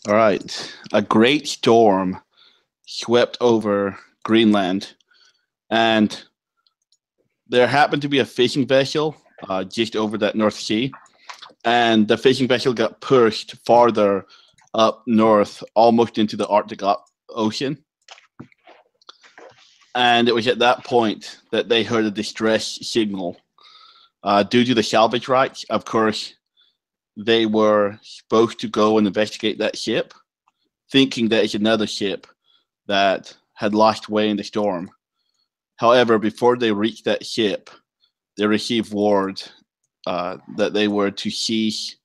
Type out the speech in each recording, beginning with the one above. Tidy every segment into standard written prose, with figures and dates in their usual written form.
All right. A great storm swept over Greenland, and there happened to be a fishing vessel just over that North Sea, and the fishing vessel got pushed farther up north, almost into the Arctic Ocean. And it was at that point that they heard a distress signal. Due to the salvage rights, of course, they were supposed to go and investigate that ship, thinking that it's another ship that had lost way in the storm. However, before they reached that ship, they received word that they were to cease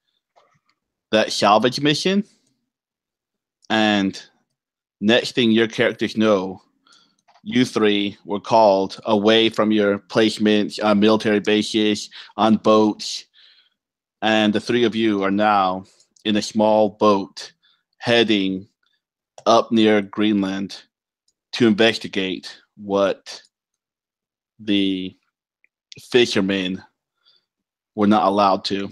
that salvage mission. And next thing your characters know, you three were called away from your placements on military bases, on boats, and the three of you are now in a small boat heading up near Greenland to investigate what the fishermen were not allowed to.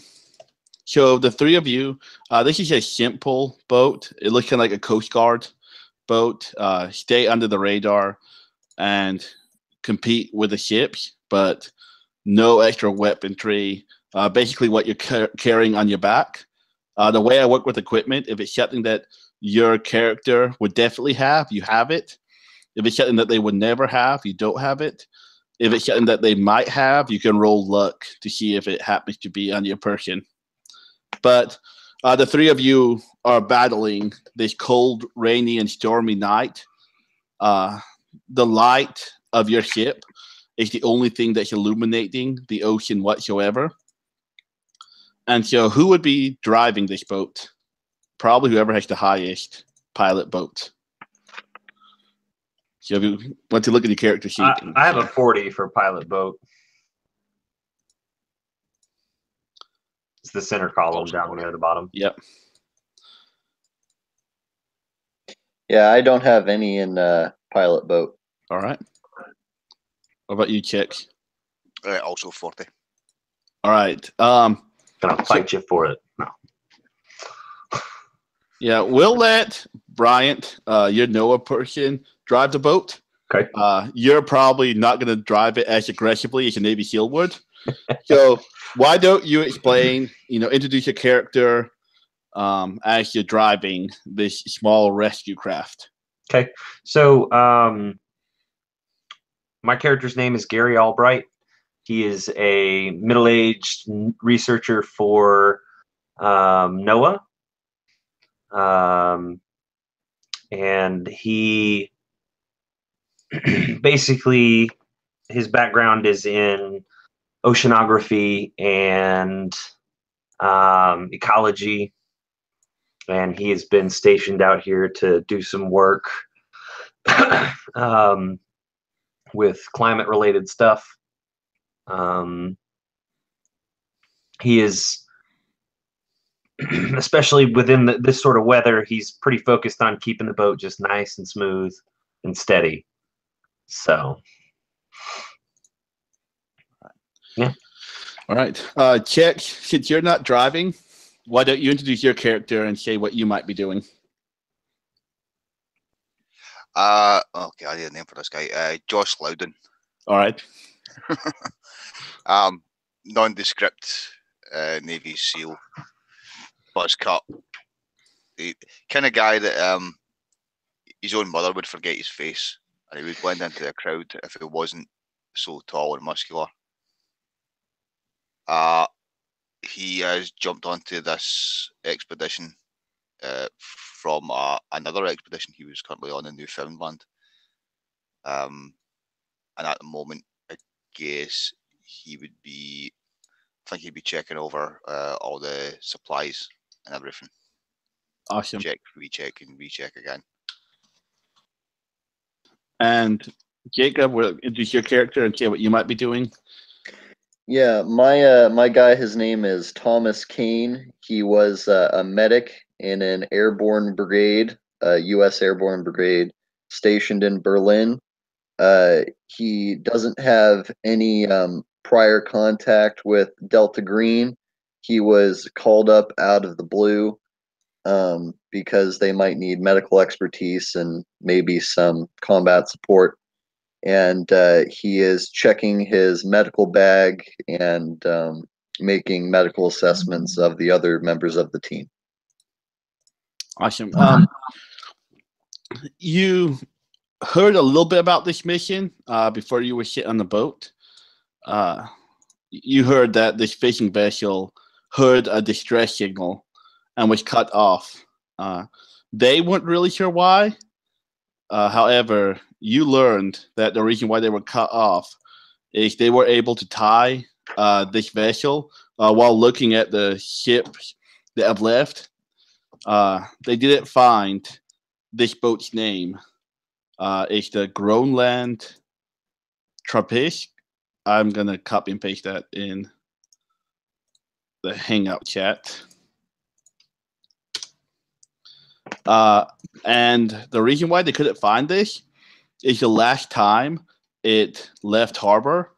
So the three of you, this is a simple boat. It looks kind of like a Coast Guard boat. Stay under the radar and compete with the ships, but no extra weaponry. Basically, what you're carrying on your back. The way I work with equipment, if it's something that your character would definitely have, you have it. If it's something that they would never have, you don't have it. If it's something that they might have, you can roll luck to see if it happens to be on your person. But the three of you are battling this cold, rainy, and stormy night. The light of your ship is the only thing that's illuminating the ocean whatsoever. And so, who would be driving this boat? Probably whoever has the highest pilot boat. So, if you want to look at your character sheet, I have a 40 for pilot boat. It's the center column down near the bottom. Yep. Yeah, I don't have any in pilot boat. All right. What about you, Chicks? Also 40. All right. Gonna fight you for it. No. Yeah, we'll let Bryant, your Noah person, drive the boat. Okay. You're probably not going to drive it as aggressively as a Navy SEAL would. So why don't you explain, introduce your character as you're driving this small rescue craft? Okay. So my character's name is Gary Albright. He is a middle-aged researcher for NOAA. And he basically, his background is in oceanography and ecology, and he has been stationed out here to do some work with climate-related stuff. He is, especially within this sort of weather, he's pretty focused on keeping the boat just nice and smooth and steady. So, yeah. All right. Check, since you're not driving, why don't you introduce your character and say what you might be doing? Okay, I need a name for this guy. Josh Loudon. All right. Nondescript Navy SEAL, buzz cut. The kind of guy that his own mother would forget his face, and he would blend into a crowd if he wasn't so tall and muscular. He has jumped onto this expedition from another expedition he was currently on in Newfoundland. And at the moment, I guess he would be, I think he'd be checking over all the supplies and everything. Awesome. Check, recheck, and recheck again. And Jacob, will introduce your character and say what you might be doing. Yeah, my guy, his name is Thomas Kane. He was a medic in an airborne brigade, a U.S. airborne brigade stationed in Berlin. He doesn't have any prior contact with Delta Green. He was called up out of the blue because they might need medical expertise and maybe some combat support. And he is checking his medical bag and making medical assessments of the other members of the team. Awesome. You heard a little bit about this mission before you were sitting on the boat. You heard that this fishing vessel heard a distress signal and was cut off. They weren't really sure why. However, you learned that the reason why they were cut off is they were able to tie this vessel while looking at the ships that have left. They didn't find this boat's name. It's the Groenland Tropisch. I'm going to copy and paste that in the Hangout chat. And the reason why they couldn't find this is the last time it left harbor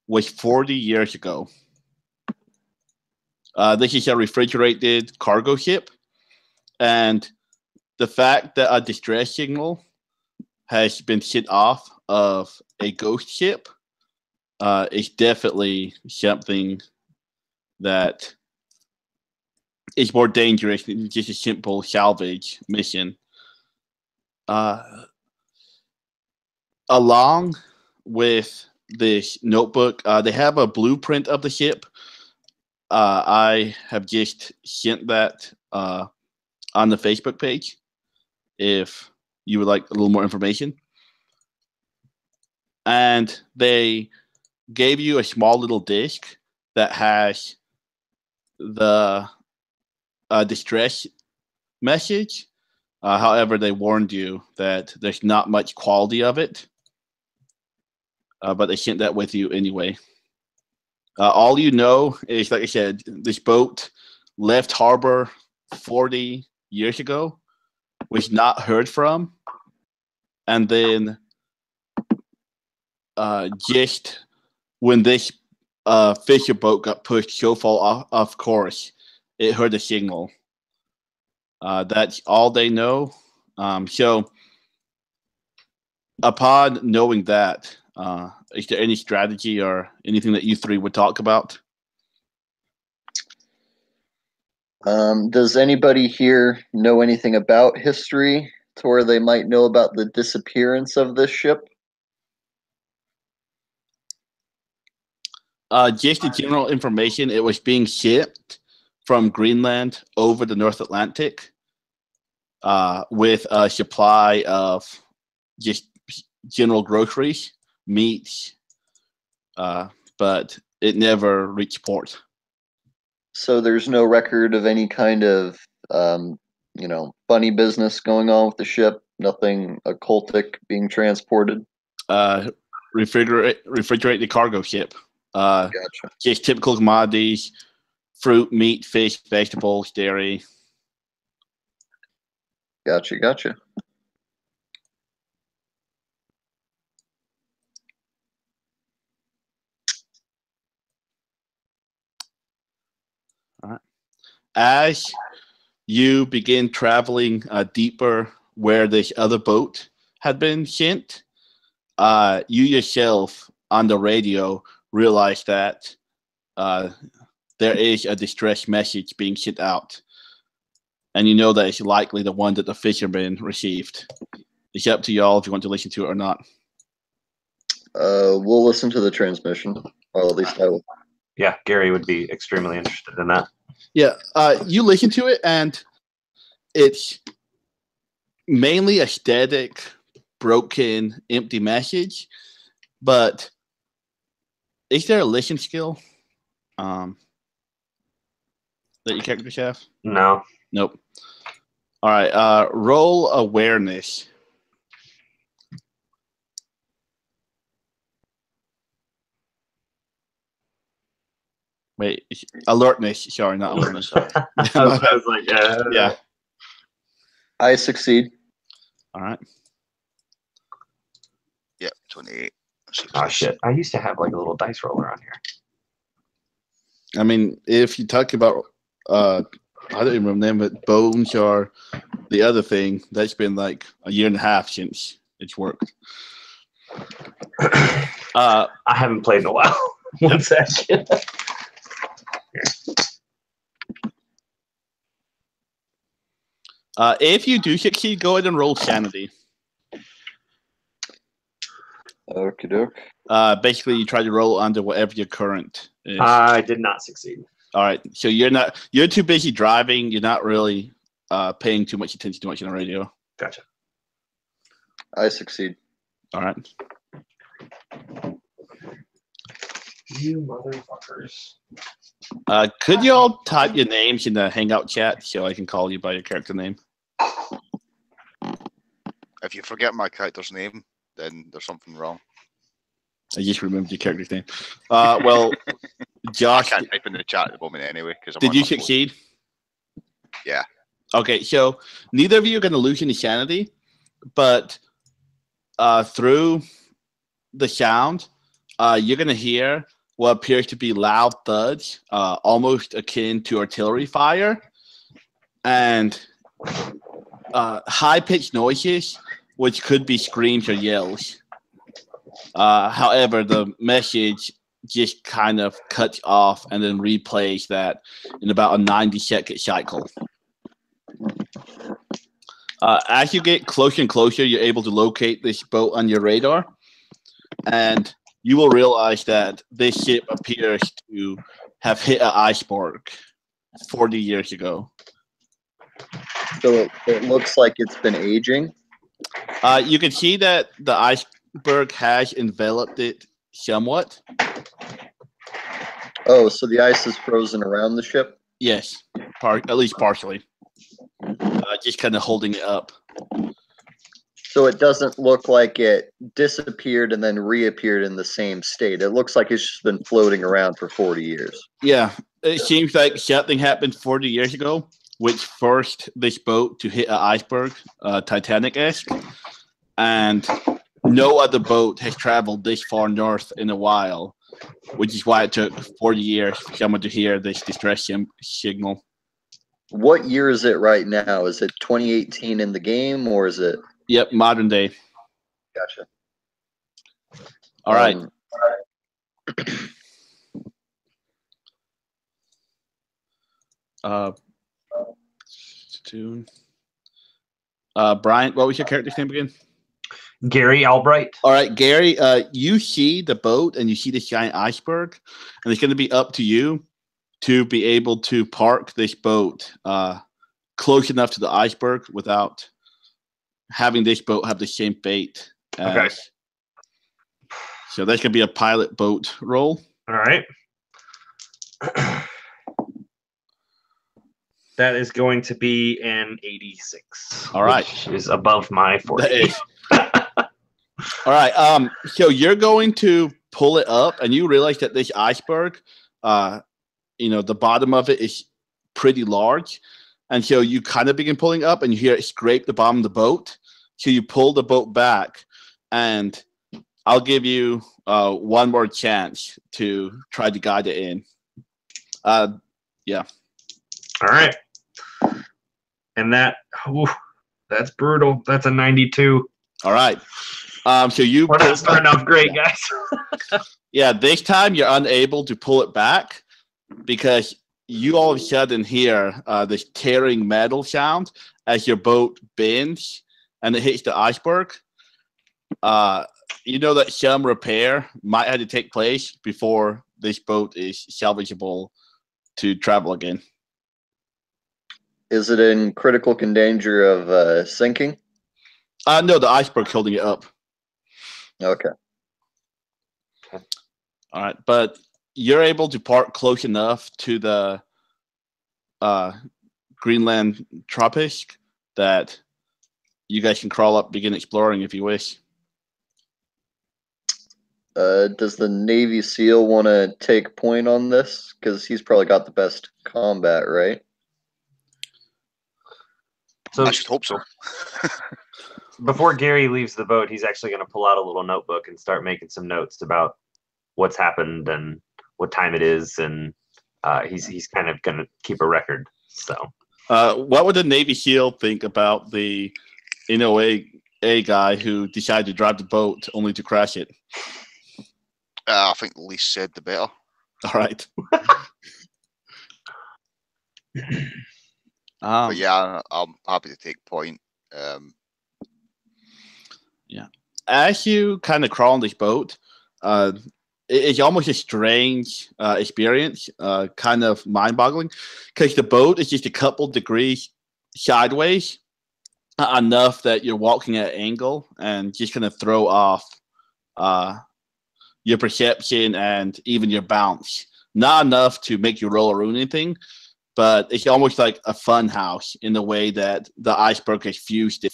was 40 years ago. This is a refrigerated cargo ship. And the fact that a distress signal has been set off of a ghost ship is definitely something that is more dangerous than just a simple salvage mission. Along with this notebook, they have a blueprint of the ship. I have just sent that on the Facebook page if you would like a little more information. And they gave you a small little disc that has the distress message. However, they warned you that there's not much quality of it, but they sent that with you anyway. All you know is, like I said, this boat left harbor 40 years ago, was not heard from, and then just when this fisher boat got pushed so far off course, it heard a signal. That's all they know. So upon knowing that, is there any strategy or anything that you three would talk about? Does anybody here know anything about history to where they might know about the disappearance of this ship? Just the general information, it was being shipped from Greenland over the North Atlantic with a supply of just general groceries, meats, but it never reached port. So there's no record of any kind of, funny business going on with the ship? Nothing occultic being transported? Refrigerate the cargo ship. Gotcha. Just typical commodities, fruit, meat, fish, vegetables, dairy. Gotcha. All right. As you begin traveling deeper where this other boat had been sent, you yourself on the radio realize that there is a distress message being sent out. And you know that it's likely the one that the fishermen received. It's up to y'all if you want to listen to it or not. We'll listen to the transmission, or at least I will. Yeah, Gary would be extremely interested in that. Yeah, you listen to it, and it's mainly a static, broken, empty message. But is there a listen skill that your characters have? No. Nope. All right, roll awareness. Wait, alertness. Sorry, not awareness. I was like, yeah. I succeed. All right. Yep, 28. Oh shit! I used to have like a little dice roller on here. I mean, if you talk about I don't even remember the name of it. Bones or the other thing. That's been like a year and a half since it's worked. I haven't played in a while. One second. If you do succeed, go ahead and roll sanity. Okie doke. Basically, you try to roll under whatever your current is. I did not succeed. All right, so you're too busy driving. You're not really paying too much attention to what's on the radio. Gotcha. I succeed. All right. You motherfuckers. Could you all type your names in the Hangout chat so I can call you by your character name? If you forget my character's name, then there's something wrong. I just remembered your character's name. Well, Josh, I can't type in the chat at the moment anyway. Did you succeed? Yeah. Okay, so neither of you are going to lose any sanity, but through the sound, you're going to hear what appears to be loud thuds, almost akin to artillery fire, and high-pitched noises, which could be screams or yells. However, the message just kind of cuts off and then replays that in about a 90-second cycle. As you get closer and closer, you're able to locate this boat on your radar, and you will realize that this ship appears to have hit an iceberg 40 years ago. So it looks like it's been aging. You can see that the iceberg has enveloped it somewhat. Oh, so the ice is frozen around the ship? Yes, at least partially. Just kind of holding it up. So it doesn't look like it disappeared and then reappeared in the same state. It looks like it's just been floating around for 40 years. Yeah, it seems like something happened 40 years ago, which forced this boat to hit an iceberg, Titanic-esque, and no other boat has traveled this far north in a while, which is why it took 40 years for someone to hear this distress signal. What year is it right now? Is it 2018 in the game, or is it? Yep, modern day. Gotcha. All right. Brian, what was your character's name again? Gary Albright. All right, Gary, you see the boat and you see this giant iceberg, and it's going to be up to you to be able to park this boat close enough to the iceberg without having this boat have the same fate as. Okay. So that's going to be a pilot boat roll. All right. That is going to be an 86. All right. Which is above my 40. That is. All right. So you're going to pull it up, and you realize that this iceberg, the bottom of it is pretty large, and so you kind of begin pulling up, and you hear it scrape the bottom of the boat. So you pull the boat back, and I'll give you one more chance to try to guide it in. Yeah. All right. And that's brutal. That's a 92. All right. So you. We're not starting off great, guys. Yeah, this time you're unable to pull it back because you all of a sudden hear this tearing metal sound as your boat bends and it hits the iceberg. You know that some repair might have to take place before this boat is salvageable to travel again. Is it in critical danger of sinking? No, the iceberg's holding it up. Okay. All right, but you're able to park close enough to the Groenland Tropisch that you guys can crawl up, begin exploring if you wish. Does the Navy SEAL want to take point on this? Because he's probably got the best combat, right? So I should hope so. before Gary leaves the boat, he's actually going to pull out a little notebook and start making some notes about what's happened and what time it is, and he's kind of going to keep a record. So, what would the Navy SEAL think about the NOAA guy who decided to drive the boat only to crash it? I think the least said, the better. All right. But yeah, I'm happy to take point. Yeah. As you kind of crawl on this boat, it's almost a strange experience, kind of mind-boggling, because the boat is just a couple degrees sideways, enough that you're walking at an angle and just kind of throw off your perception and even your bounce. Not enough to make you roll or ruin anything, but it's almost like a fun house in the way that the iceberg has fused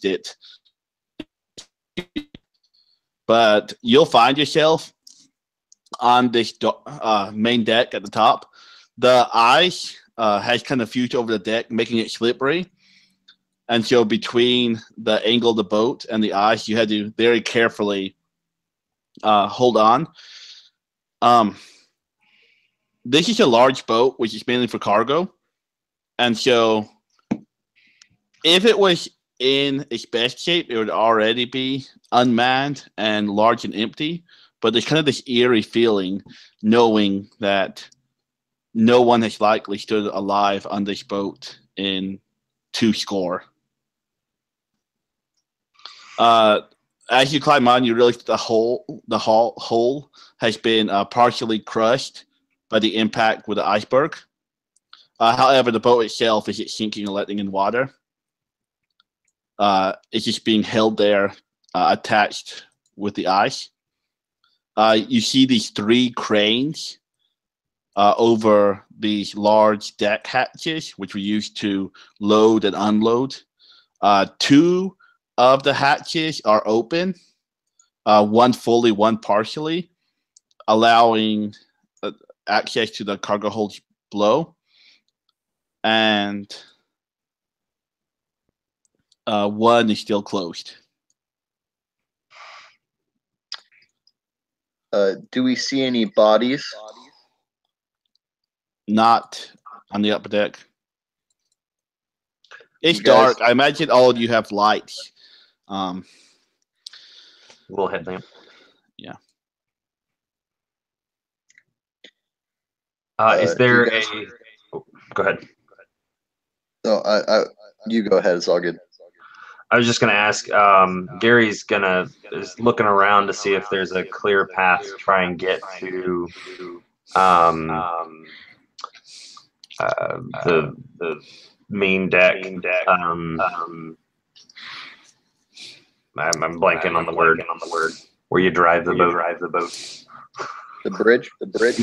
it. But you'll find yourself on this main deck at the top. The ice has kind of fused over the deck, making it slippery. And so between the angle of the boat and the ice, you had to very carefully hold on. This is a large boat, which is mainly for cargo. And so if it was in its best shape, it would already be unmanned and large and empty. But there's kind of this eerie feeling knowing that no one has likely stood alive on this boat in 2 score. As you climb on, you realize the hull has been partially crushed by the impact with the iceberg. However, the boat itself is sinking and letting in water. It's just being held there, attached with the ice. You see these 3 cranes over these large deck hatches, which were used to load and unload. 2 of the hatches are open, one fully, one partially, allowing access to the cargo holds below. And one is still closed. Do we see any bodies? Not on the upper deck. It's You guys- dark. I imagine all of you have lights. little headlamp. Yeah. Is do there you guys- oh, go ahead. No, you go ahead. It's all good. I was just going to ask, Gary's is looking around to see if there's a clear path to try and get to the main deck. I'm blanking on the word. Where you drive the boat. The bridge.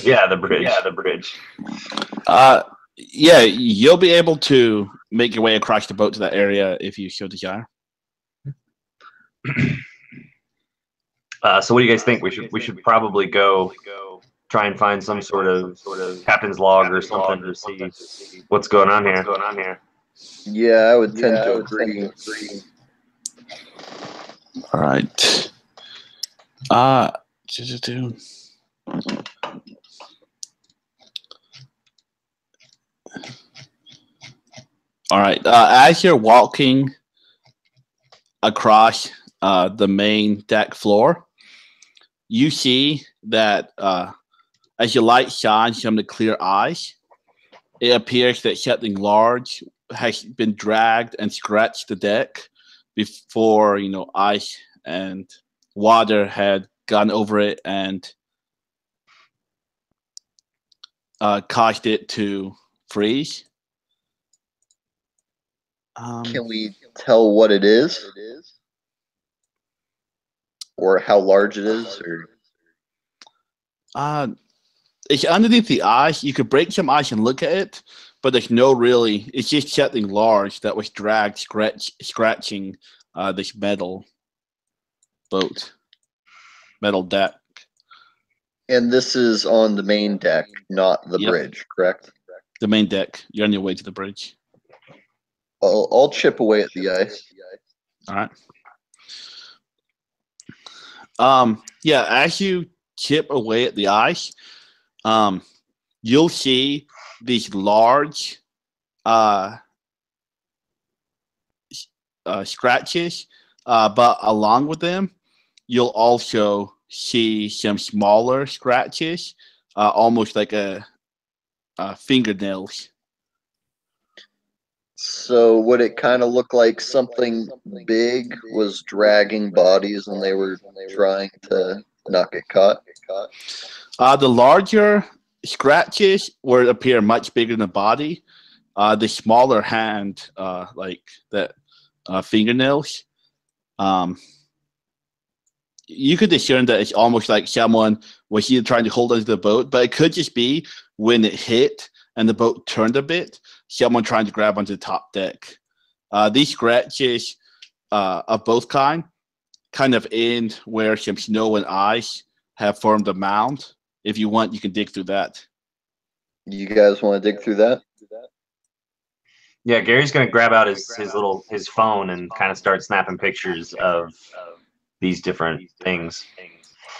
Yeah, the bridge. Yeah, you'll be able to make your way across the boat to that area if you so desire. So what do you guys think? We should probably go try and find some sort of captain's log or something to see what's going on here. Yeah, I would tend to agree. All right. All right. As you're walking across the main deck floor, you see that as your light shines from the clear ice, it appears that something large has been dragged and scratched the deck before, ice and water had gone over it and caused it to freeze. Can we tell what it is? Or how large it is? Or It's underneath the ice. You could break some ice and look at it, but there's it's just something large that was dragged, scratching this metal deck. And this is on the main deck, not the bridge, correct? The main deck. You're on your way to the bridge. I'll chip away at the ice. All right. Yeah, as you chip away at the ice, you'll see these large uh, scratches, but along with them, you'll also see some smaller scratches, almost like a fingernails. So would it kind of look like something big was dragging bodies and they were trying to not get caught? The larger scratches would appear much bigger than the body. The smaller hand, like that fingernails, you could discern that it's almost like someone was either trying to hold onto the boat, but it could just be when it hit and the boat turned a bit, someone trying to grab onto the top deck. These scratches of both kind of end where some snow and ice have formed a mound. If you want, you can dig through that. You guys want to dig through that? Yeah, Gary's gonna grab out his phone and kind of start snapping pictures of these different things.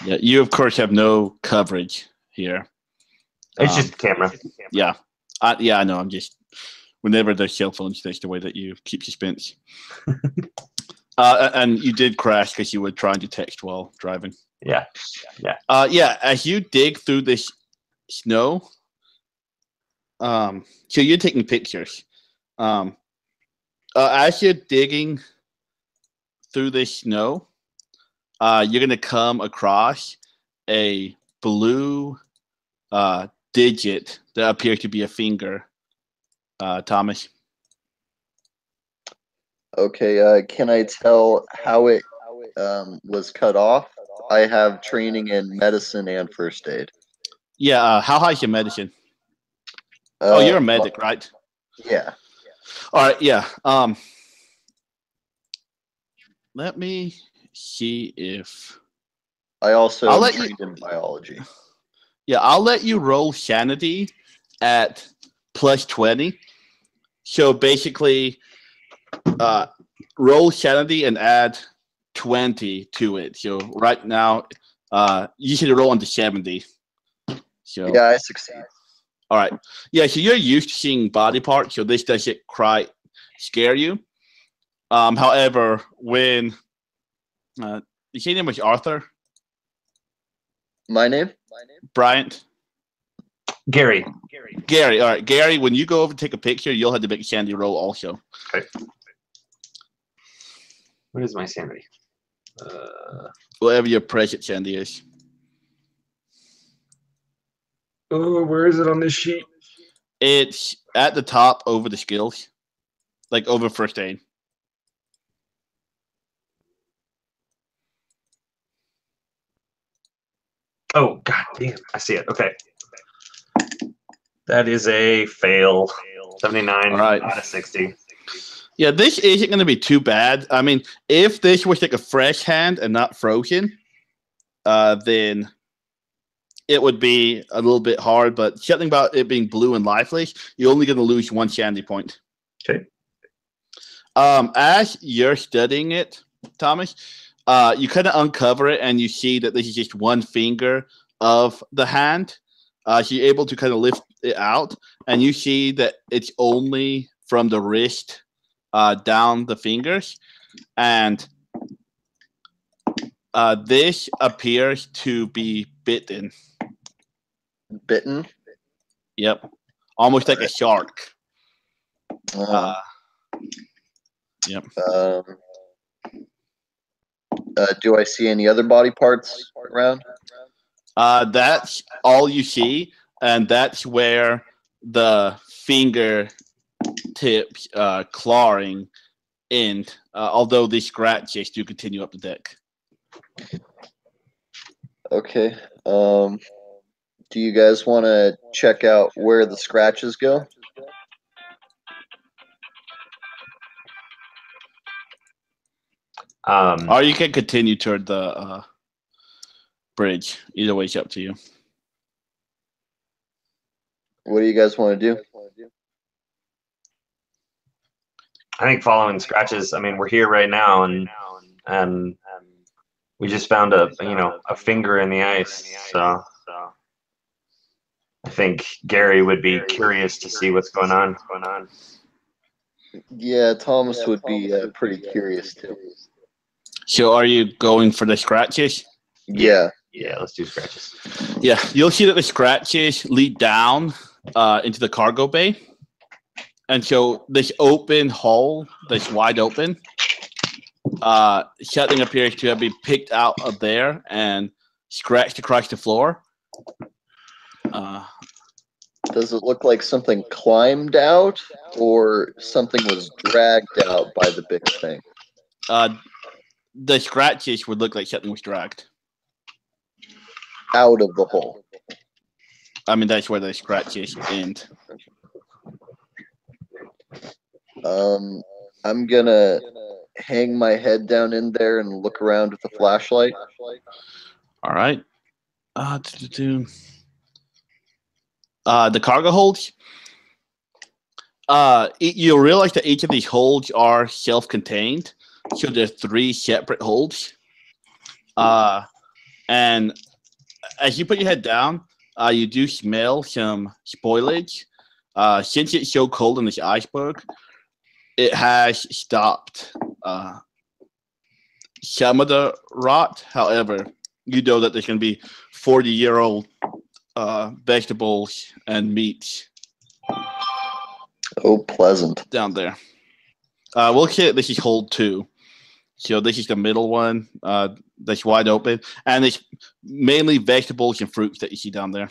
Yeah, you of course have no coverage here. It's just a camera. Yeah, I know. I'm just whenever there's cell phones, that's the way that you keep suspense. And you did crash because you were trying to text while driving. Yeah. As you dig through this snow, so you're taking pictures. As you're digging through this snow, you're gonna come across a blue digit that appears to be a finger. Thomas. Okay. Can I tell how it was cut off? I have training in medicine and first aid. Yeah. How high is your medicine? You're a medic, right? Yeah. All right. Yeah. Let me see if I also I'll let trained in biology. Yeah, I'll let you roll sanity at plus 20. So basically, roll sanity and add 20 to it. So right now, you should roll into 70. So Yeah, I succeed. all right. Yeah, so you're used to seeing body parts, so this doesn't quite scare you. However, when you say your name was Arthur? My name? Bryant? Gary. All right. Gary, when you go over to take a picture, you'll have to make a sanity roll also. Okay. What is my sanity? Whatever your present sanity is. Oh, where is it on this sheet? It's at the top over the skills, like over first aid. Oh, god damn. I see it. Okay. That is a fail. 79 out of 60. Yeah, this isn't going to be too bad. I mean, if this was like a fresh hand and not frozen, then it would be a little bit hard. But something about it being blue and lifeless, you're only going to lose one sanity point. Okay. As you're studying it, Thomas, you kind of uncover it and you see that this is just one finger of the hand. So you're able to kind of lift it out, and you see that it's only from the wrist down the fingers, and this appears to be bitten. Bitten? Yep, almost like a shark. Yep. Do I see any other body parts around? That's all you see, and that's where the finger tips clawing end, although the scratches do continue up the deck. Okay. Do you guys want to check out where the scratches go? Or you can continue toward the bridge. Either way, it's up to you. What do you guys want to do? I think following scratches. I mean, we're here right now, and we just found a finger in the ice. So I think Gary would be curious to see what's going on. Yeah, Thomas would be pretty curious too. So are you going for the scratches? Yeah. Yeah, let's do scratches. Yeah, you'll see that the scratches lead down into the cargo bay. And so this open hole that's wide open, something appears to have been picked out of there and scratched across the floor. Does it look like something climbed out or something was dragged out by the big thing? The scratches would look like something was dragged. Out of the hole. I mean, that's where the scratches end. I'm gonna hang my head down in there and look around with the flashlight. All right. The cargo holds. You'll realize that each of these holds are self-contained. So there's 3 separate holds. And as you put your head down, you do smell some spoilage. Since it's so cold in this iceberg, it has stopped some of the rot. However, you know that there's going to be 40-year-old vegetables and meats. Oh, pleasant. Down there. We'll say this is hold 2. So this is the middle one that's wide open. And it's mainly vegetables and fruits that you see down there.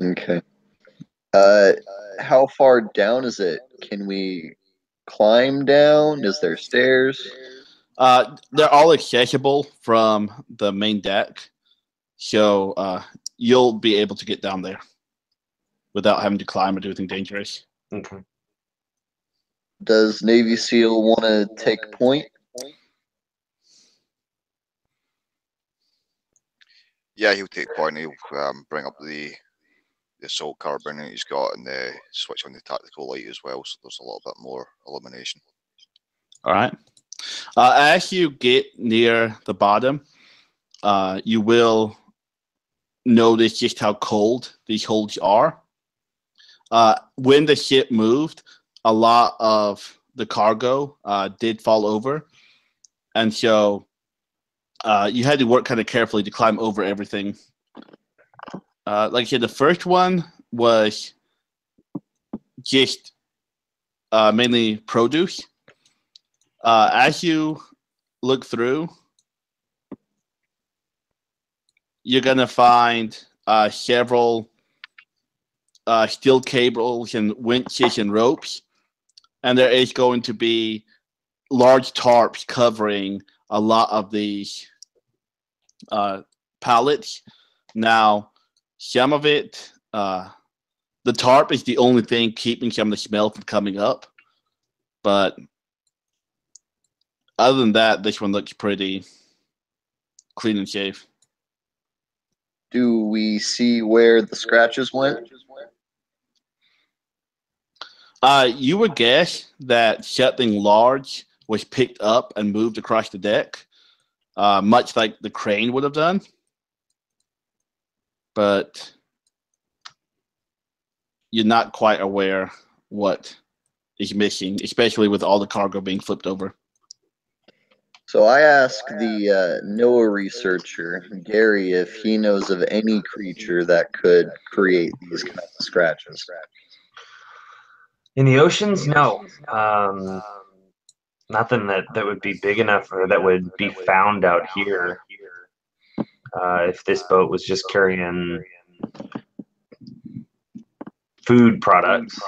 Okay. How far down is it? Can we climb down? Is there stairs? They're all accessible from the main deck. So you'll be able to get down there without having to climb or do anything dangerous. Okay. Does Navy SEAL want to take point? Yeah, he'll take point. He'll bring up the assault carbine that he's got and switch on the tactical light as well, so there's a little bit more illumination. All right. As you get near the bottom, you will notice just how cold these holds are. When the ship moved, a lot of the cargo did fall over. And so you had to work kind of carefully to climb over everything. Like I said, the first one was just mainly produce. As you look through, you're going to find several steel cables and winches and ropes. And there is going to be large tarps covering a lot of these pallets. Now, some of it, the tarp is the only thing keeping some of the smell from coming up. But other than that, this one looks pretty clean and safe. Do we see where the scratches went? You would guess that something large was picked up and moved across the deck, much like the crane would have done. But you're not quite aware what is missing, especially with all the cargo being flipped over. So I asked the NOAA researcher, Gary, if he knows of any creature that could create these kinds of scratches. In the oceans, no. Nothing that would be big enough or that would be found out here. If this boat was just carrying food products,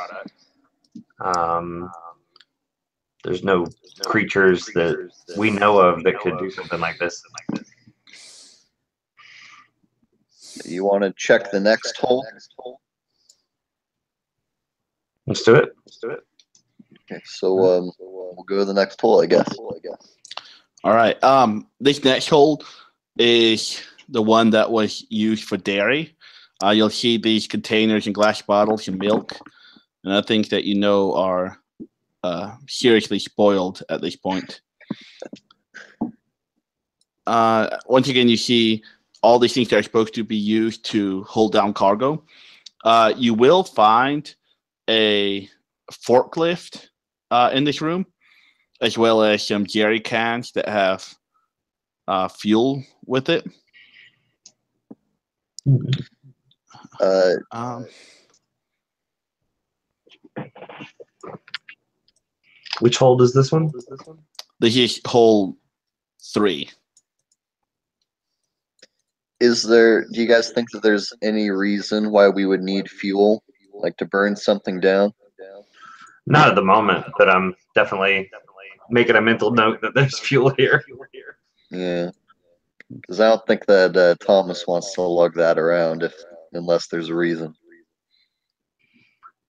there's no creatures that we know of that could do something like this. You want to check the next hole? Let's do it. Okay, so we'll go to the next hole, I guess. All right. This next hole is the one that was used for dairy. You'll see these containers and glass bottles and milk and other things that you know are seriously spoiled at this point. Once again, you see all these things that are supposed to be used to hold down cargo. You will find a forklift in this room, as well as some jerry cans that have fuel with it. Which hold is this one? This is hole 3. Do you guys think that there's any reason why we would need fuel, like to burn something down? Not at the moment, but I'm definitely making a mental note that there's fuel here. Yeah, because I don't think that Thomas wants to lug that around unless there's a reason.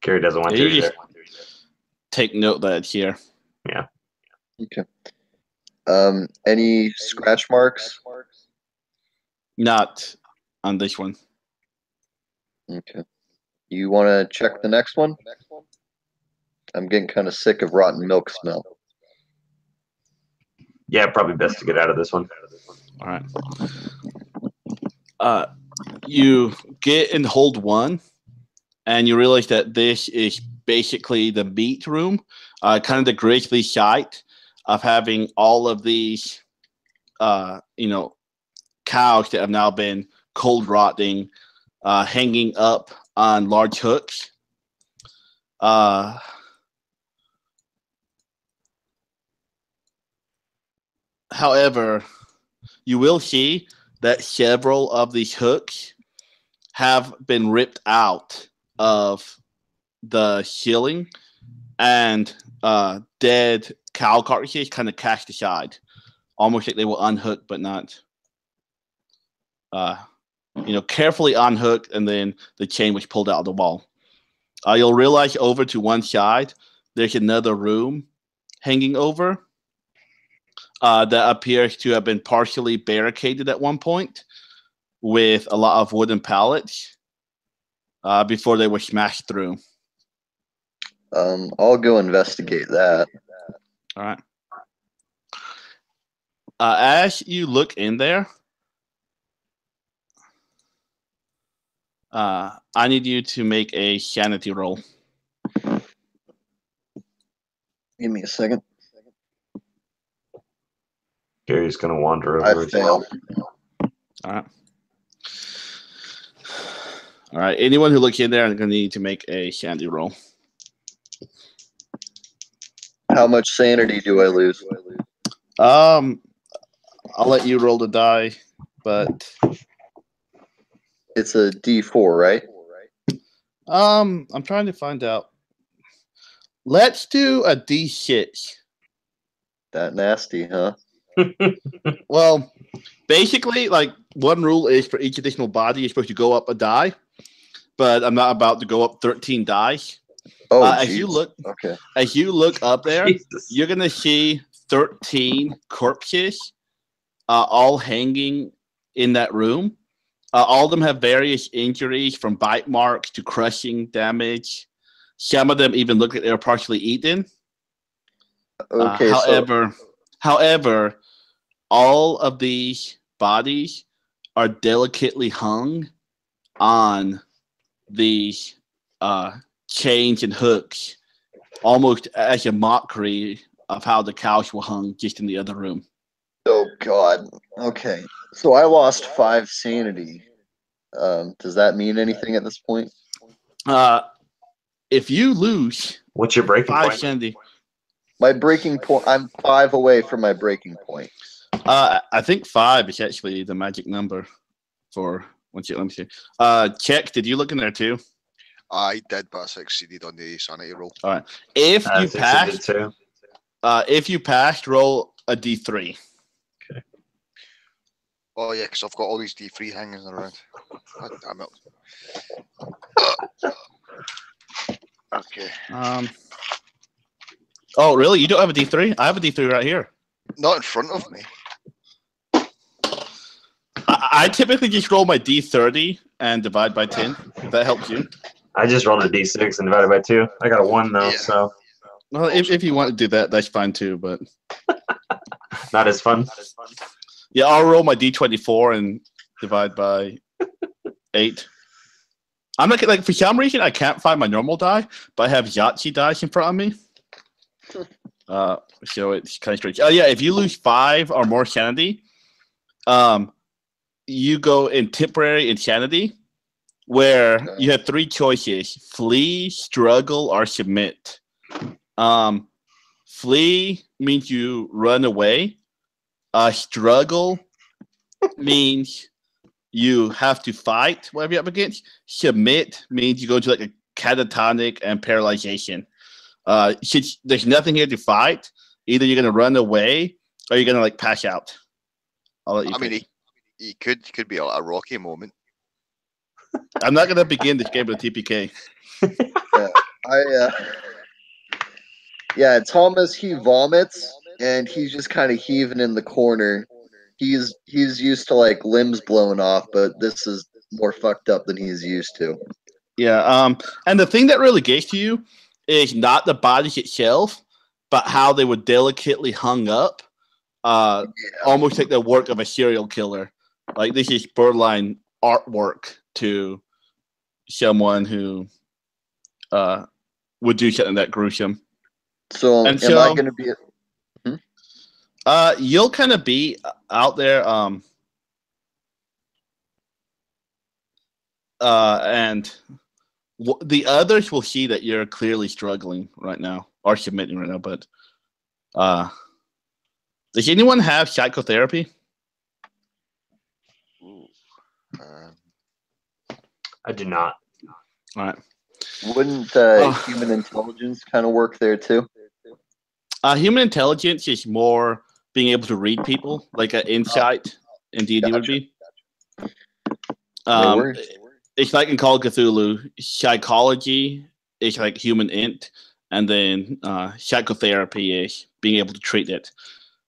Kerry doesn't want to You either. just take note that it's here. Yeah. Okay. Any scratch marks? Not on this one. Okay. You want to check the next one? I'm getting kind of sick of rotten milk smell. Yeah, probably best to get out of this one. All right. You get in hold 1, and you realize that this is basically the meat room, kind of the grisly sight of having all of these, cows that have now been cold rotting, hanging up on large hooks. However, you will see that several of these hooks have been ripped out of the ceiling, and dead cow carcasses kind of cast aside, almost like they were unhooked but not. Carefully unhooked, and then the chain was pulled out of the wall. You'll realize over to one side, there's another room hanging over that appears to have been partially barricaded at one point with a lot of wooden pallets before they were smashed through. I'll go investigate that. All right. As you look in there, I need you to make a sanity roll. Give me a second. Gary's going to wander over. I failed. All right. All right. Anyone who looks in there, I'm going to need to make a sanity roll. How much sanity do I lose? I'll let you roll the die, but it's a D4, right? I'm trying to find out. Let's do a D6. That nasty, huh? Well, basically, like, one rule is for each additional body, you're supposed to go up a die, but I'm not about to go up 13 dice. Oh, as you look up there, Jesus. You're gonna see 13 corpses, all hanging in that room. All of them have various injuries, from bite marks to crushing damage. Some of them even look like they were partially eaten. Okay. However, all of these bodies are delicately hung on these chains and hooks, almost as a mockery of how the cows were hung just in the other room. Oh God. Okay. So I lost 5 sanity. Does that mean anything at this point? If you lose, What's your breaking 5 point? sanity. My breaking point. I'm 5 away from my breaking point. I think 5 is actually the magic number for. Let me see. Check. Did you look in there too? I did, but I succeeded on the sanity roll. All right. If you passed, too. roll a D3. Okay. Oh yeah, because I've got all these D3 hanging around. God damn it. Okay. Oh, really? You don't have a D3? I have a D3 right here. Not in front of me. I typically just roll my D30 and divide by 10. If that helps you. I just rolled a D6 and divided by 2. I got a 1 though, Yeah. so Well, if you want to do that, that's fine too. But not as fun. yeah, I'll roll my D24 and divide by 8. I'm not like, for some reason I can't find my normal die, but I have Yahtzee dice in front of me. So it's kind of strange. Oh yeah, if you lose 5 or more sanity, you go in temporary insanity, where you have 3 choices: flee, struggle, or submit. Flee means you run away. Struggle means you have to fight whatever you're up against. Submit means you go to like a catatonic and paralyzation. Since there's nothing here to fight, either you're gonna run away or you're gonna like pass out. I'll let you. I mean, he could be a rocky moment. I'm not gonna begin this game with a TPK. Yeah, Thomas, he vomits and he's just kind of heaving in the corner. He's used to like limbs blown off, but this is more fucked up than he's used to. Yeah. And the thing that really gets to you is not the bodies itself, but how they were delicately hung up, almost like the work of a serial killer. Like this is borderline artwork to someone who would do something that gruesome. So, am I going to be? You'll kind of be out there, and the others will see that you're clearly struggling right now or submitting right now. But does anyone have psychotherapy? I do not. All right. Wouldn't human intelligence kind of work there too? Human intelligence is more being able to read people, like an insight in D&D would be. It's like in Call of Cthulhu, psychology is like human int, and then psychotherapy is being able to treat it.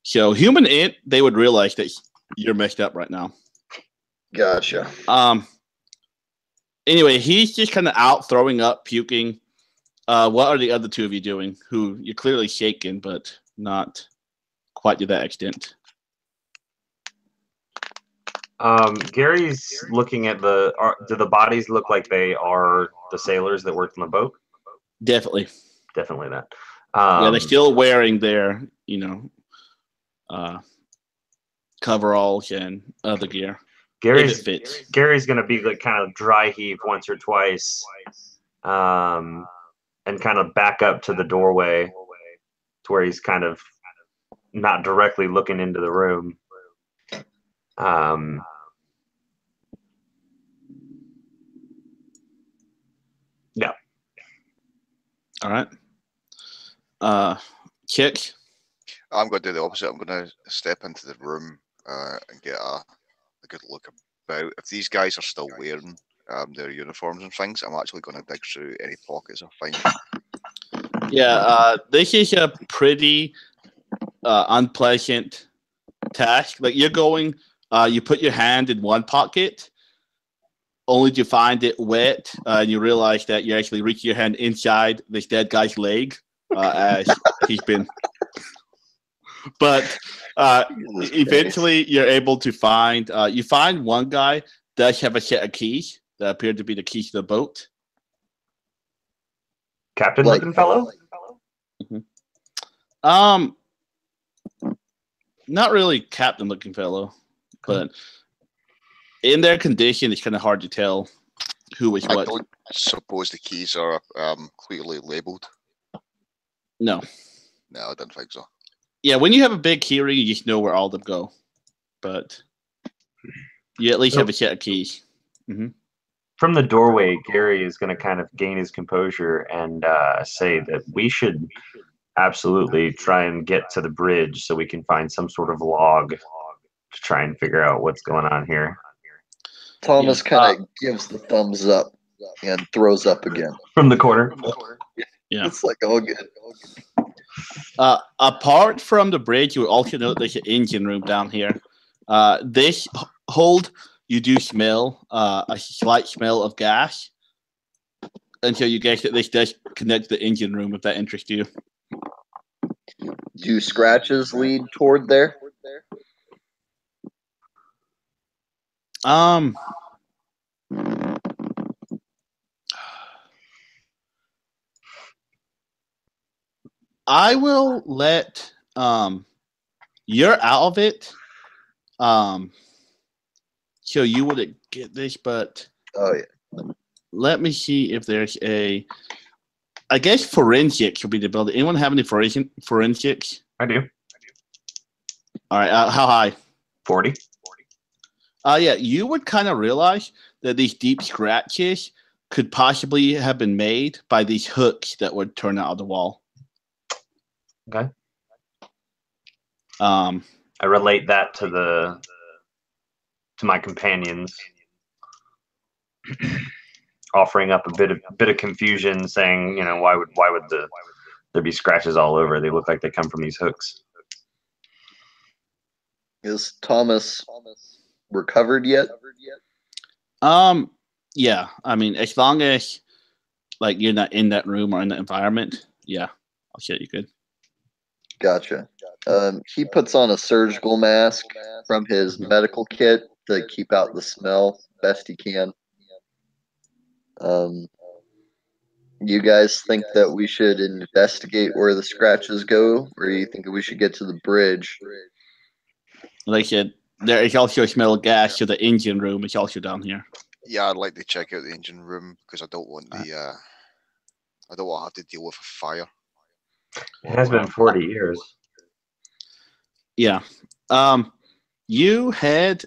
So human int, they would realize that you're messed up right now. Gotcha. Anyway, he's just kind of out throwing up, puking. What are the other 2 of you doing? Who you're clearly shaken, but not quite to that extent. Gary's looking at do the bodies look like they are the sailors that worked on the boat? Definitely that. Yeah, they're still wearing their, coveralls and other gear. Gary's going to be like kind of dry heave once or twice, and kind of back up to the doorway to where he's kind of not directly looking into the room. Yeah. All right. Kick. I'm going to do the opposite. I'm going to step into the room and get a good look about. If these guys are still wearing their uniforms and things, I'm actually going to dig through any pockets I find. Yeah, this is a pretty unpleasant task. Like you're going, you put your hand in one pocket, only to find it wet, and you realize that you actually reach your hand inside this dead guy's leg, as he's been. But eventually, you're able to find. You find one guy does have a set of keys that appear to be the keys to the boat. Captain looking fellow. Mm-hmm. Not really captain looking fellow, but in their condition, it's kind of hard to tell who is what. I don't suppose the keys are clearly labeled. No, I don't think so. Yeah, when you have a big key ring, you just know where all of them go. But you at least have a set of keys. Mm-hmm. From the doorway, Gary is going to kind of gain his composure and say that we should absolutely try and get to the bridge so we can find some sort of log to try and figure out what's going on here. Thomas kind of gives the thumbs up and throws up again. From the corner? Yeah. It's like, all good. Apart from the bridge, you also note there's an engine room down here. This hold, you do smell a slight smell of gas. Until you guess that this does connect to the engine room, if that interests you. Do scratches lead toward there? I will let you're out of it. So you wouldn't get this, but Oh yeah. let me see if there's a. I guess forensics will be the ability. Anyone have any forensics? I do. All right. How high? 40. Yeah, you would kind of realize that these deep scratches could possibly have been made by these hooks that would turn out of the wall. Okay. I relate that to my companions, offering up a bit of confusion, saying, why would there be scratches all over? They look like they come from these hooks. Is Thomas recovered yet? Yeah. I mean, as long as like you're not in that room or in that environment, yeah, I'll say you good. Gotcha. He puts on a surgical mask from his medical kit to keep out the smell best he can. You guys think that we should investigate where the scratches go, or you think we should get to the bridge? Like I said, there is also a smell of gas, so the engine room is also down here. Yeah, I'd like to check out the engine room because I don't want I don't want to have to deal with a fire. It has been 40 years. Yeah. You head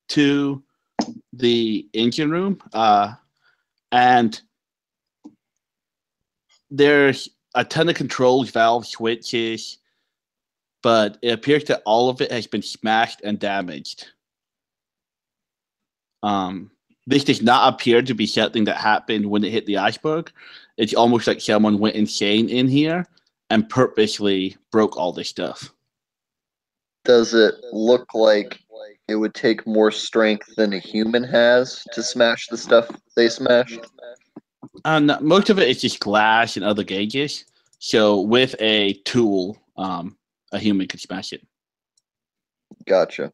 to the engine room, and there's a ton of controls, valves, switches, but it appears that all of it has been smashed and damaged. This does not appear to be something that happened when it hit the iceberg. It's almost like someone went insane in here and purposely broke all this stuff. Does it look like it would take more strength than a human has to smash the stuff they smashed? Most of it is just glass and other gauges. So with a tool, a human could smash it. Gotcha.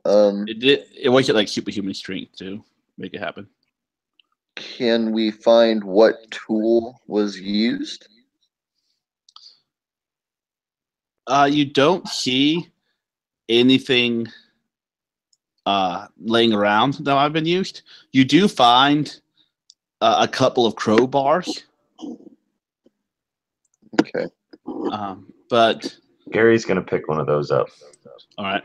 It wasn't like superhuman strength to make it happen. Can we find what tool was used? You don't see anything laying around that might have been used. You do find a couple of crowbars. Okay. But Gary's going to pick one of those up. All right.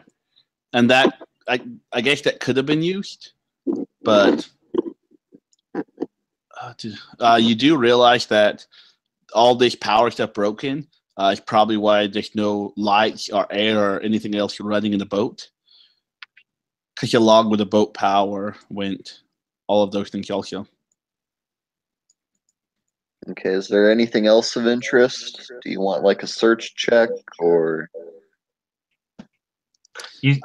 And that, I guess that could have been used, but you do realize that all this power stuff broken is probably why there's no lights or air or anything else running in the boat. Because along with the boat power went all of those things also. Okay, is there anything else of interest? Do you want like a search check or? You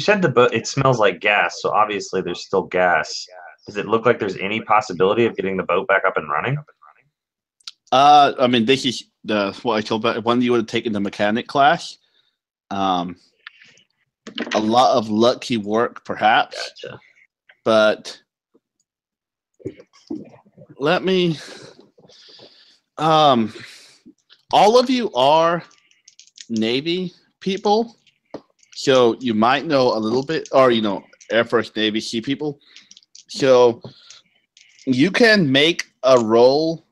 said the boat, it smells like gas, so obviously there's still gas. Does it look like there's any possibility of getting the boat back up and running? I mean, this is what I told about when you would have taken the mechanic class. A lot of lucky work, perhaps. Gotcha. But let me. All of you are Navy people, so you might know a little bit, or Air Force, Navy, Sea people. So you can make a roll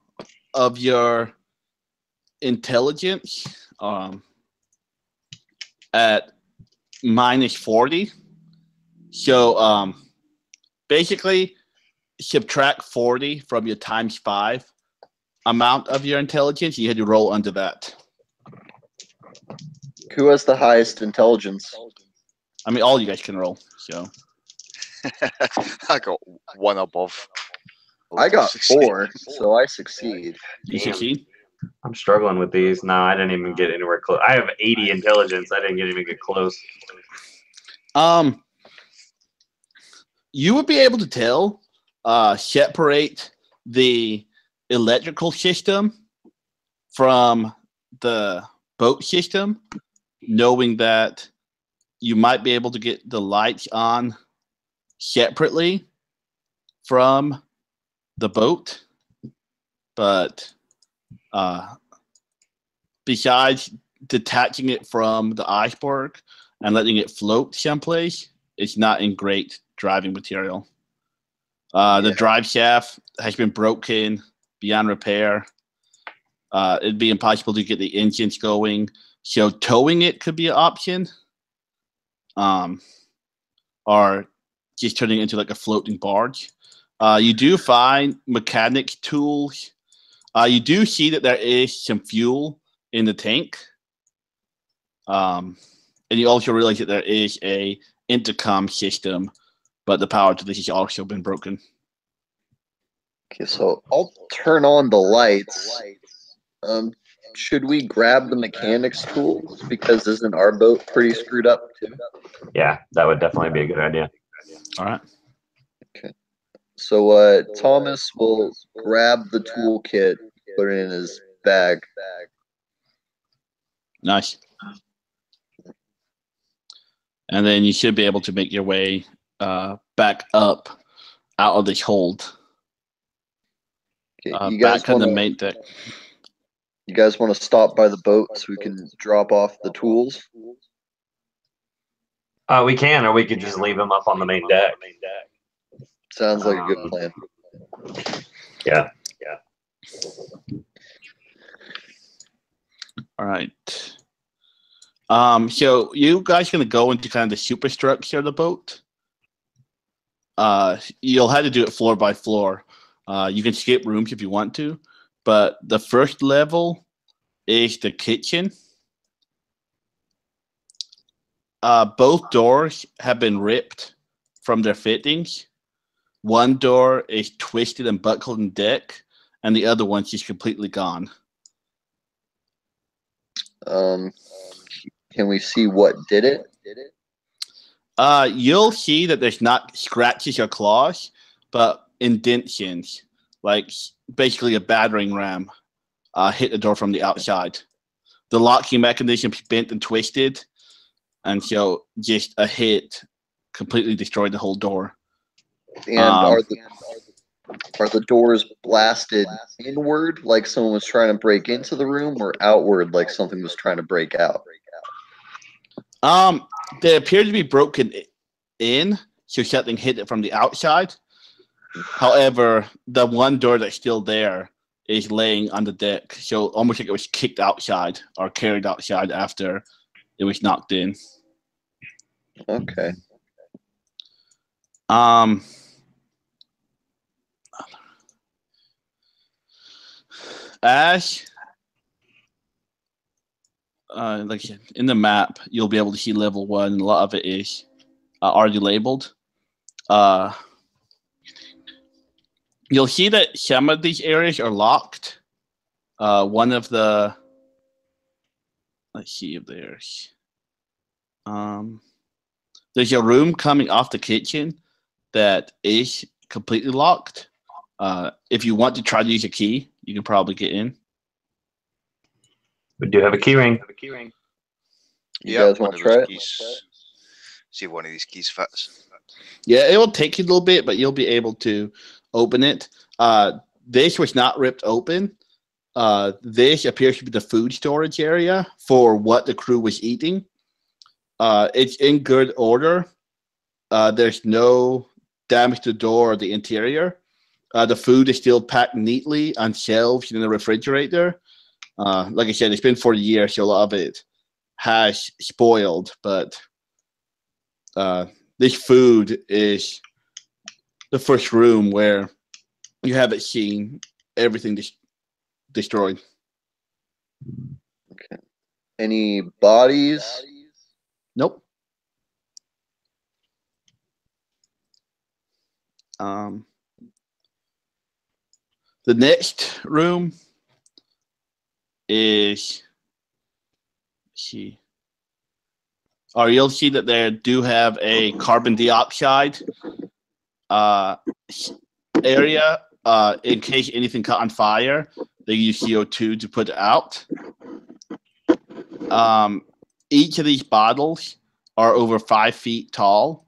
of your intelligence at -40. So basically subtract 40 from your ×5 amount of your intelligence. You had to roll under that. Who has the highest intelligence? I mean, all you guys can roll. So I got one above. I got 4, so I succeed. you succeed. I'm struggling with these. No, I didn't even get anywhere close. I have 80 intelligence. I didn't even get close. You would be able to tell, separate the electrical system from the boat system, knowing that you might be able to get the lights on separately from the boat, but besides detaching it from the iceberg and letting it float someplace, it's not in great driving material. The drive shaft has been broken beyond repair. It'd be impossible to get the engines going, so towing it could be an option, or just turning it into like a floating barge. You do find mechanics tools. You do see that there is some fuel in the tank, and you also realize that there is a intercom system, but the power to this has also been broken. Okay, so I'll turn on the lights. Should we grab the mechanics tools? Because isn't our boat pretty screwed up too? Yeah, that would definitely be a good idea. All right. Okay. So Thomas will grab the toolkit, put it in his bag. Nice. And then you should be able to make your way back up out of this hold. Okay, you guys back on the wanna- main deck. You guys want to stop by the boat so we can drop off the tools? We can, or we could just leave them up on the main deck. Sounds like a good plan. Yeah. All right. So you guys gonna go into kind of the superstructure of the boat? You'll have to do it floor by floor. You can skip rooms if you want to, but the first level is the kitchen. Both doors have been ripped from their fittings. One door is twisted and buckled in deck, and the other one's just completely gone. Can we see what did it? You'll see that there's not scratches or claws, but indentions, like basically a battering ram, hit the door from the outside. The locking mechanism is bent and twisted, and so just a hit completely destroyed the whole door. And are the doors blasted inward, like someone was trying to break into the room, or outward, like something was trying to break out? They appear to be broken in, so something hit it from the outside. However, the one door that's still there is laying on the deck, so almost like it was kicked outside or carried outside after it was knocked in. Okay. Ash, like I said, in the map, you'll be able to see level 1. And a lot of it is already labeled. You'll see that some of these areas are locked. One of the, let's see if there's a room coming off the kitchen that is completely locked. If you want to try to use a key, you can probably get in. We do have a key ring. You guys want to try it? See if one of these keys fits. Yeah, it will take you a little bit, but you'll be able to open it. This was not ripped open. This appears to be the food storage area for what the crew was eating. It's in good order. There's no damage to the door or the interior. The food is still packed neatly on shelves in the refrigerator. Like I said, it's been 40 years, so a lot of it has spoiled, but this food is the first room where you haven't seen everything destroyed. Okay. Any bodies? Nope. The next room is, you'll see that they do have a carbon dioxide area in case anything caught on fire. They use CO2 to put it out. Each of these bottles are over 5 feet tall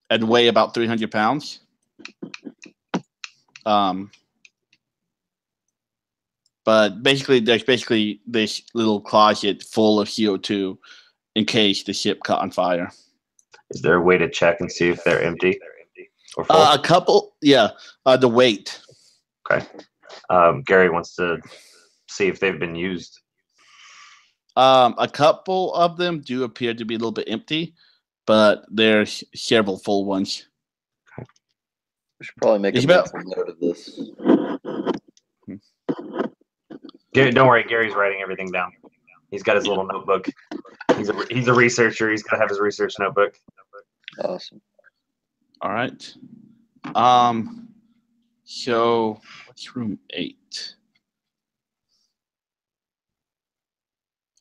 and weigh about 300 pounds. But basically, there's this little closet full of CO2 in case the ship caught on fire. Is there a way to check and see if they're empty or full? A couple, yeah. The weight. Okay. Gary wants to see if they've been used. A couple of them do appear to be a little bit empty, but there's several full ones. We should probably make a mental note of this. Gary, don't worry, Gary's writing everything down. He's got his little notebook. He's a researcher. He's got to have his research notebook. Awesome. All right. So what's room 8?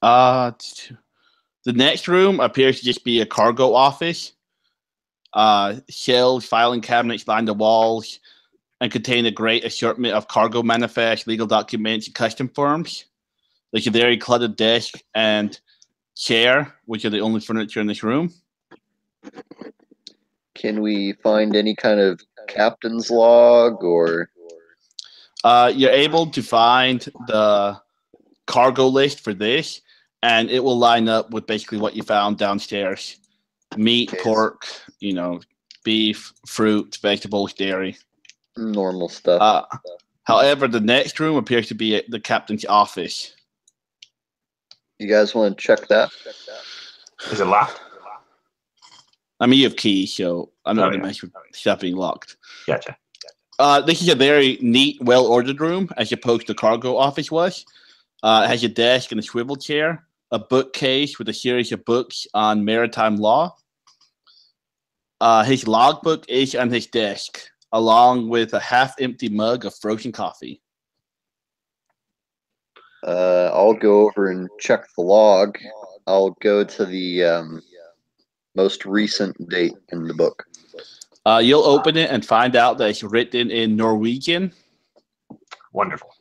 The next room appears to just be a cargo office. Shelves, filing cabinets line the walls and contain a great assortment of cargo manifests, legal documents, and custom forms. There's a very cluttered desk and chair, which are the only furniture in this room. Can we find any kind of captain's log or? You're able to find the cargo list for this, and it will line up with basically what you found downstairs. Meat, pork, beef, fruit, vegetables, dairy. Normal stuff. However, the next room appears to be the captain's office. You guys want to check that? Is it locked? I mean, you have keys, so I'm not going to mess with stuff being locked. Gotcha. This is a very neat, well-ordered room, as opposed to the cargo office was. It has a desk and a swivel chair, a bookcase with a series of books on maritime law. His logbook is on his desk, along with a half-empty mug of frozen coffee. I'll go over and check the log. I'll go to the most recent date in the book. You'll open it and find out that it's written in Norwegian. Wonderful.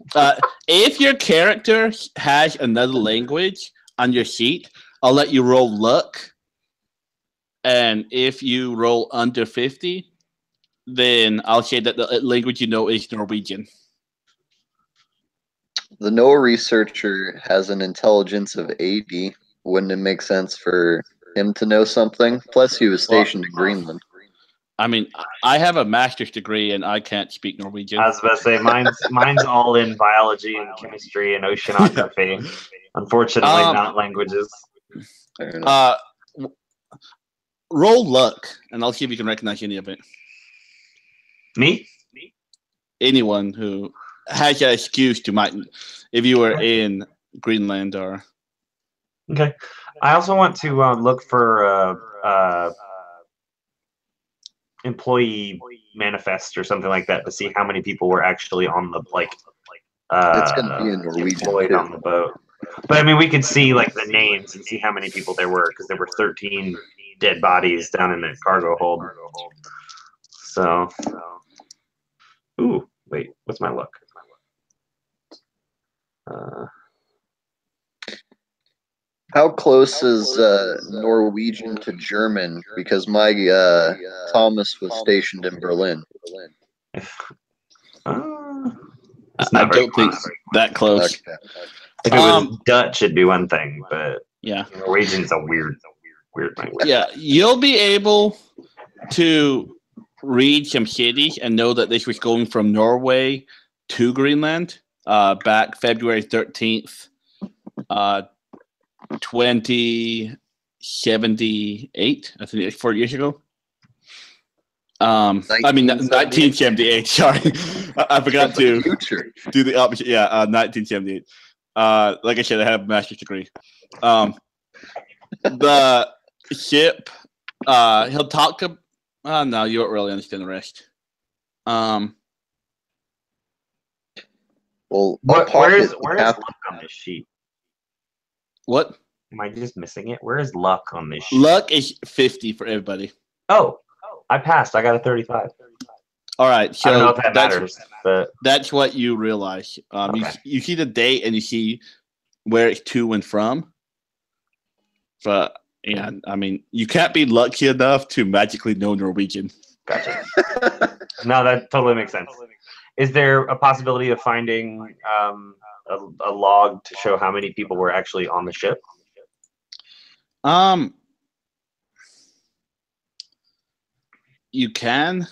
If your character has another language on your sheet, I'll let you roll luck. And if you roll under 50, then I'll say that the language you know is Norwegian. The NOAA researcher has an intelligence of 80. Wouldn't it make sense for him to know something? Plus, he was stationed in Greenland. I mean, I have a master's degree and I can't speak Norwegian. I was about to say, mine's all in biology and chemistry and oceanography. Unfortunately, not languages. Roll luck, and I'll see if you can recognize any of it. Me? Anyone who has an excuse to might, if you were in Greenland or. Okay. I also want to look for employee manifest or something like that to see how many people were actually on the it's gonna be in Norwegian on the boat. But I mean, we could see like the names and see how many people there were, because there were 13 dead bodies down in the cargo hold. So, ooh, wait, what's my luck? How close is Norwegian to German? Because my Thomas was stationed in Berlin. I don't think that close. Okay. If it was Dutch, it'd be one thing, but yeah, Norwegian's a weird language. Yeah, you'll be able to read some cities and know that this was going from Norway to Greenland back February 13th, 2078. I think it's 4 years ago. 1978. Sorry, I forgot to do the opposite. Yeah, 1978. Like I said, I have a master's degree. The ship. He'll talk. No, you don't really understand the rest. Well, where is luck on this sheet? What? Am I just missing it? Where is luck on this sheet? Luck is 50 for everybody. Oh, I passed. I got a 35. All right. So I don't know if that matters, but that's what you realize. Okay. You see the date and you see where it's to and from. But And I mean, you can't be lucky enough to magically know Norwegian. Gotcha. No, that totally makes sense. Is there a possibility of finding a log to show how many people were actually on the ship? You can.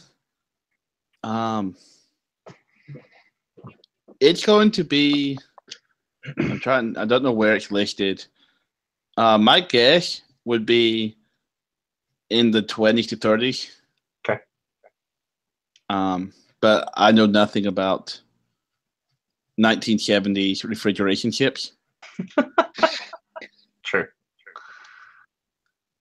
It's going to be. I don't know where it's listed. My guess would be in the 20s to 30s. Okay. But I know nothing about 1970s refrigeration ships. Sure.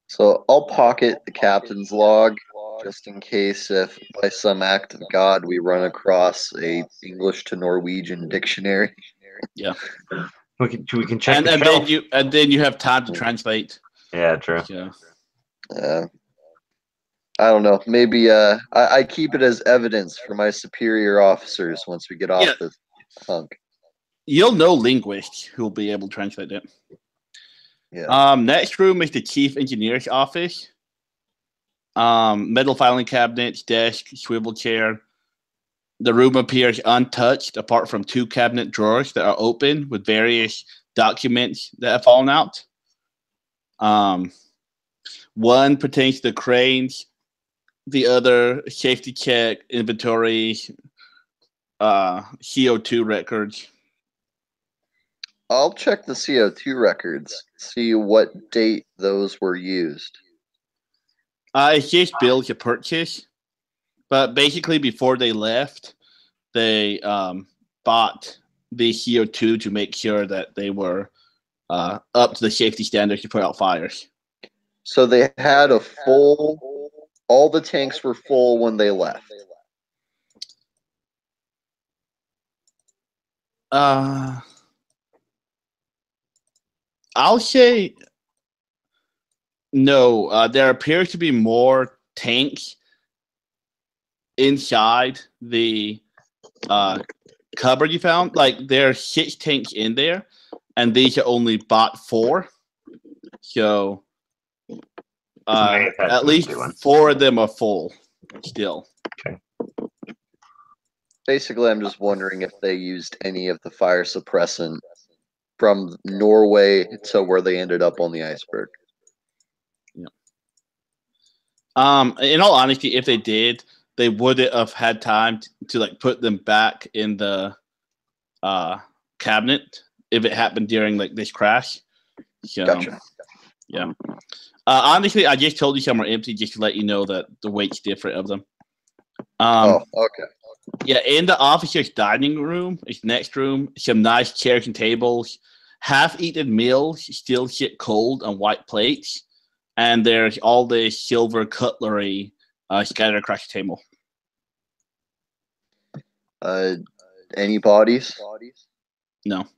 So I'll pocket the captain's log just in case, if by some act of God we run across a English to Norwegian dictionary. Yeah. We can check and the shelf. then you have time to translate. Yeah, true. Yeah. I don't know. Maybe I keep it as evidence for my superior officers once we get off the hunk. You'll know linguists who will be able to translate it. Yeah. Next room is the chief engineer's office. Metal filing cabinets, desk, swivel chair. The room appears untouched apart from 2 cabinet drawers that are open with various documents that have fallen out. One pertains to the cranes, the other safety check, inventory, CO2 records. I'll check the CO2 records, see what date those were used. It's just bills of purchase, but basically before they left, they bought the CO2 to make sure that they were up to the safety standards to put out fires. So they had all the tanks were full when they left. I'll say no. There appears to be more tanks inside the cupboard you found. Like there are 6 tanks in there, and these are only bought 4. So at least 4 of them are full still. Okay. Basically, I'm just wondering if they used any of the fire suppressant from Norway to where they ended up on the iceberg. Yeah. In all honesty, if they did, they would have had time to like put them back in the cabinet if it happened during like this crash. So, Gotcha. Yeah. Honestly, I just told you some are empty just to let you know that the weight's different of them. Okay. Yeah, in the officer's dining room, it's next room, some nice chairs and tables, half-eaten meals still sit cold on white plates, and there's all this silver cutlery scattered across the table. Any bodies? No.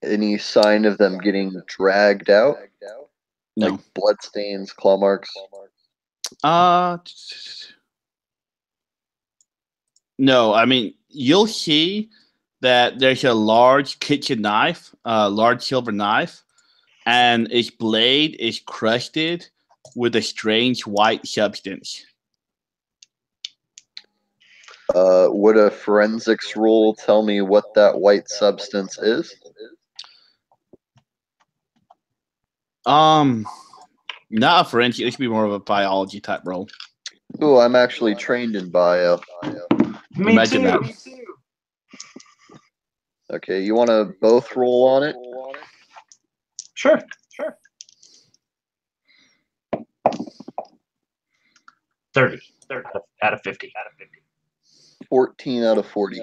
Any sign of them getting dragged out? No. Like bloodstains, claw marks? No, I mean, you'll see that there's a large kitchen knife, a large silver knife, and its blade is crusted with a strange white substance. Would a forensics rule tell me what that white substance is? Not a forensic. It should be more of a biology type role. Ooh, I'm actually trained in bio. Me too. Okay, you want to both roll on it? Sure. 30 out of 50. 14 out of 40.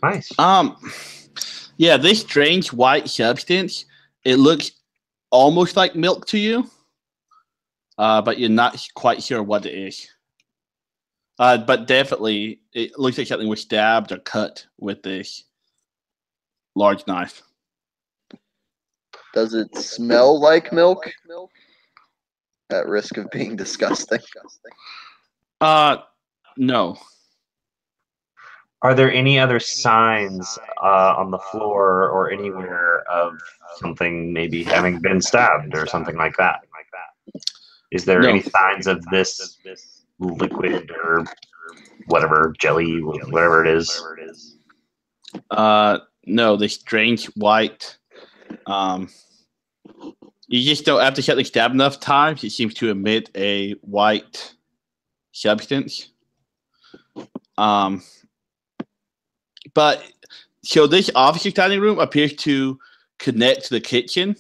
Nice. Yeah, this strange white substance, it looks almost like milk to you, but you're not quite sure what it is. But definitely, it looks like something was stabbed or cut with this large knife. Does it smell like milk? At risk of being disgusting. No. Are there any other signs on the floor or anywhere of something maybe having been stabbed or something like that? Is there No. any signs of this liquid or whatever, jelly, whatever it is? No, the strange white. You just don't have to something stab enough times. It seems to emit a white substance. But so this office dining room appears to connect to the kitchen,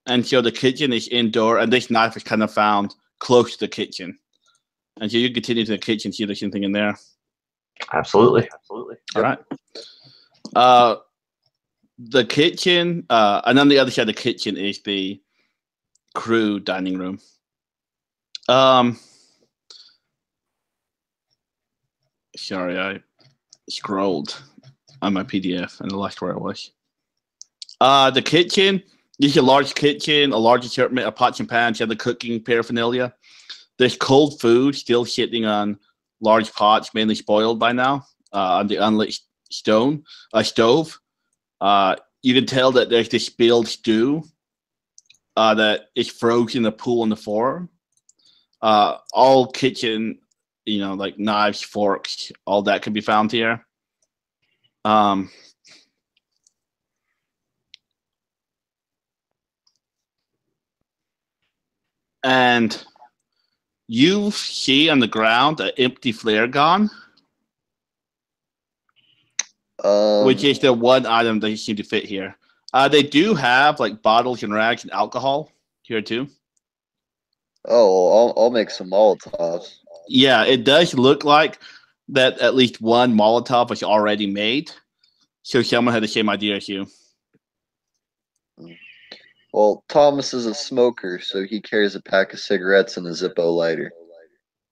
and so the kitchen is indoor, and this knife is kind of found close to the kitchen. And so you continue to the kitchen, see if there's anything in there. Absolutely. All right. The kitchen, and on the other side of the kitchen is the crew dining room. Sorry, I scrolled on my PDF and I lost where it was. The kitchen, this is a large kitchen, a large assortment of pots and pans, other cooking paraphernalia. There's cold food still sitting on large pots, mainly spoiled by now, on the unlit stove. You can tell that there's this spilled stew that is frozen in a pool on the floor. All kitchen, like knives, forks, all that can be found here. And you see on the ground an empty flare gun, which is the one item that seem to fit here. They do have like bottles and rags and alcohol here too. Oh, I'll make some Molotovs. Yeah, it does look like that at least one Molotov was already made. So someone had the same idea as you. Well, Thomas is a smoker, so he carries a pack of cigarettes and a Zippo lighter.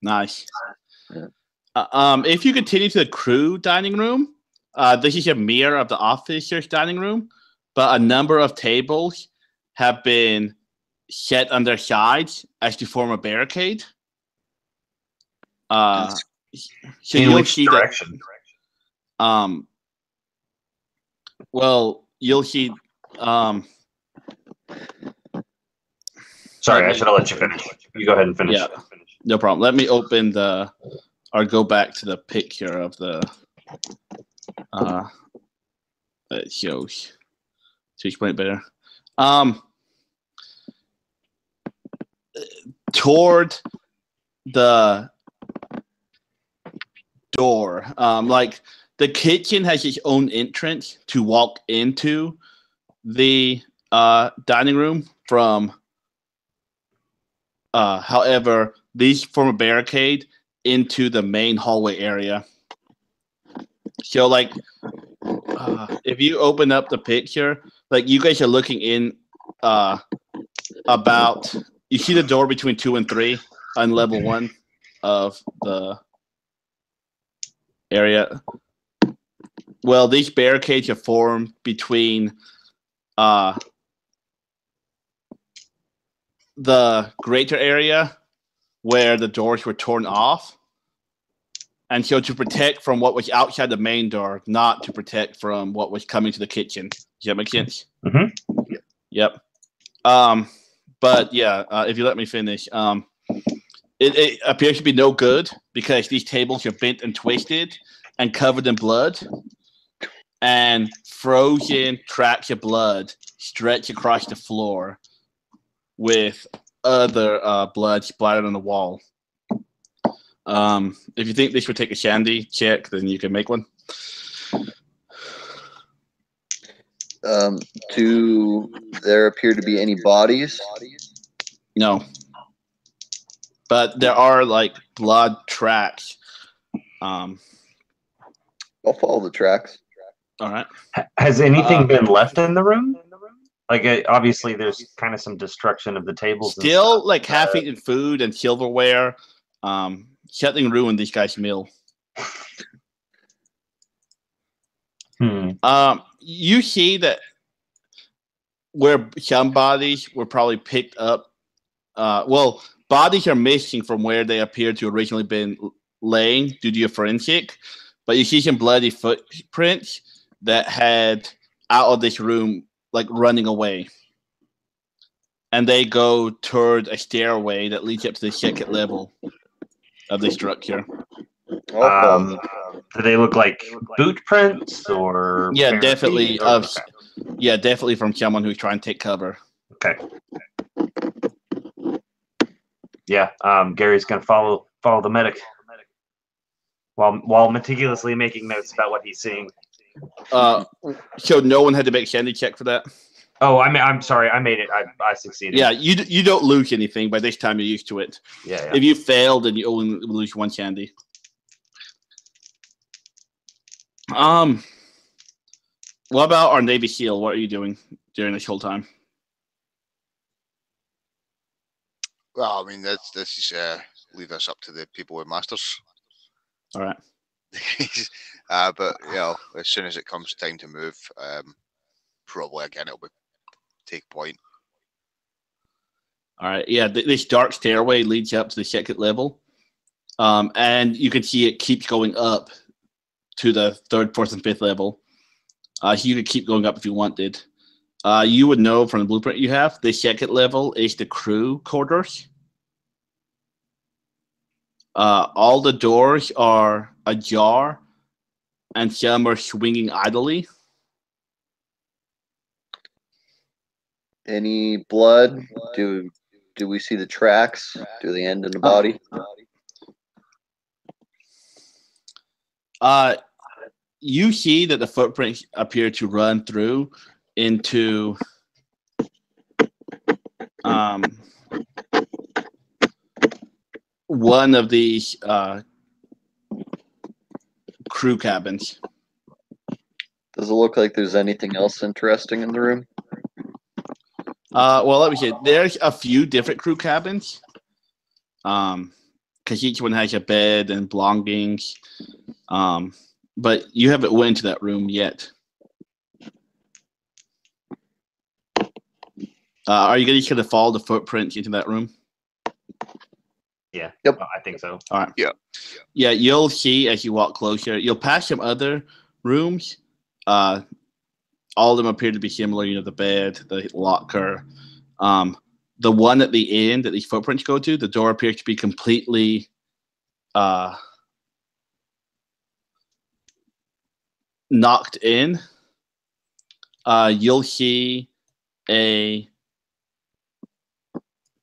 Nice. Yeah. If you continue to the crew dining room, this is a mirror of the officers' dining room, but a number of tables have been set on their sides as to form a barricade. So in you'll which see direction? that. Well, you'll see. Sorry, I should have let you finish. You go ahead and finish. Yeah, no problem. Let me open or go back to the picture of the that shows to explain it better. Toward the door, like the kitchen has its own entrance to walk into the dining room from. However, these form a barricade into the main hallway area. So, like, if you open up the picture, like you guys are looking in about, you see the door between 2 and 3 on level 1 of the area. Well, these barricades are formed between the greater area where the doors were torn off, and so to protect from what was outside the main door, not to protect from what was coming to the kitchen. Does that make sense? Mm-hmm. Yep. But yeah, if you let me finish, it appears to be no good because these tables are bent and twisted and covered in blood, and frozen tracks of blood stretch across the floor with other blood splattered on the wall. If you think this would take a shandy check, then you can make one. Do there appear to be any bodies? No. But there are like blood tracks. I'll follow the tracks. All right. Has anything been left in the room? Like, obviously, there's kind of some destruction of the tables. Still, like half-eaten food and silverware. Something ruined this guy's meal. You see that where some bodies were probably picked up. Well, bodies are missing from where they appear to originally been laying due to a forensic. but you see some bloody footprints that head out of this room, like running away. And they go toward a stairway that leads up to the second level of the structure. I'll Do they look like boot prints or? Yeah, bare definitely. feet? Okay. Yeah, definitely from someone who's trying to take cover. Okay. Yeah, Gary's gonna follow the medic while meticulously making notes about what he's seeing. So no one had to make a sanity check for that. Oh, I'm sorry, I made it. I succeeded. Yeah, you don't lose anything by this time. You're used to it. Yeah. If you fail, then you only lose one sanity. What about our Navy SEAL? What are you doing during this whole time? Well, I mean, this is leave this up to the people with masters. All right. But as soon as it comes time to move, probably again it'll be take point. All right. Yeah, this dark stairway leads up to the second level, and you can see it keeps going up to the third, fourth, and fifth level. So you could keep going up if you wanted. You would know from the blueprint you have, the second level is the crew quarters. All the doors are ajar, and some are swinging idly. Any blood? Do we see the tracks? Do they end in the body? You see that the footprints appear to run through into one of these crew cabins. Does it look like there's anything else interesting in the room? Well, let me see. There's a few different crew cabins, because each one has a bed and belongings. But you haven't went into that room yet. Are you going to follow the footprints into that room? Yeah. Yep. I think so. All right. Yeah. Yeah, you'll see as you walk closer. You'll pass some other rooms. All of them appear to be similar. The bed, the locker. The one at the end that these footprints go to, the door appears to be completely knocked in. You'll see a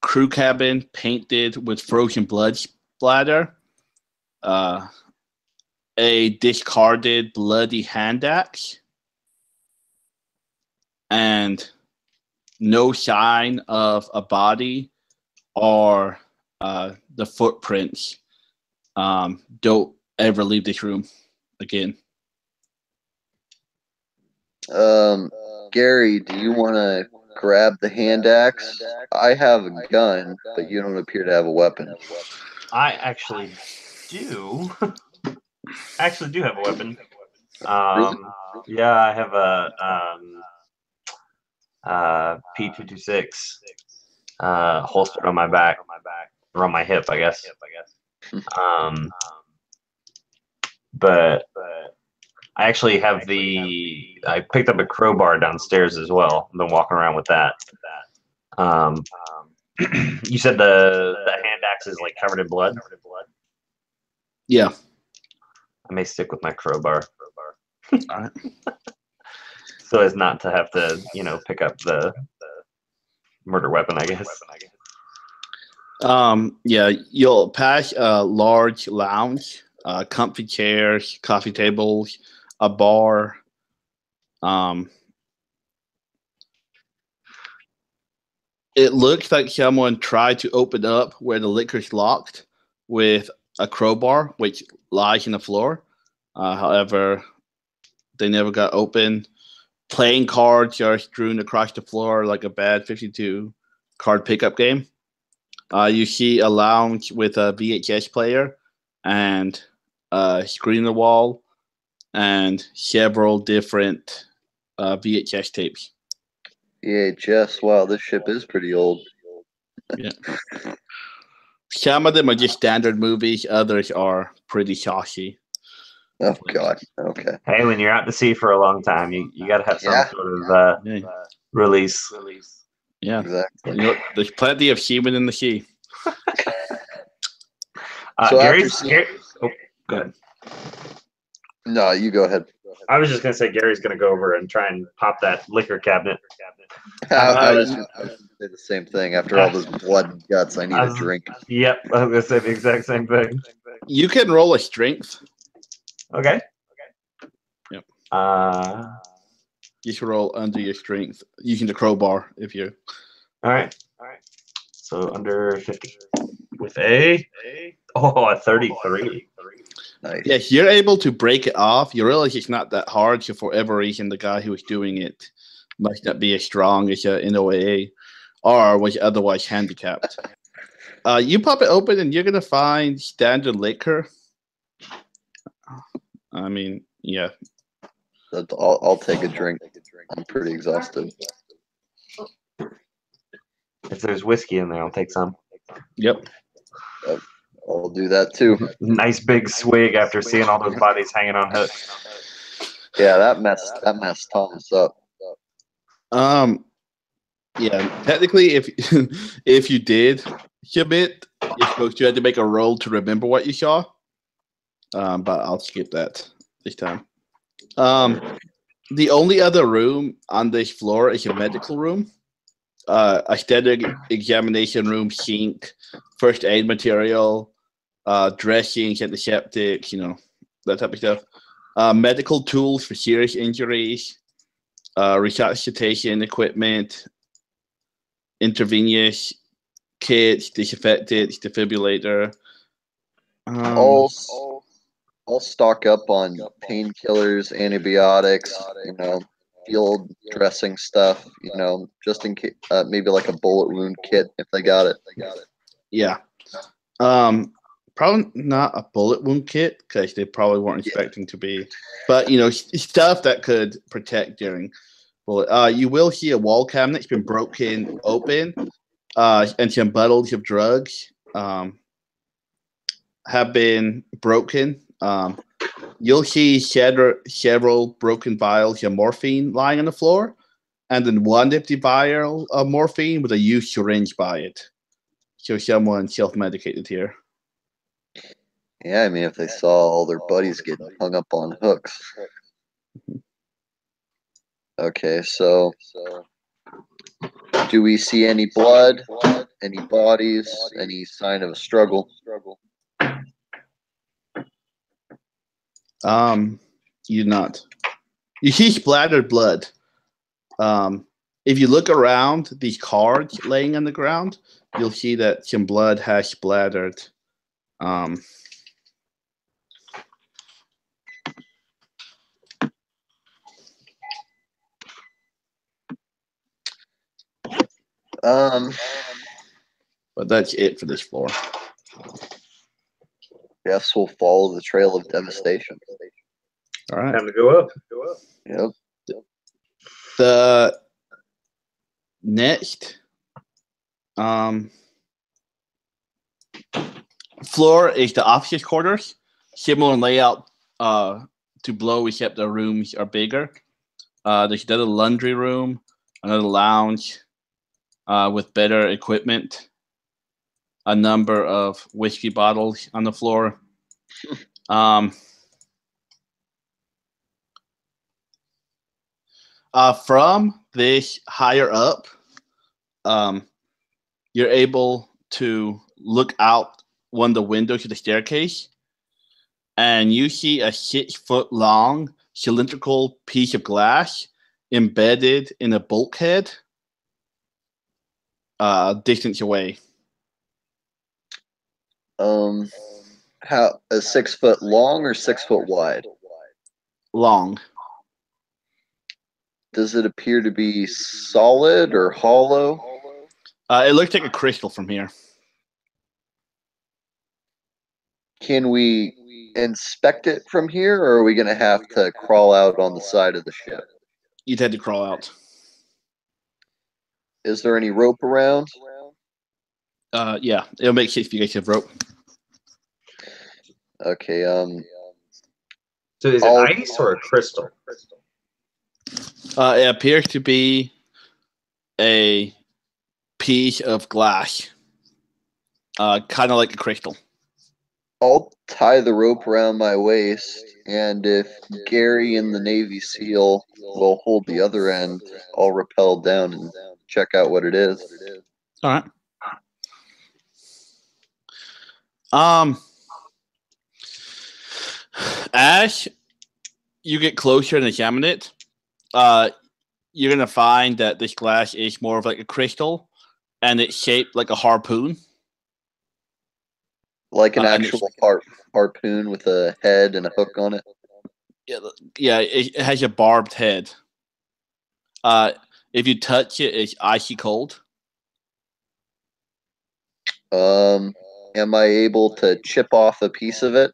crew cabin painted with frozen blood splatter, a discarded bloody hand axe, and no sign of a body or the footprints. Don't ever leave this room again. Gary, do you want to grab the hand axe? I have a gun, but you don't appear to have a weapon. I actually do. I actually do have a weapon. Yeah, I have a P226 holstered on my back, or on my hip, I guess. But I actually have I picked up a crowbar downstairs as well. I've been walking around with that. You said the hand axe is like covered in blood? Yeah. I may stick with my crowbar. All right. So as not to have to, pick up the murder weapon, I guess. Yeah, you'll pass a large lounge, comfy chairs, coffee tables, a bar. It looks like someone tried to open up where the liquor's locked with a crowbar, which lies in the floor. However, they never got open. Playing cards are strewn across the floor like a bad 52 card pickup game. You see a lounge with a VHS player and a screen on the wall and several different VHS tapes. VHS, wow, this ship is pretty old. Yeah. Some of them are just standard movies. Others are pretty saucy. Oh God. Okay. Hey, when you're out to sea for a long time, you got to have some sort of release. Yeah, Exactly. you know, there's plenty of seamen in the sea. So Gary's. after Go ahead. No, you go ahead. I was just gonna say Gary's gonna go over and try and pop that liquor cabinet. I was just gonna say the same thing. After all this blood and guts, I need a drink. Yep, I was gonna say the exact same thing. You can roll a strength. Okay. Yep. You should roll under your strength using the crowbar if you. All right. So under 50 with a 33. Nice. Yes, you're able to break it off. You realize it's not that hard. So for whatever reason, the guy who was doing it must not be as strong as an NOAA or was otherwise handicapped. You pop it open and you're gonna find standard liquor. I mean, yeah. I'll take a drink. I'm pretty exhausted. If there's whiskey in there, I'll take some. Yep. I'll do that too. Nice big swig after seeing all those bodies hanging on hooks. Yeah, that messed Thomas up. Yeah. Technically, if you did commit, you're supposed to have to make a roll to remember what you saw. But I'll skip that this time. The only other room on this floor is a medical room. A standard examination room, sink, first aid material, dressings, antiseptics, that type of stuff. Medical tools for serious injuries, resuscitation equipment, intravenous kits, disinfectants, defibrillator. I'll stock up on painkillers, antibiotics, field dressing stuff, just in case, maybe like a bullet wound kit if they got it. Yeah. Probably not a bullet wound kit because they probably weren't expecting to be, but stuff that could protect during bullet. You will see a wall cabinet's been broken open, and some bottles of drugs have been broken. You'll see several broken vials of morphine lying on the floor, and then one empty vial of morphine with a used syringe by it. So someone self-medicated here. Yeah, I mean, if they saw all their buddies getting hung up on hooks. Okay, so do we see any blood, any bodies, any sign of a struggle? You not. You see splattered blood. If you look around these cards laying on the ground, you'll see that some blood has splattered. But that's it for this floor. Guess we'll follow the trail of devastation. All right. Time to go up. Yep. The next floor is the office quarters. Similar layout to below, except the rooms are bigger. There's another laundry room, another lounge with better equipment, a number of whiskey bottles on the floor. From this higher up, you're able to look out one of the windows of the staircase, and you see a 6-foot long cylindrical piece of glass embedded in a bulkhead distance away. How 6 foot long or 6 foot wide? Long. Does it appear to be solid or hollow? It looks like a crystal from here. Can we inspect it from here, or are we going to have to crawl out on the side of the ship? You'd had to crawl out. Is there any rope around? Yeah, it'll make sense if you guys have rope. Okay, So is it ice or a crystal? It appears to be a piece of glass, kind of like a crystal. I'll tie the rope around my waist, and if Gary and the Navy SEAL will hold the other end, I'll rappel down and check out what it is. All right. As you get closer and examine it, you're gonna find that this glass is more of like a crystal, and it's shaped like a harpoon. Like an actual harpoon with a head and a hook on it. Yeah, it has a barbed head. If you touch it, it's icy cold. Am I able to chip off a piece of it?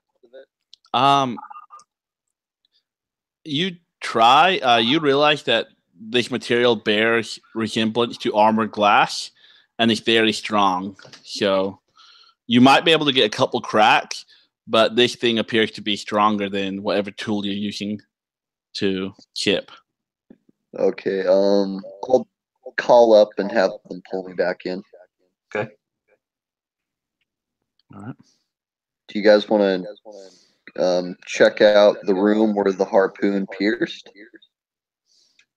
You try. You realize that this material bears resemblance to armored glass, and it's very strong. So you might be able to get a couple cracks, but this thing appears to be stronger than whatever tool you're using to chip. Okay. I'll call up and have them pull me back in. Okay. All right. Do you guys want to check out the room where the harpoon pierced?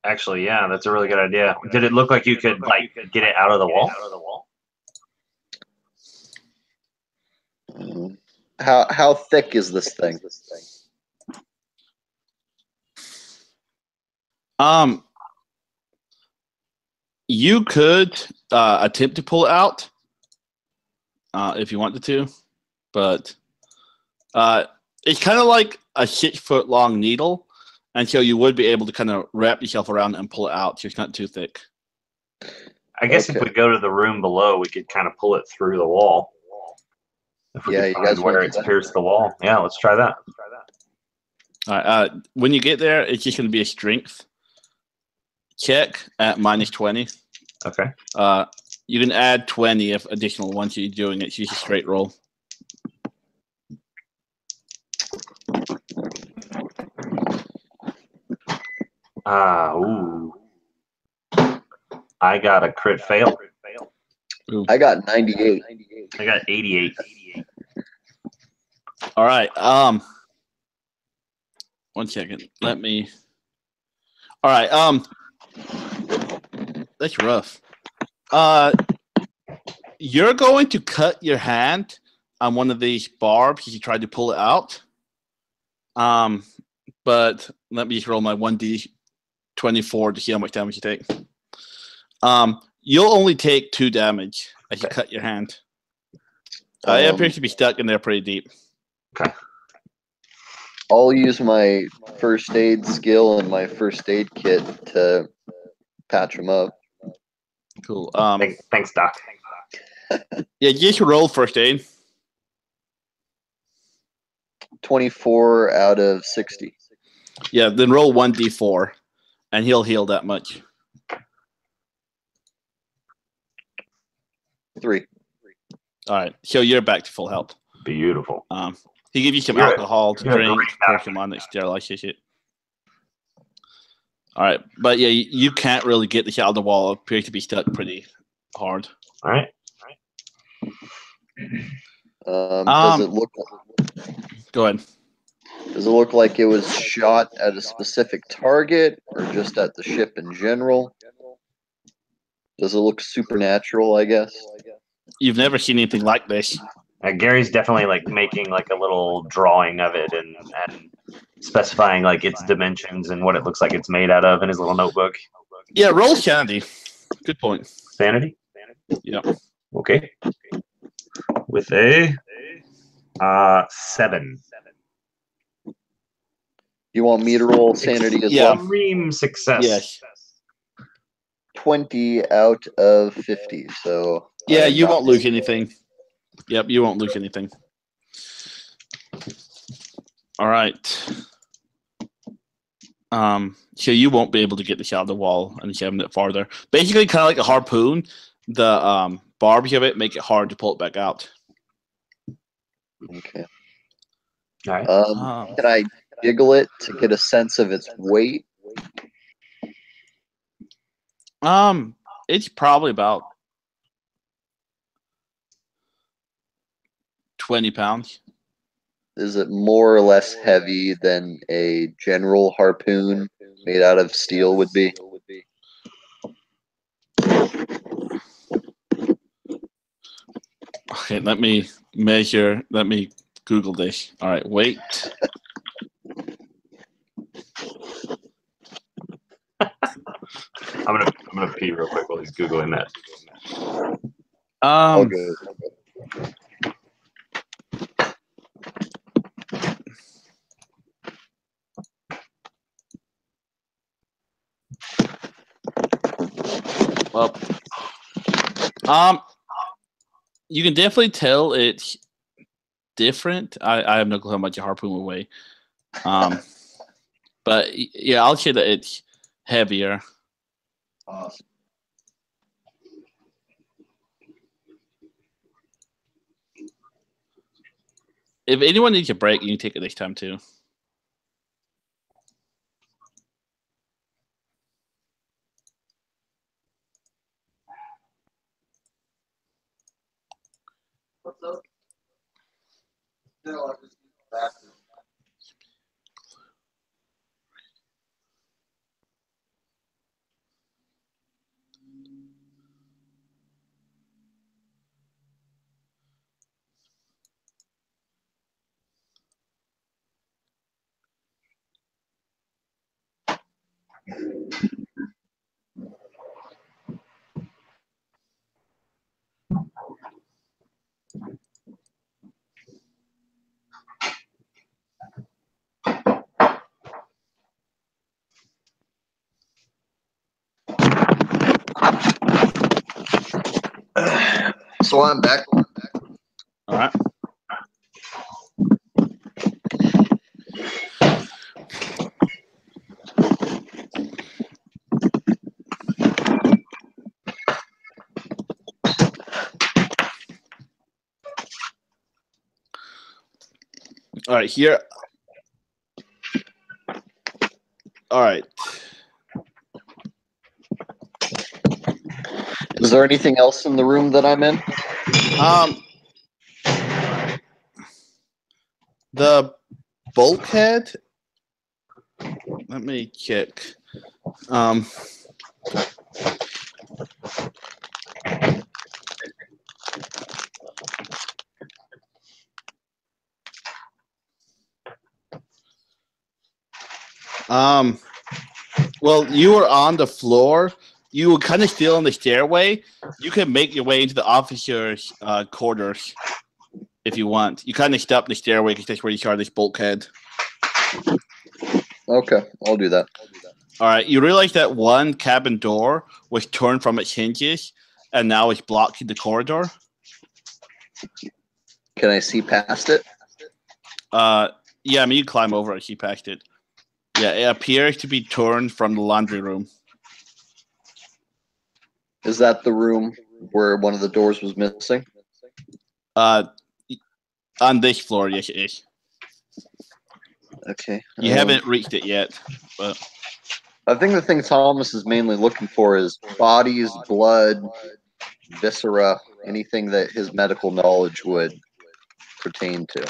Actually, yeah, that's a really good idea. Did it look like you could like get it out of the wall? How thick is this thing? You could attempt to pull it out if you wanted to, but it's kind of like a 6-foot long needle, and so you would be able to kind of wrap yourself around it and pull it out. So it's not too thick. I guess if we go to the room below, we could kind of pull it through the wall. If we could find where it's pierced the wall. Yeah, let's try that. All right. When you get there, it's just going to be a strength check at -20. Okay. You can add 20 if additional once you're doing it. It's just a straight roll. Ooh. I got a crit fail. Ooh. I got 98. I got 88. All right. 1 second. Let me. All right. That's rough. You're going to cut your hand on one of these barbs if you tried to pull it out. But let me just roll my 1d24 to see how much damage you take. You'll only take 2 damage as you cut your hand. It appears to be stuck in there pretty deep. Okay. I'll use my first aid skill and my first aid kit to patch him up. Cool. Thanks, Doc. Yeah, just roll first aid. 24 out of 60. Yeah, then roll 1d4, and he'll heal that much. 3. All right, so you're back to full health. Beautiful. He gives you some alcohol to drink, pour some on it, sterilizes it. All right, but yeah, you can't really get this out of the wall. It appears to be stuck pretty hard. All right. Does it look? Go ahead. Does it look like it was shot at a specific target, or just at the ship in general? Does it look supernatural? I guess. You've never seen anything like this. Gary's definitely like making like a little drawing of it and specifying like its dimensions and what it looks like it's made out of in his little notebook. Yeah, roll sanity. Good point. Sanity? Yeah. Okay. With a 7. You want me to roll sanity as well? Extreme success. Yes. 20 out of 50. So yeah, you won't lose anything. Yep, you won't lose anything. All right. So you won't be able to get this out of the wall and examine it farther. Basically, kind of like a harpoon, the barbs of it make it hard to pull it back out. Okay. All right. jiggle it to get a sense of its weight? It's probably about 20 pounds. Is it more or less heavy than a general harpoon made out of steel would be? Okay, let me measure. Let me Google this. All right, weight. I'm gonna pee real quick while he's googling that. All good. Well, you can definitely tell it's different. I have no clue how much a harpoon will weigh. But yeah, I'll say that it's heavier. Awesome. If anyone needs a break, you can take it this time too. So I'm back. All right. All right, here. All right. Is there anything else in the room that I'm in? The bulkhead. Let me check. Well, you were on the floor. You were kind of still on the stairway. You can make your way into the officers' quarters if you want. You kind of step the stairway because that's where you saw this bulkhead. Okay, I'll do that. All right. You realize that one cabin door was turned from its hinges, and now it's blocking the corridor. Can I see past it? Yeah, I mean, you climb over it, see past it. Yeah, it appears to be turned from the laundry room. Is that the room where one of the doors was missing? On this floor, yes, it is. Okay. You haven't reached it yet, but I think the thing Thomas is mainly looking for is bodies, blood, viscera, anything that his medical knowledge would pertain to.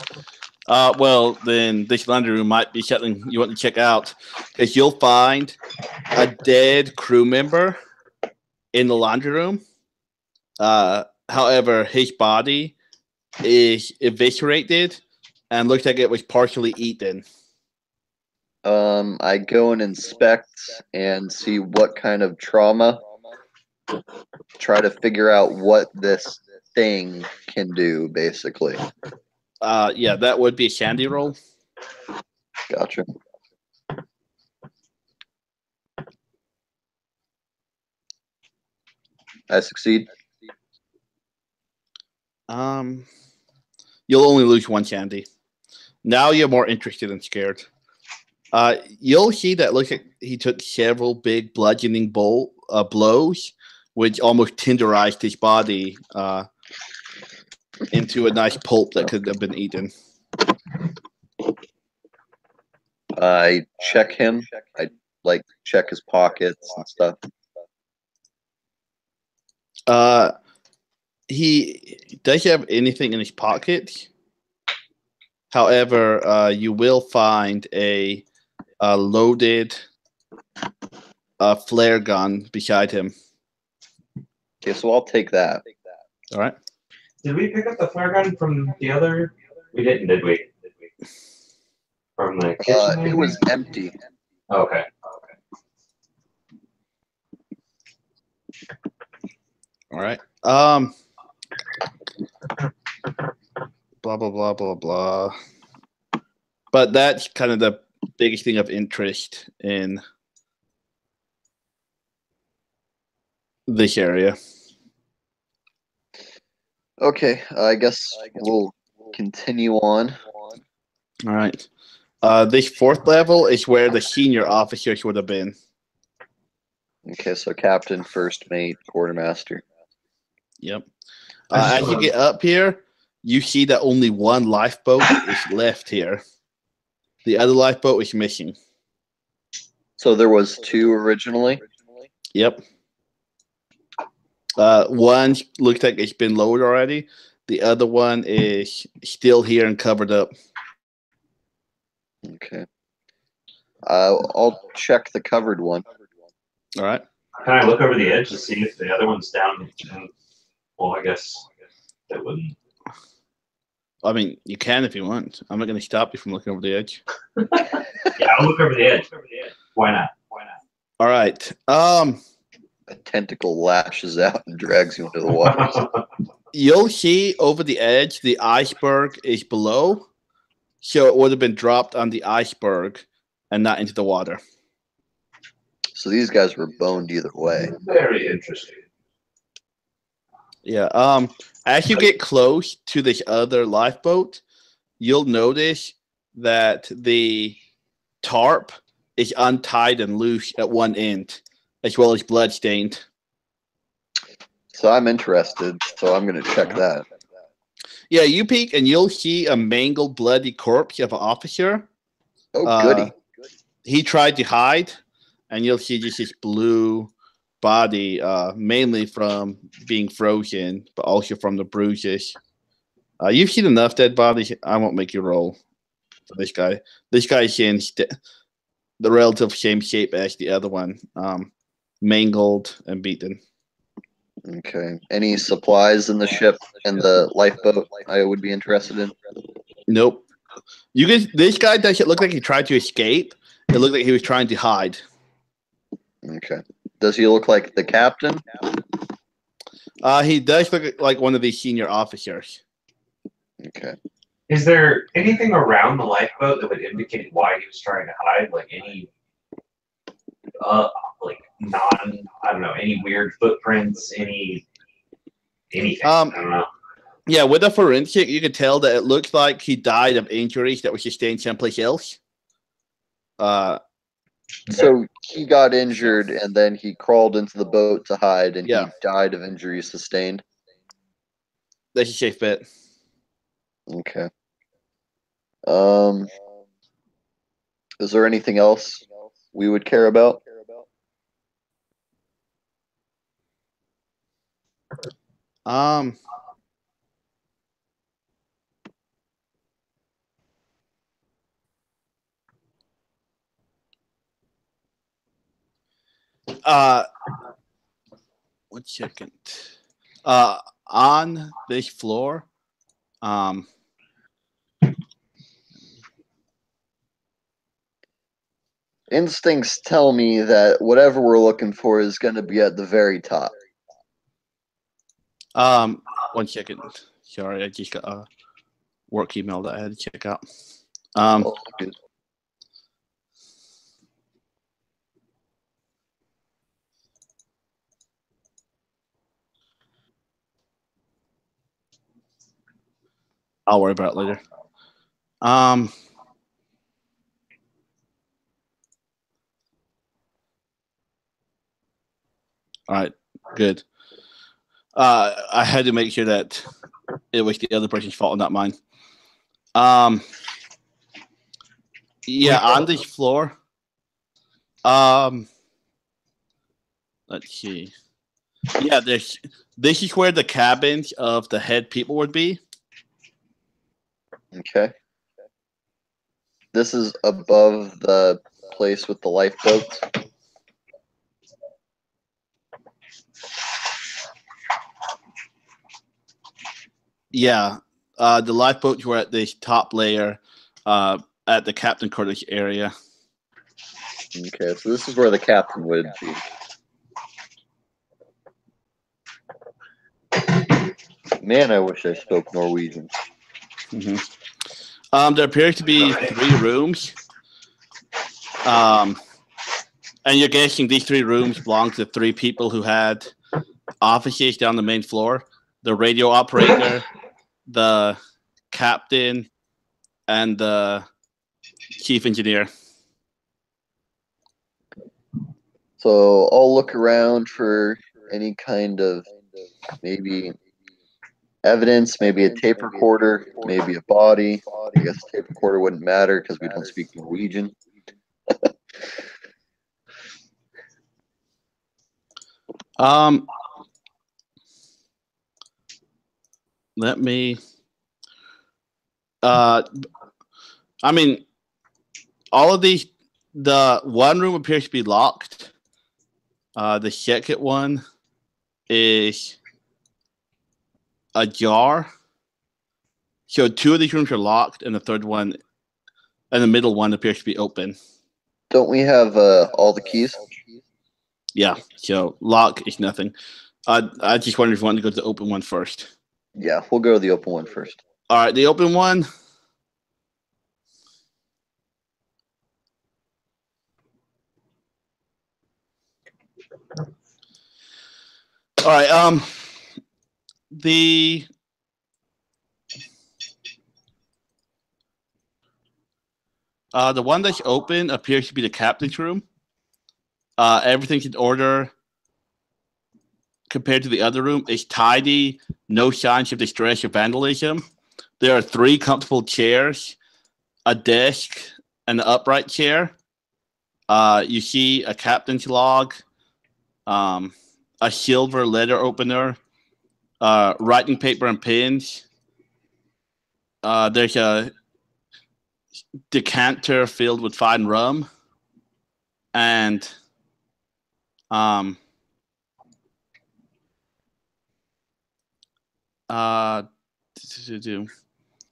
well, then this laundry room might be something you want to check out because you'll find a dead crew member in the laundry room. However, his body is eviscerated and looks like it was partially eaten. I go and inspect and see what kind of trauma. Try to figure out what this thing can do, basically. Yeah, that would be a Sandy roll. Gotcha. I succeed. You'll only lose one Sandy. Now you're more interested and scared. You'll see that looks like he took several big bludgeoning blows, which almost tenderized his body into a nice pulp that could have been eaten. I check him. I like check his pockets and stuff. He doesn't have anything in his pocket. However, you will find a loaded flare gun beside him. Okay, so I'll take that. All right. Did we pick up the flare gun from the other? We didn't, did we? From the kitchen? It was empty. Okay. All right. Blah blah blah blah blah. But that's kind of the biggest thing of interest in this area. Okay, I guess we'll continue on. All right. This fourth level is where the senior officers would have been. Okay, so captain, first mate, quartermaster. Yep. As you get up here, you see that only one lifeboat is left here. The other lifeboat is missing. So there was two originally? Yep. One looks like it's been lowered already. The other one is still here and covered up. Okay. I'll check the covered one. All right. Can I look over the edge to see if the other one's down? Well, I guess it wouldn't. I mean, you can if you want. I'm not going to stop you from looking over the edge. Yeah, I'll look over the edge. Why not? All right. A tentacle lashes out and drags you into the water. You'll see over the edge, the iceberg is below. So it would have been dropped on the iceberg and not into the water. So these guys were boned either way. Very interesting. Yeah. As you get close to this other lifeboat, you'll notice that the tarp is untied and loose at one end, as well as bloodstained. So I'm interested, so I'm going to check that. Yeah, you peek and you'll see a mangled, bloody corpse of an officer. Oh, goody. He tried to hide, and you'll see just his blue body, mainly from being frozen, but also from the bruises. You've seen enough dead bodies. I won't make you roll for this guy. This guy's in the relative same shape as the other one, mangled and beaten. Okay. Any supplies in the ship and the lifeboat I would be interested in? Nope. This guy doesn't look like he tried to escape. It looked like he was trying to hide. Okay. Does he look like the captain? He does look like one of these senior officers. Okay. Is there anything around the lifeboat that would indicate why he was trying to hide? Like any, I don't know, any weird footprints, anything? I don't know. Yeah, with a forensic, you can tell that it looks like he died of injuries that were sustained someplace else. So he got injured and then he crawled into the boat to hide and Yeah. he died of injuries sustained. That's a safe bet. Okay. Is there anything else we would care about? One second. On this floor, Instincts tell me that whatever we're looking for is going to be at the very top. 1 second. Sorry, I just got a work email that I had to check out. Oh, good. I'll worry about it later. All right, good. I had to make sure that it was the other person's fault and not mine. Yeah, on this floor. Let's see. Yeah, this is where the cabins of the head people would be. Okay. This is above the place with the lifeboats. Yeah, the lifeboats were at the top layer, at the captain quarters area. Okay, so this is where the captain would be. Man, I wish I spoke Norwegian. Mm-hmm. There appears to be 3 rooms. And you're guessing these 3 rooms belong to 3 people who had offices down the main floor. The radio operator, the captain, and the chief engineer. So I'll look around for any kind of maybe evidence, maybe a tape recorder, maybe a body. I guess a tape recorder wouldn't matter because we don't speak Norwegian. Let me. I mean, all of these. The one room appears to be locked. The second one is ajar. So 2 of these rooms are locked, and the third one, and the middle one appears to be open. Don't we have all the keys? Yeah. So lock is nothing. I just wondered if you wanted to go to the open one first. Yeah, we'll go to the open one first. All right, the open one. All right. The one that's open appears to be the captain's room. Everything's in order compared to the other room. It's tidy, no signs of distress or vandalism. There are 3 comfortable chairs, a desk, and an upright chair. You see a captain's log, a silver letter opener, writing paper and pens. There's a decanter filled with fine rum, and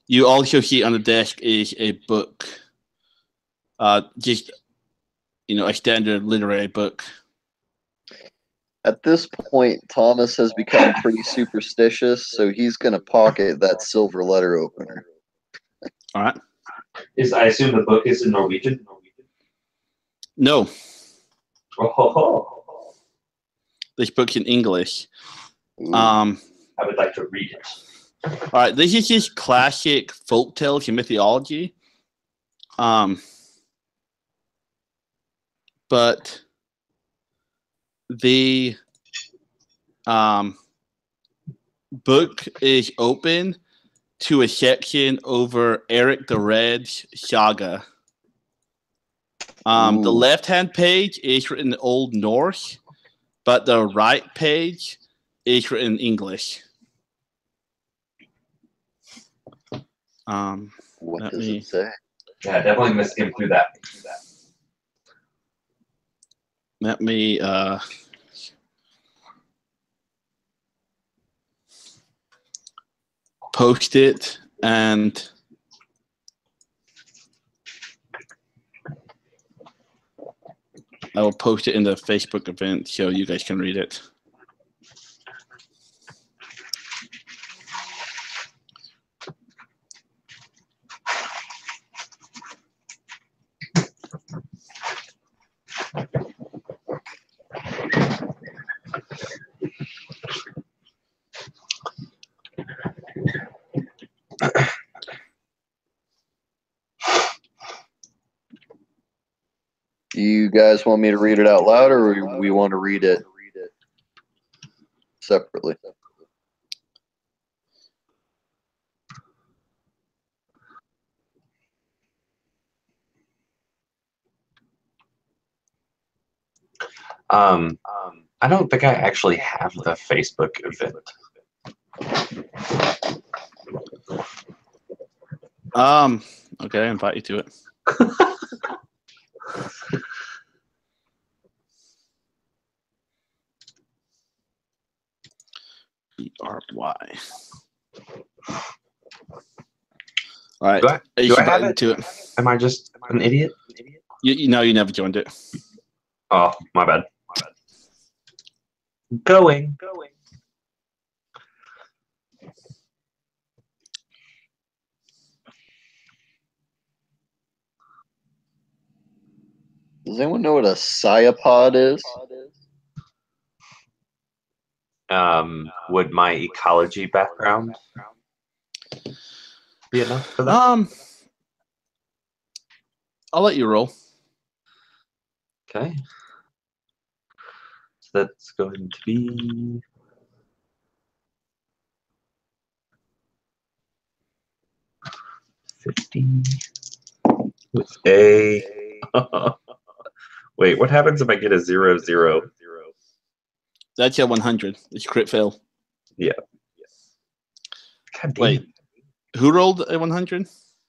you also see on the desk is a book, just a standard literary book. At this point, Thomas has become pretty superstitious, so he's going to pocket that silver letter opener. All right. I assume the book is in Norwegian? No. Oh. This book's in English. I would like to read it. All right. This is just classic folk tales and mythology. But the book is open to a section over Eric the Red's saga. The left-hand page is written in Old Norse, but the right page is written in English. What does it say? Yeah, definitely going to skim through that. Let me post it, and I will post it in the Facebook event so you guys can read it. Do you guys want me to read it out loud, or we want to read it separately? I don't think I actually have the Facebook event. Okay, I invite you to it. ERY. All right. Do I have it? To it? Am I just an idiot? You know, you never joined it. Oh, my bad. Going. Does anyone know what a cyapod is? Would my ecology background be enough for that? I'll let you roll. Okay. So that's going to be 50 with a. Wait, what happens if I get a 0-0? That's your 100. It's crit fail. Yeah. God damn. Wait, who rolled a 100?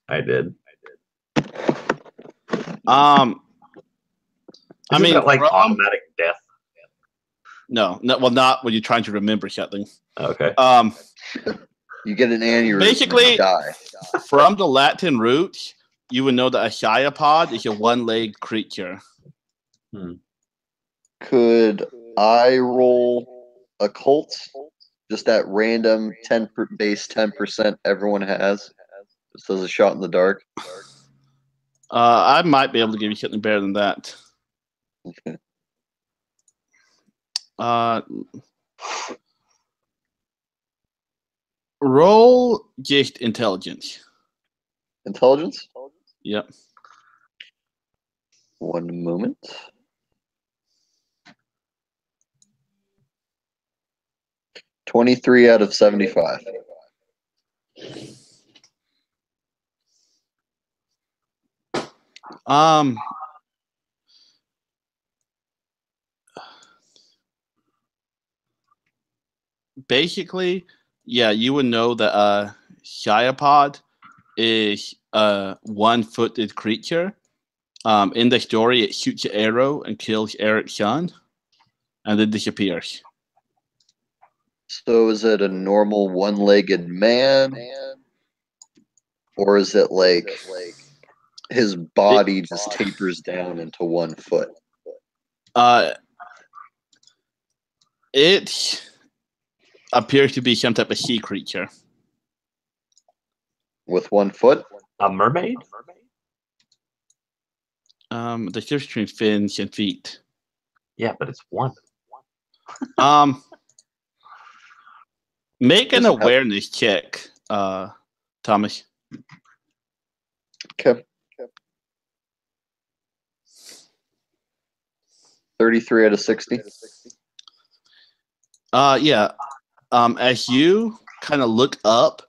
I did. I mean, that like automatic death? No, well, not when you're trying to remember something. Okay. You get an aneurysm. Basically, and die. From the Latin roots, you would know that a cyapod is a one-legged creature. Could I roll occult? Just that random base 10% everyone has. Just as a shot in the dark. I might be able to give you something better than that. Okay. Roll just intelligence. Intelligence? Yep. One moment. $23 out of 75. Basically, yeah, you would know that cyapod is a one-footed creature. In the story, it shoots an arrow and kills Eric's son, and then disappears. So is it a normal one-legged man? Or is it like his body just tapers down into 1 foot? It appears to be some type of sea creature. With 1 foot? A mermaid? The difference between fins and feet. Yeah, but it's one. Make an awareness check, Thomas. Okay. 33 out of 60. Yeah. As you kind of look up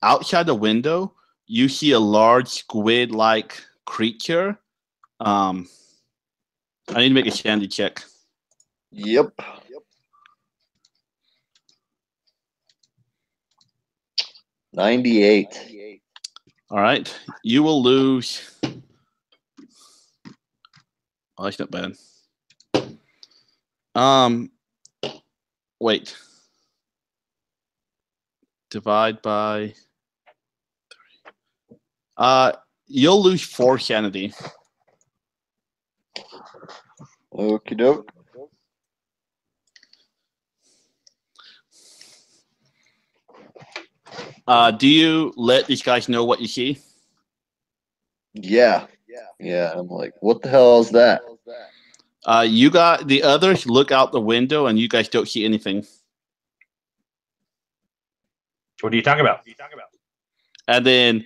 outside the window, you see a large squid-like creature. I need to make a sanity check. Yep. $98. All right. You will lose. Oh, that's not bad. Wait. Divide by 3. You'll lose 4 sanity. Okie doke. Do you let these guys know what you see? Yeah. I'm like, what the hell is that? You got the others look out the window and you guys don't see anything. What are you talking about? And then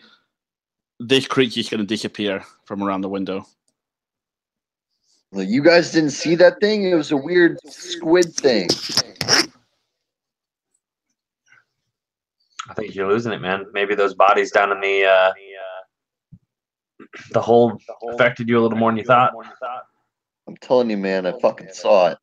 this creature is going to disappear from around the window. Well, you guys didn't see that thing? It was a weird squid thing. I think you're losing it, man. Maybe those bodies down in the hold affected you a little more than you thought. I'm telling you, man, I fucking saw it.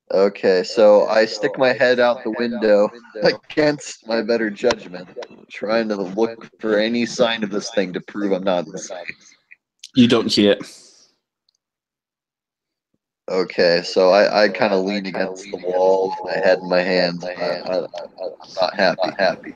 Okay, so I stick my head out the window against my better judgment, trying to look for any sign of this thing to prove I'm not insane. You don't see it. Okay, so I kind of lean against the wall with my head in my hands. I'm not happy.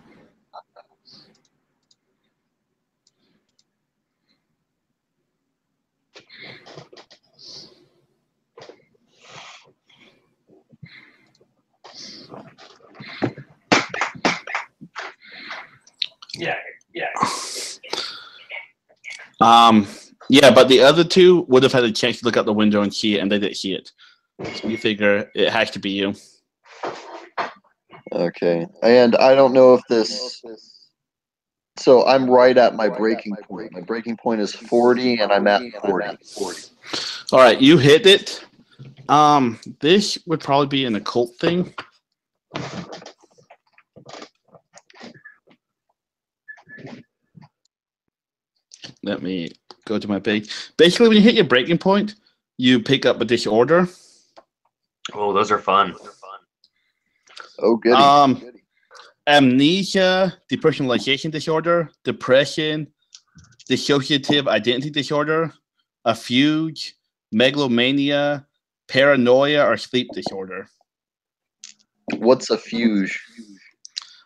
Yeah. Yeah, but the other two would have had a chance to look out the window and see it, and they didn't see it. So you figure it has to be you. Okay, and I don't know if this. So I'm right at my breaking point. My breaking point is 40, and I'm at 40. All right, you hit it. This would probably be an occult thing. Let me go to my page. Basically, when you hit your breaking point, you pick up a disorder. Oh, those are fun. Oh, goody. Amnesia, depersonalization disorder, depression, dissociative identity disorder, a fugue, megalomania, paranoia, or sleep disorder. What's a fugue?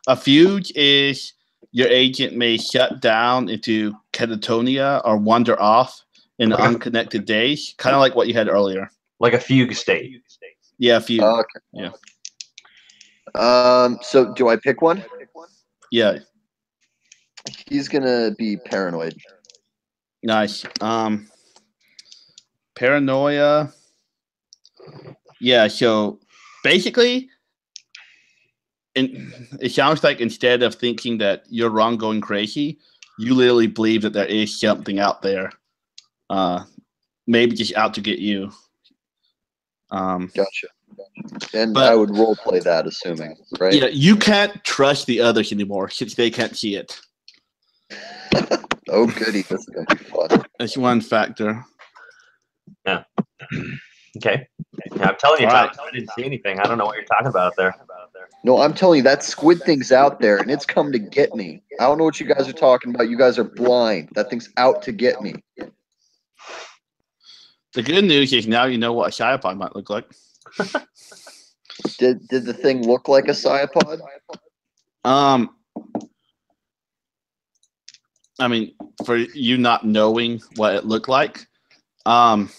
A fugue is your agent may shut down into catatonia or wander off in unconnected days, kind of like what you had earlier. Like a fugue state. Yeah, fugue. Okay. Yeah. So do I pick one? Yeah. He's gonna be paranoid. Nice. Paranoia. Yeah, so basically, it sounds like instead of thinking that you're wrong going crazy, you literally believe that there is something out there, maybe just out to get you. Gotcha. And I would role play that, assuming, right? Yeah, you can't trust the others anymore since they can't see it. Oh, goody. This is going to be fun. That's one factor. Yeah. Okay. Yeah, I'm telling you, All Tom, right. I didn't see anything. I don't know what you're talking about there. No, I'm telling you, that squid thing's out there, and it's come to get me. I don't know what you guys are talking about. You guys are blind. That thing's out to get me. The good news is now you know what a cyapod might look like. Did the thing look like a cyapod? I mean, for you not knowing what it looked like, Did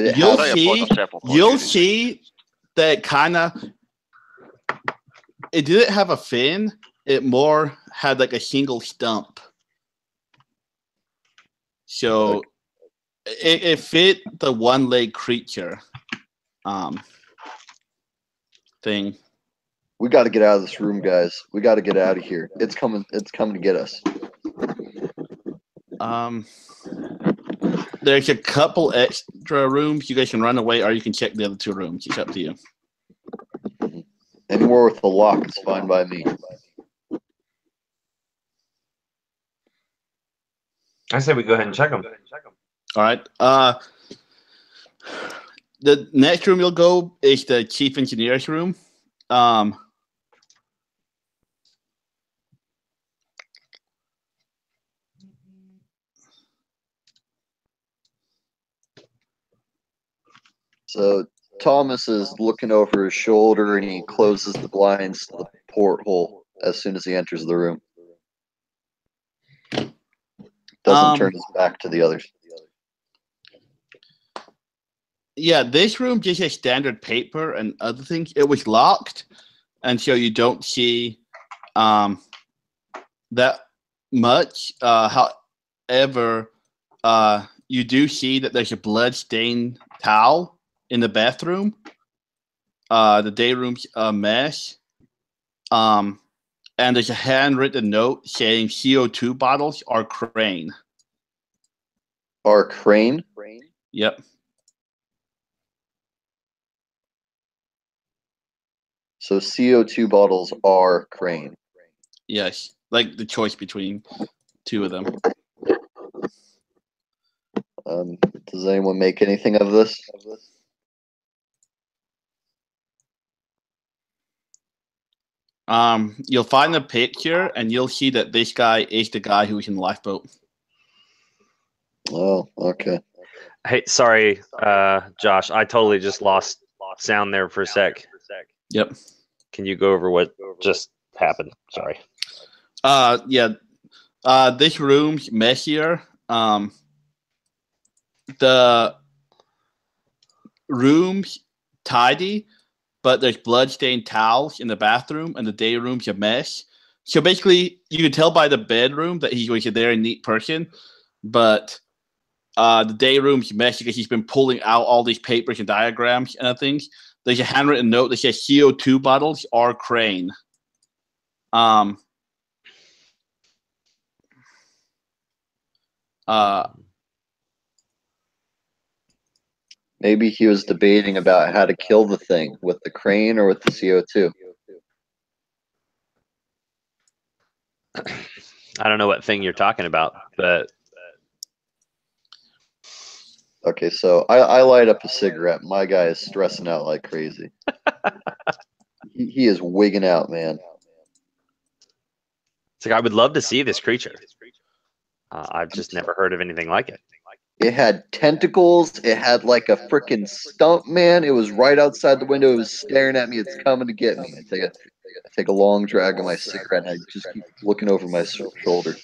it you'll have see that kind of. It didn't have a fin. It more had like a single stump. So it fit the one-leg creature thing. We got to get out of this room, guys. We got to get out of here. It's coming. It's coming to get us. There's a couple extra rooms. You guys can run away, or you can check the other two rooms. It's up to you. Anywhere with a lock is fine by me. I say we go ahead and check them. All right. The next room you'll go is the chief engineer's room. So Thomas is looking over his shoulder, and he closes the blinds to the porthole as soon as he enters the room. Doesn't turn his back to the others. Yeah, this room just has standard paper and other things. It was locked, and so you don't see that much. However, you do see that there's a blood-stained towel in the bathroom. The day room's a mess. And there's a handwritten note saying CO2 bottles are Crane. Are Crane? Yep. So CO2 bottles are Crane. Yes. like the choice between two of them. Does anyone make anything of this? You'll find a picture, and you'll see that this guy is the guy who's in the lifeboat. Oh, okay. Hey, sorry, Josh. I totally just lost sound there for a sec. Yep. Can you go over what just happened? Sorry. Yeah. This room's messier. The room's tidy, but there's blood-stained towels in the bathroom, and the day room's a mess. So basically, you can tell by the bedroom that he's a very neat person, but the day room's messy because he's been pulling out all these papers and diagrams and things. There's a handwritten note that says CO2 bottles or crane. Maybe he was debating about how to kill the thing, with the crane or with the CO2. I don't know what thing you're talking about, but Okay, so I light up a cigarette. My guy is stressing out like crazy. He is wigging out, man. it's like I would love to see this creature. I've just never heard of anything like it. It had tentacles. It had like a freaking stump, man. It was right outside the window. It was staring at me. It's coming to get me. I take a long drag of my cigarette, and I just keep looking over my shoulder.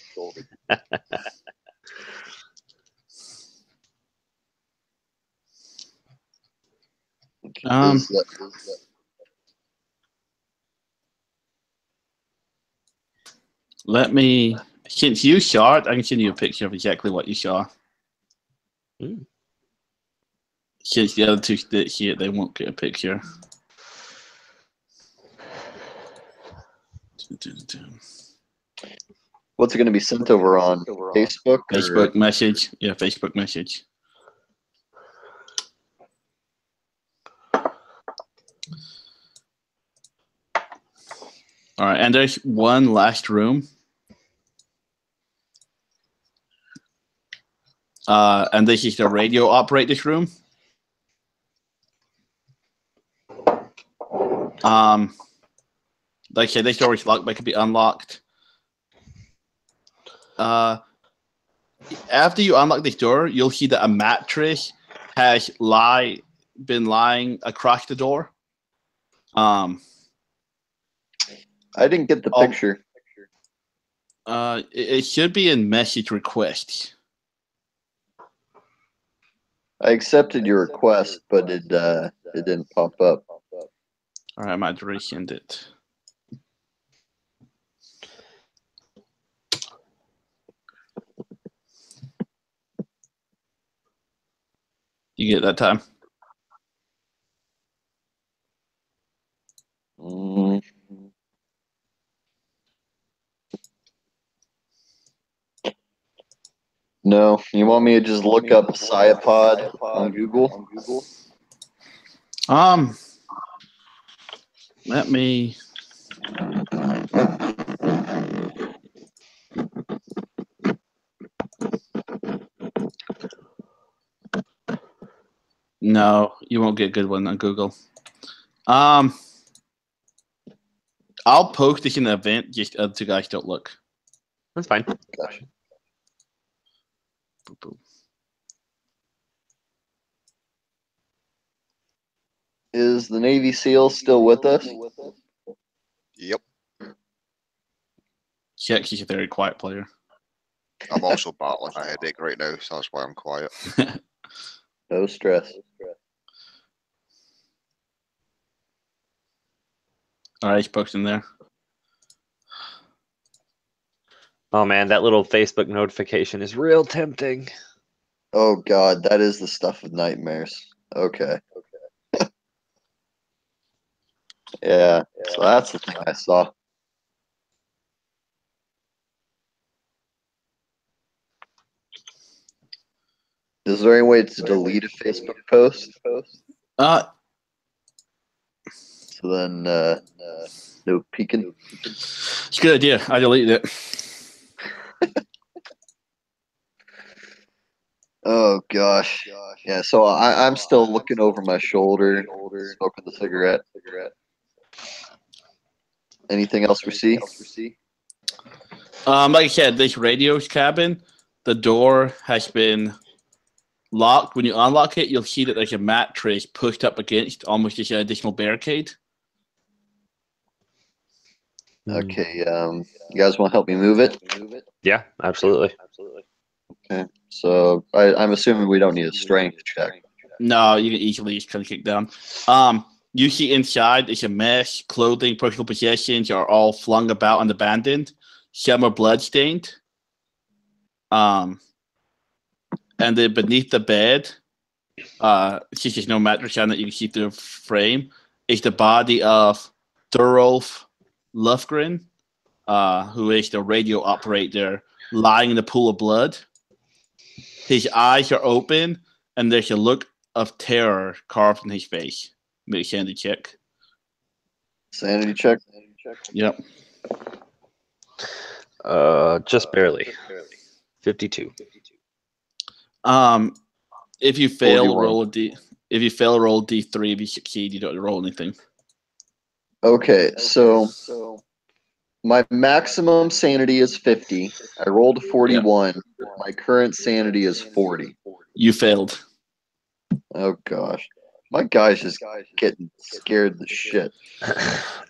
Let me. Since you saw it, I can send you a picture of exactly what you saw. Since the other two that see it, they won't get a picture. What's it going to be sent over on Facebook? Facebook message. Yeah, Facebook message. All right, and there's one last room. And this is the radio operator's room. Like I said, this door is locked, but it could be unlocked. After you unlock this door, you'll see that a mattress has been lying across the door. I didn't get the picture. It should be in message requests. I accepted your request, but it didn't pop up. All right, I might resend it. You get it that time? No, you want me to just look up Cyapod on Google? Let me. No, you won't get a good one on Google. I'll post this in the event. Just other two guys don't look. That's fine. Gotcha. Boop, boop. Is the Navy SEAL still with us? Yep. Check, he's a very quiet player. I'm also battling a headache right now, so that's why I'm quiet. No stress. All right, he's posting there. Oh man, that little Facebook notification is real tempting. Oh God, that is the stuff of nightmares. Okay. Yeah, so that's the thing I saw. Is there any way to delete a Facebook post? So then, no peeking. It's a good idea. I deleted it. Oh gosh. Yeah. So I'm still looking over my shoulder, smoking the cigarette. Anything else we see? Like I said, this radio's cabin, the door has been locked. When you unlock it, you'll see that there's a mattress pushed up against, almost as an additional barricade. Okay. You guys want to help me move it? Yeah, absolutely. Okay. So I'm assuming we don't need a strength check. No, you can easily just kind of kick down. You see inside is a mess. Clothing, personal possessions are all flung about and abandoned. Some are bloodstained. And then beneath the bed, since there's no mattress on it, you can see through the frame, is the body of Derelict Lufgren, who is the radio operator, lying in a pool of blood. His eyes are open, and there's a look of terror carved in his face. Make a sanity check. Sanity check. Yep. Just barely. 52. If you fail, 41. roll a D. If you fail, roll a D3. If you succeed, you don't roll anything. Okay, so my maximum sanity is 50. I rolled a 41. My current sanity is 40. You failed. Oh gosh. My guy's just getting scared the shit.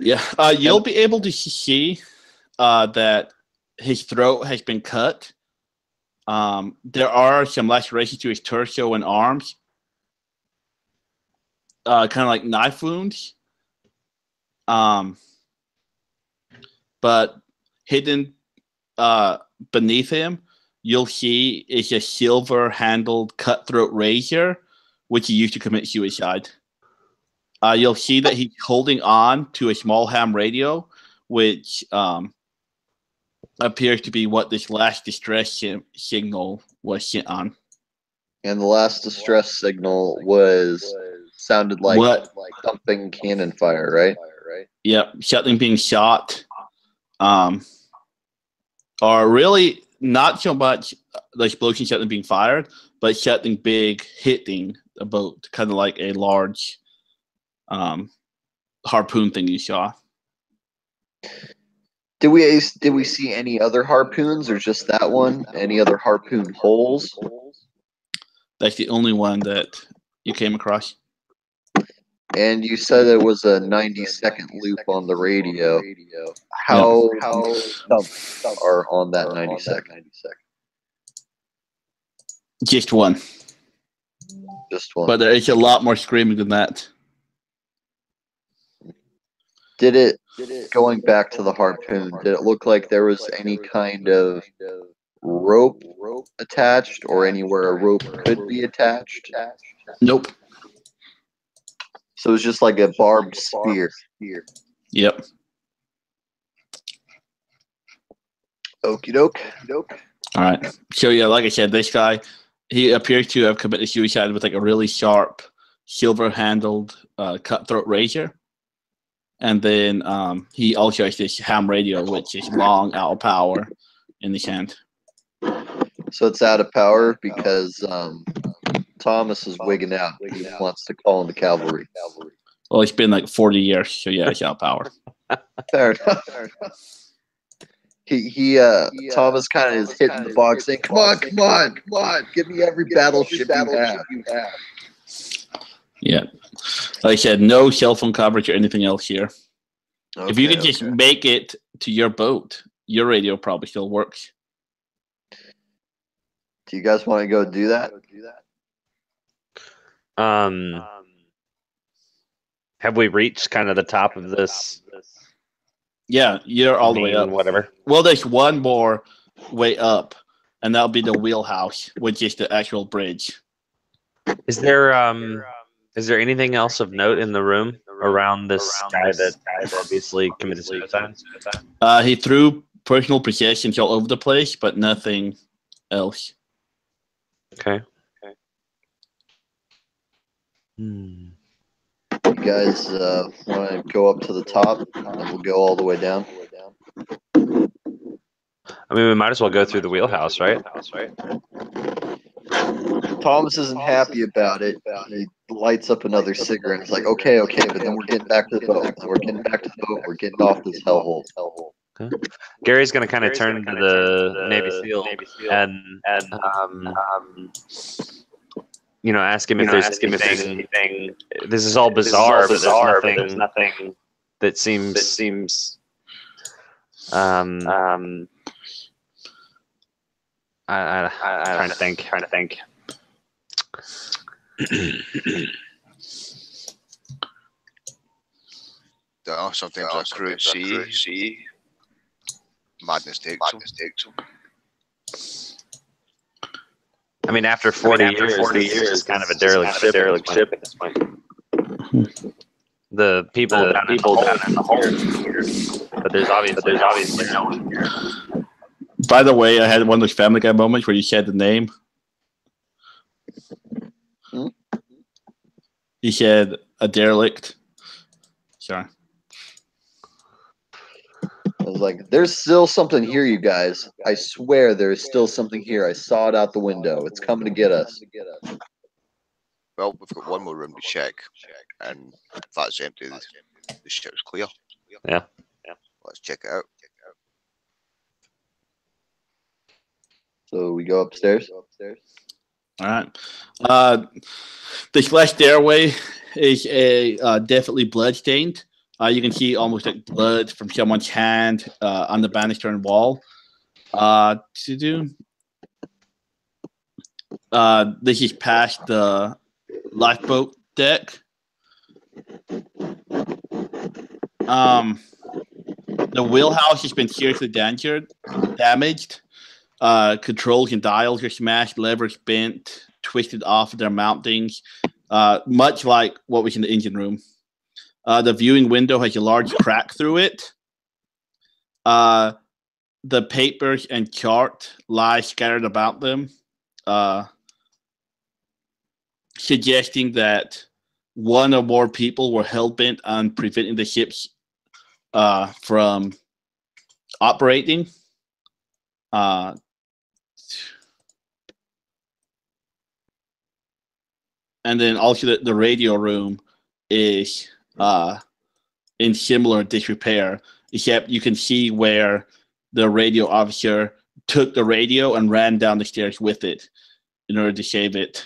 Yeah. You'll be able to see that his throat has been cut. There are some lacerations to his torso and arms. Kind of like knife wounds. But hidden beneath him, you'll see is a silver-handled cutthroat razor, which he used to commit suicide. You'll see that he's holding on to a small ham radio, which appears to be what this last distress signal was sent on. And the last distress signal sounded like thumping cannon fire, right? Yep, something being shot. Or really not so much the explosion something being fired, but something big hitting a boat, kind of like a large harpoon thing you saw. Did we see any other harpoons or just that one? Any other harpoon holes? That's the only one that you came across. And you said it was a 90-second loop on the radio. How thumps are on that 90-second? Just one. Just one. But there is a lot more screaming than that. Did it, going back to the harpoon, did it look like there was any kind of rope attached or anywhere a rope could be attached? Nope. So it was just like a barbed spear. Yep. Okie doke. All right. So yeah, like I said, this guy, he appears to have committed suicide with like a really sharp, silver-handled cutthroat razor, and then he also has this ham radio, which is long, out of power, in his hand. So it's out of power because Thomas is wigging out. He wants to call in the cavalry. Well, it's been like 40 years, so yeah, it's out of power. Fair enough. Thomas kind of is hitting the box saying, come on, give me every battleship you have. Yeah. Like I said, no cell phone coverage or anything else here. Okay, if you could just make it to your boat, your radio probably still works. Do you guys want to go do that? Have we reached kind of the top of this? Yeah, you're all the way up. Whatever. Well, there's one more way up, and that'll be the wheelhouse, which is the actual bridge. Is there anything else of note in the room around this guy that obviously committed suicide? He threw personal possessions all over the place, but nothing else. Okay. You guys want to go up to the top, and we'll go all the way down? I mean, we might as well go through the wheelhouse, right? Thomas isn't happy about it. He lights up another cigarette. He's like, okay, but then we're getting back to the boat. We're getting off this hellhole. Okay. Gary's going to kind of turn to the Navy SEAL and ask him if there's anything. This is all bizarre, but there's nothing that seems. I'm trying to think. Don't know, sometimes a crew see madness takes them. I mean, after 40 years, it's kind of a derelict ship at this point. The people down in the hole, but there's obviously no one here. By the way, I had one of those Family Guy moments where you said the name. He said a derelict. Sorry. I was like, there's still something here, you guys. I swear there's still something here. I saw it out the window. It's coming to get us. Well, we've got one more room to check, and if that's empty, the ship's clear. Yeah. Let's check it out. So we go upstairs. All right. This last stairway is definitely bloodstained. You can see almost like blood from someone's hand on the banister and wall. This is past the lifeboat deck. The wheelhouse has been seriously damaged. Controls and dials are smashed, levers bent, twisted off of their mountings, much like what was in the engine room. The viewing window has a large crack through it. The papers and chart lie scattered about them, suggesting that one or more people were hell-bent on preventing the ships from operating. And then also the radio room is in similar disrepair, except you can see where the radio officer took the radio and ran down the stairs with it in order to save it.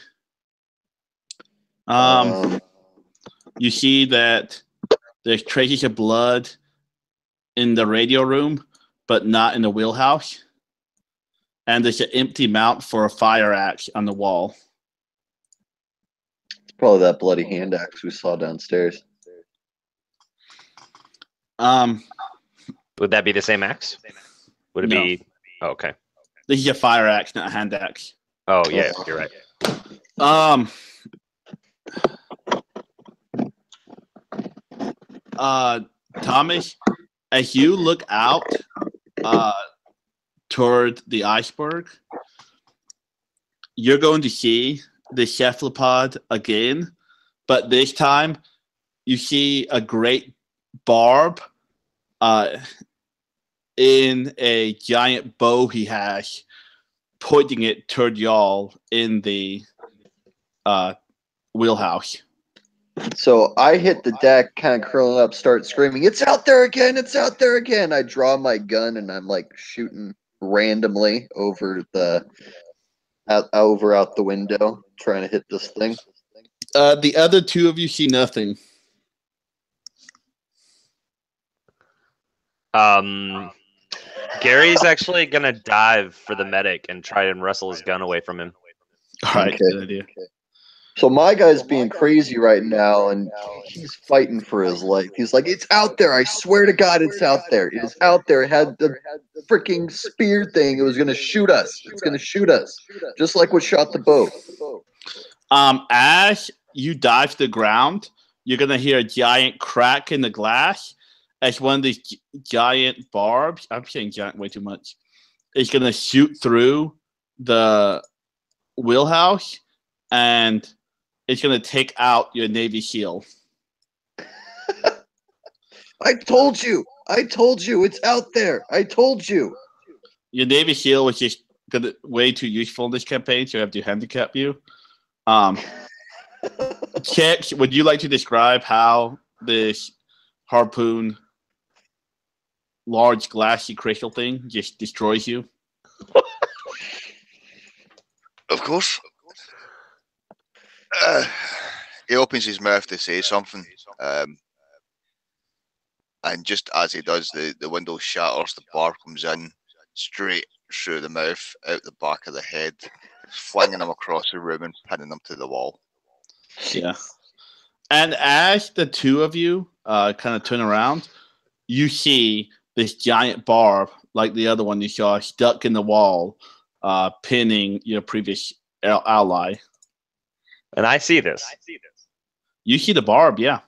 You see that there's traces of blood in the radio room, but not in the wheelhouse. And there's an empty mount for a fire axe on the wall. It's probably that bloody hand axe we saw downstairs. Would that be the same axe? Would it be? Oh, okay. This is a fire axe, not a hand axe. Oh yeah, you're right. Thomas, as you look out toward the iceberg, you're going to see the cephalopod again, but this time you see a great barb in a giant bow he has, pointing it toward y'all in the wheelhouse. So I hit the deck, kind of curling up, start screaming, "It's out there again! It's out there again!" I draw my gun and I'm like shooting randomly over out the window, trying to hit this thing. The other two of you see nothing. Gary's actually gonna dive for the medic and try and wrestle his gun away from him. All right, good idea. Okay. So my guy's being crazy right now, and he's fighting for his life. He's like, "It's out there! I swear to God, it's out there! It is out there! It had the freaking spear thing. It was gonna shoot us. It's gonna shoot us, just like what shot the boat." As you dive to the ground, you're gonna hear a giant crack in the glass as one of these giant barbs. I'm saying giant way too much. It's gonna shoot through the wheelhouse, and it's going to take out your Navy SEAL. I told you. I told you. It's out there. I told you. Your Navy SEAL was just way too useful in this campaign, so I have to handicap you. Kex, would you like to describe how this harpoon, large glassy crystal thing, just destroys you? Of course. He opens his mouth to say something, and just as he does, the window shatters, the bar comes in straight through the mouth, out the back of the head, flinging him across the room and pinning him to the wall. Yeah. And as the two of you kind of turn around, you see this giant barb, like the other one you saw, stuck in the wall, pinning your previous ally. And I see this. You see the barb, yeah.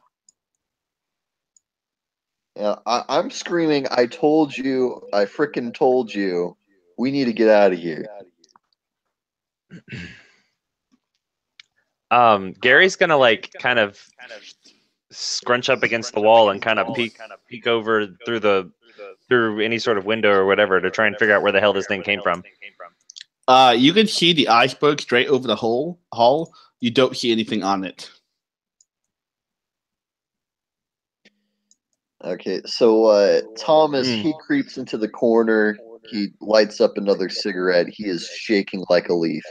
Yeah, I'm screaming, I told you, I frickin' told you, we need to get out of here. Gary's gonna like kind of scrunch up against the wall and kind of peek over through any sort of window or whatever to try and figure out where the hell this thing came from. You can see the iceberg straight over the hull. You don't see anything on it. Okay, so Thomas, he creeps into the corner. He lights up another cigarette. He is shaking like a leaf,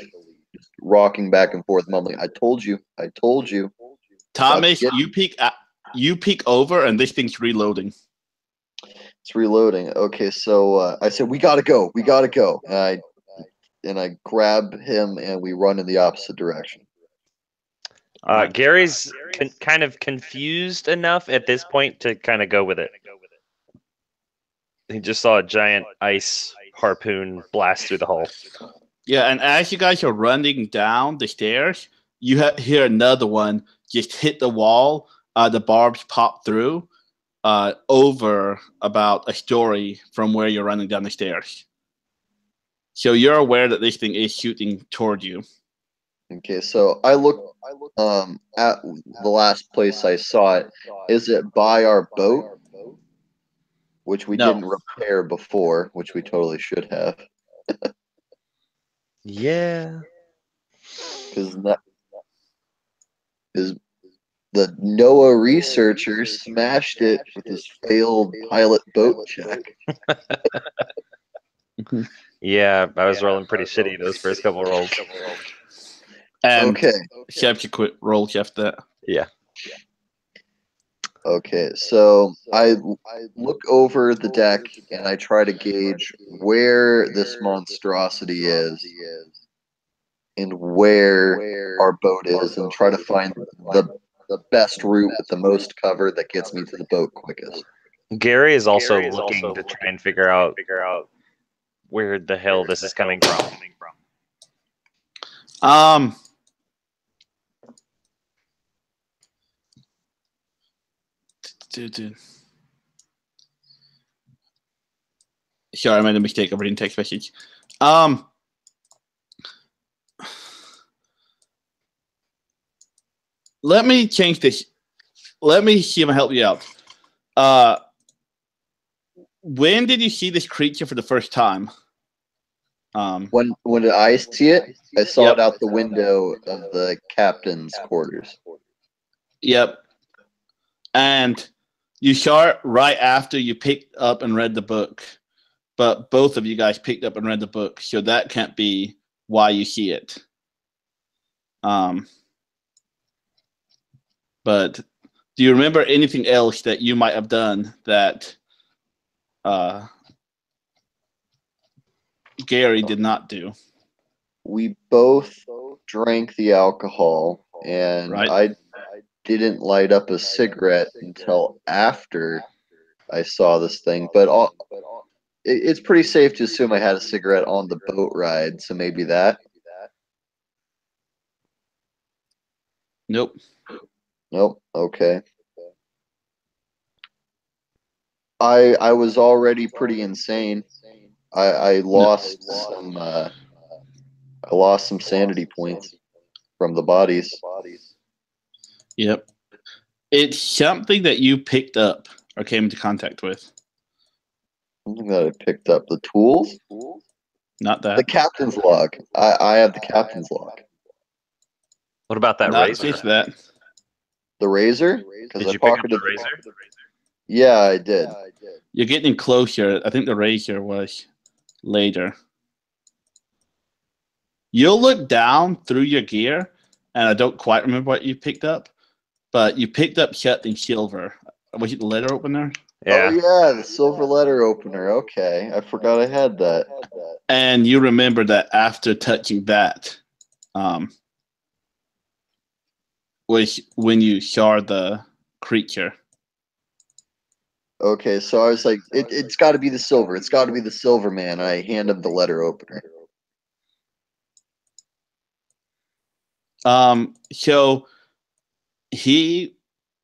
just rocking back and forth, mumbling, I told you, I told you. Thomas, you peek over, and this thing's reloading. It's reloading. Okay, so I said, we gotta go, we gotta go. And I grab him, and we run in the opposite direction. Gary's kind of confused enough at this point to kind of go with it. He just saw a giant ice harpoon blast through the hull. Yeah, and as you guys are running down the stairs, you hear another one just hit the wall. The barbs pop through over about a story from where you're running down the stairs. So you're aware that this thing is shooting toward you. Okay, so I look at the last place I saw it. Is it by our boat? Which we didn't repair before, which we totally should have. Yeah. Because the NOAA researcher smashed it with his failed pilot boat check. Yeah, I was rolling pretty shitty those first couple rolls. And okay. Chef, you quit roll, Chef, that. Yeah. Okay, so I look over the deck and I try to gauge where this monstrosity is and where our boat is and try to find the best route with the most cover that gets me to the boat quickest. Gary is also looking to try and figure out where the hell this is coming from. Sorry, I made a mistake of reading text message. Let me change this. Let me see if I help you out. When did you see this creature for the first time? When did I see it? I saw it out the window of the captain's quarters. Yep. And you saw it right after you picked up and read the book. But both of you guys picked up and read the book, so that can't be why you see it. But do you remember anything else that you might have done that Gary did not do? We both drank the alcohol, and I didn't light up a cigarette until after I saw this thing. But it's pretty safe to assume I had a cigarette on the boat ride, so maybe that. Nope. Nope. Okay. I was already pretty insane. I lost some sanity points from the bodies. Yep. It's something that you picked up or came into contact with? Something that I picked up. The tools? Not that. The captain's log. I have the captain's log. What about that Not razor? just that. The razor? Did I you pick up pocketed the razor? Yeah, I did. You're getting closer. I think the razor was later. You'll look down through your gear, and I don't quite remember what you picked up, but you picked up something silver. Was it the letter opener? Yeah. Oh, yeah, the silver letter opener. Okay, I forgot I had that. And you remember that after touching that, was when you saw the creature. Okay, so I was like, it's got to be the silver. It's got to be the silver man. I hand him the letter opener. So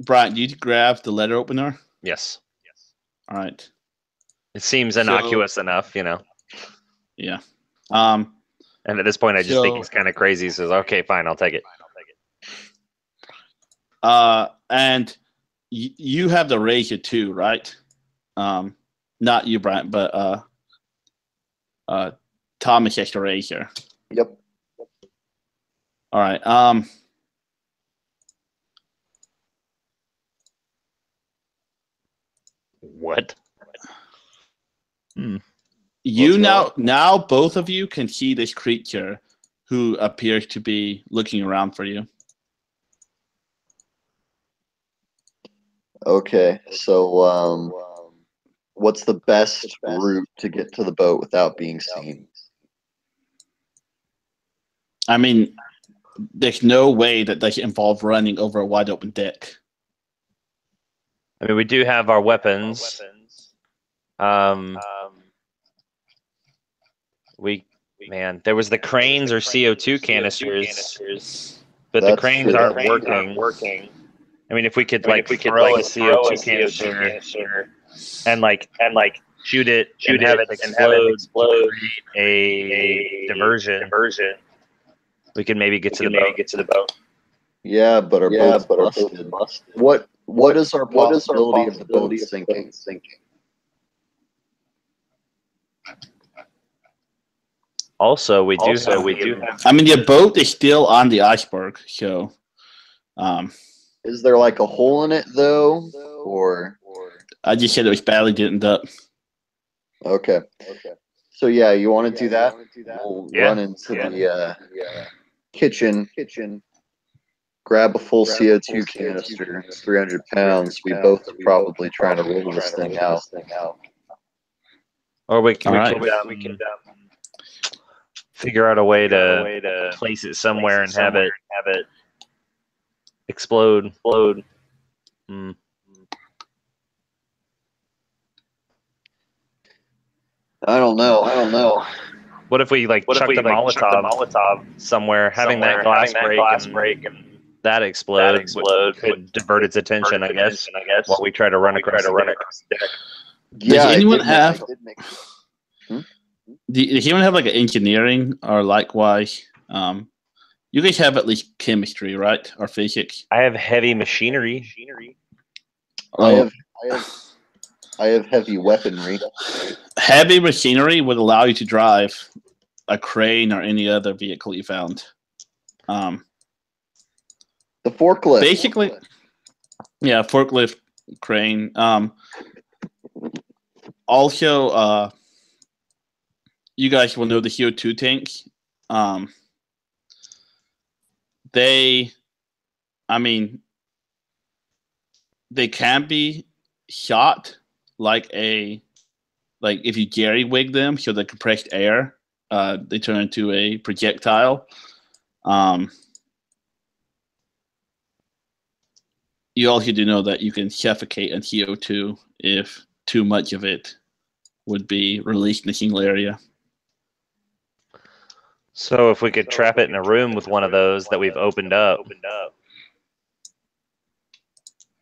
Brian, you grab the letter opener. Yes. All right. It seems innocuous enough, you know. Yeah. And at this point, I just think he's kind of crazy. He says, "Okay, fine, I'll take it." And you have the razor too, right? Not you, Brian, but Thomas has the razor. Yep. All right. What? You now both of you can see this creature who appears to be looking around for you. Okay, so what's the best route to get to the boat without being seen? I mean, there's no way that doesn't involve running over a wide open deck. I mean, we do have our weapons. There was the cranes or CO2 canisters, but the cranes aren't working. I mean, if we could throw a CO2 canister and shoot it and have it explode to create a diversion, we could maybe get to the boat. Yeah, but our boat's busted. What is our possibility of the boat sinking? Also, we do have. I mean, your boat is still on the iceberg, so. Is there like a hole in it though, or? I just said it was badly dented up. Okay. So yeah, you want to do that? We'll run into the kitchen. Grab a full CO2 canister. It's 300 pounds. We both are probably trying to roll this thing out. Or we can figure out a way to place it somewhere and have it explode. I don't know. What if we chuck the Molotov somewhere, having that glass break and that explode could divert its attention, I guess, while we try to run across the deck. Does anyone have? Does anyone have like an engineering or likewise? You guys have at least chemistry, right, or physics? I have heavy machinery. I have heavy weaponry. Heavy machinery would allow you to drive a crane or any other vehicle you found. The forklift. Basically, yeah, forklift, crane. Also, you guys will know the CO2 tanks. They can be shot like if you jerry wig them, so the compressed air, they turn into a projectile. You also do know that you can suffocate on CO2 if too much of it would be released in a single area. So if we could trap it in a room with one of those that we've opened up.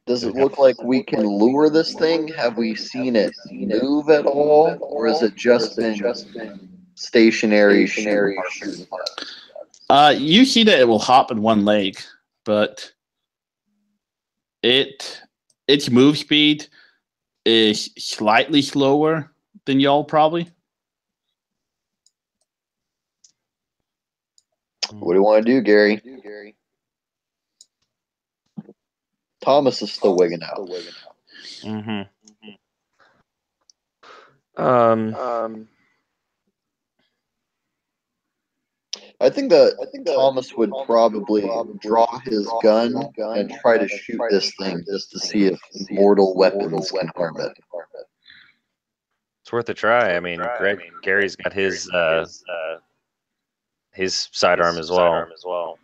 Does it look like we can lure this thing? Have we seen it move at all? Or is it just been stationary? You see that it will hop in one leg, but its move speed is slightly slower than y'all, probably. What do you want to do, Gary? Thomas is still wigging out. I think Thomas would probably draw his gun and try to shoot this thing just to see if mortal weapons can harm it. It's worth a try. I mean, Gary's got his sidearm as well.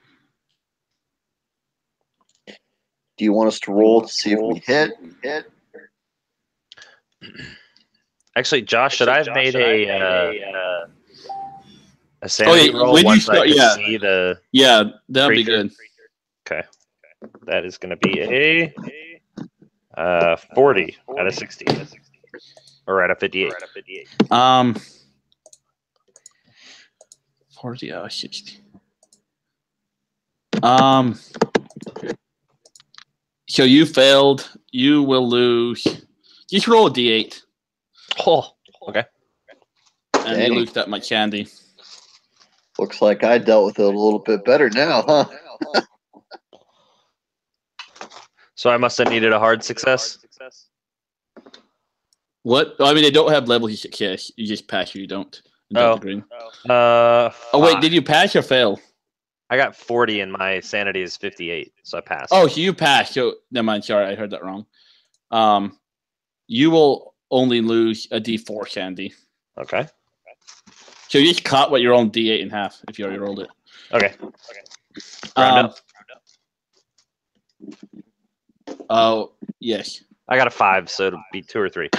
Do you want us to roll to see if we hit? Actually, Josh, should I have made a sanity roll when once you start, I can see the that'd be creature? good. Okay. That is going to be a 40 out of 60. Or out of 58. 40 out of 60. So you failed. You will lose. Just roll a d8. Oh, okay. And Dang. you lose that much candy. Looks like I dealt with it a little bit better now, huh? So I must have needed a hard success. What? I mean, they don't have levels of success. You just pass or you don't. Oh. Green. Oh, wait. Did you pass or fail? I got 40 and my sanity is 58, so I passed. Oh, so you passed. So never mind. Sorry, I heard that wrong. You will only lose a d4 candy. Okay. So you just cut what your own d8 in half if you already rolled it. Okay. Round up. Oh, yes. I got a 5, so it'll be 2 or 3.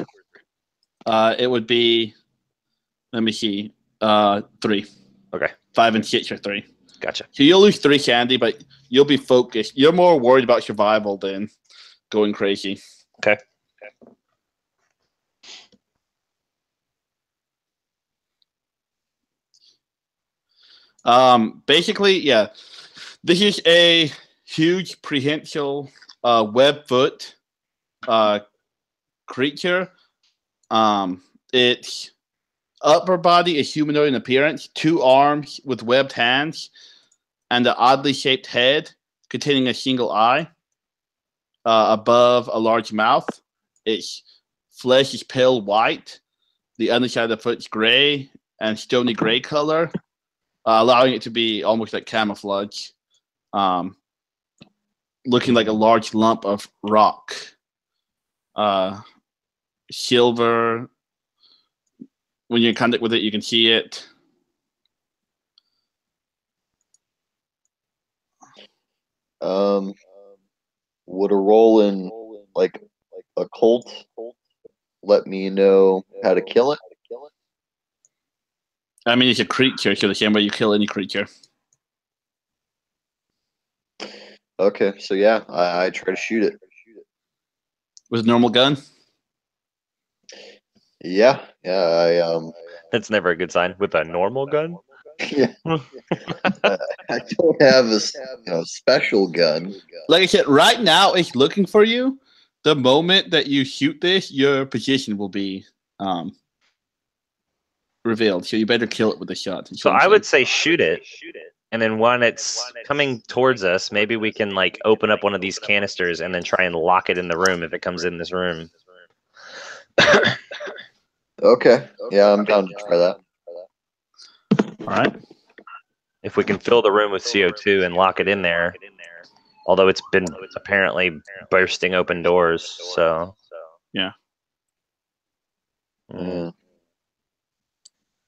It would be, let me see, 3. Okay. 5 and 6 are 3. Gotcha. So you'll lose 3 candy, but you'll be focused. You're more worried about survival than going crazy. Okay. Basically, yeah. This is a huge prehensile web-foot creature. Its upper body is humanoid in appearance, 2 arms with webbed hands, and an oddly shaped head containing a single eye above a large mouth. Its flesh is pale white. The underside of the foot is gray and stony gray color, allowing it to be almost like camouflage, looking like a large lump of rock. Silver. When you're in contact with it, you can see it. Would a roll in like a cult let me know how to kill it? I mean, it's a creature, so the same way you kill any creature. Okay, so yeah, I try to shoot it. With a normal gun? Yeah, That's never a good sign. With a normal gun? yeah. I don't have a special gun. Like I said, right now it's looking for you. The moment that you shoot this, your position will be revealed. So you better kill it with a shot. So I would say shoot it. And then when it's coming towards us, maybe we can like open up one of these canisters and then try and lock it in the room if it comes in this room. Okay. Yeah, I'm down to try that. All right. If we can fill the room with CO2 and lock it in there, although it's been apparently bursting open doors, so yeah.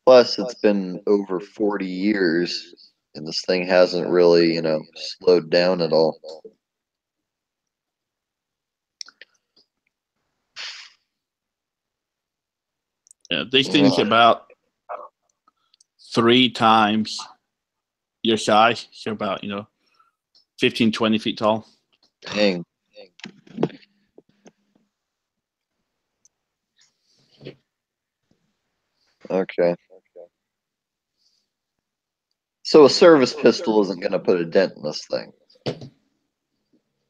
Plus, it's been over 40 years, and this thing hasn't really, slowed down at all. Yeah, these things about 3 times your size, so about 15, 20 feet tall. Dang. Okay. So a service pistol isn't going to put a dent in this thing.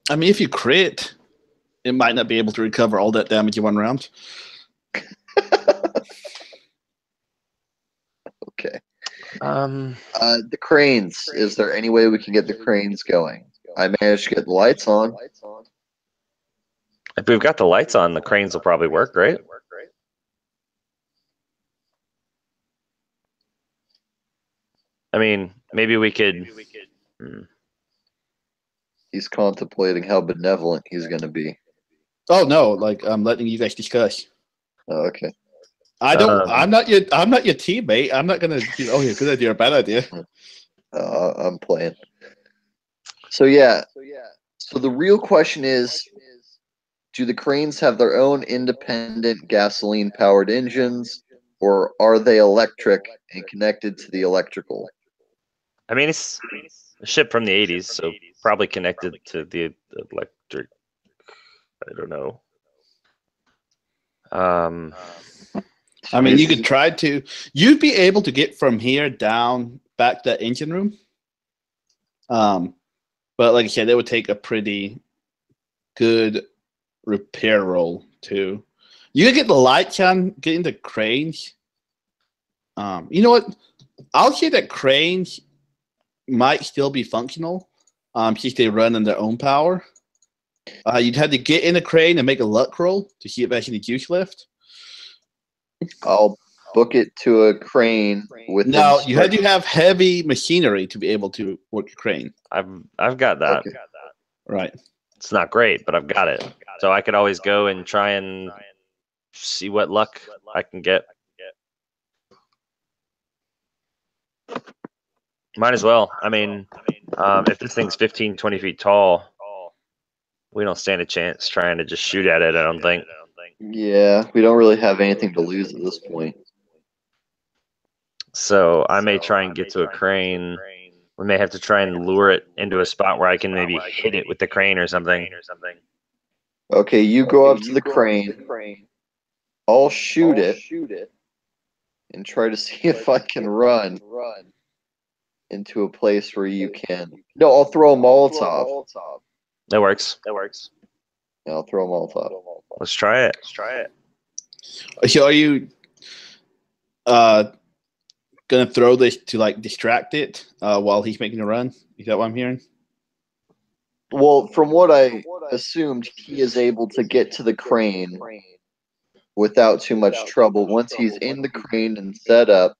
I mean, if you crit, it might not be able to recover all that damage in one round. Okay. The cranes. Is there any way we can get the cranes going? I managed to get the lights on. If we've got the lights on, the cranes will probably work, right? I mean, maybe we could. He's contemplating how benevolent he's going to be. Oh no! Like I'm letting you guys discuss. Oh, okay. I don't. I'm not your teammate. I'm not gonna. Oh, yeah, good idea or bad idea. I'm playing. So yeah. So the real question is, do the cranes have their own independent gasoline-powered engines, or are they electric and connected to the electrical? I mean, it's a ship from the 80s, so probably connected to the electric. I don't know. I mean, you could try to. You'd be able to get from here down back to that engine room. But like I said, it would take a pretty good repair roll too. You could get the lights on, getting the cranes. You know what? I'll say that cranes might still be functional, since they run on their own power. You'd have to get in a crane and make a luck roll to see if there's any juice left. I'll book it to a crane with. No, you had to have heavy machinery to be able to work a crane. I've got that. Okay. Right. It's not great, but I've got it. So I could always go and try and see what luck I can get. Might as well. I mean, if this thing's 15, 20 feet tall, we don't stand a chance trying to just shoot at it, I don't think. Yeah, we don't really have anything to lose at this point. So I may try and get to a crane. We may have to try and lure it into a spot where I can maybe hit it with the crane or something. Okay, you go up to the crane. I'll shoot it and try to see if I can run into a place where you can. No, I'll throw a Molotov. That works. Yeah, I'll throw a Molotov. Let's try it. So are you gonna throw this to like distract it while he's making a run? Is that what I'm hearing? Well, from what I assumed, he is able to get to the crane without too much trouble. Once he's in the crane and set up,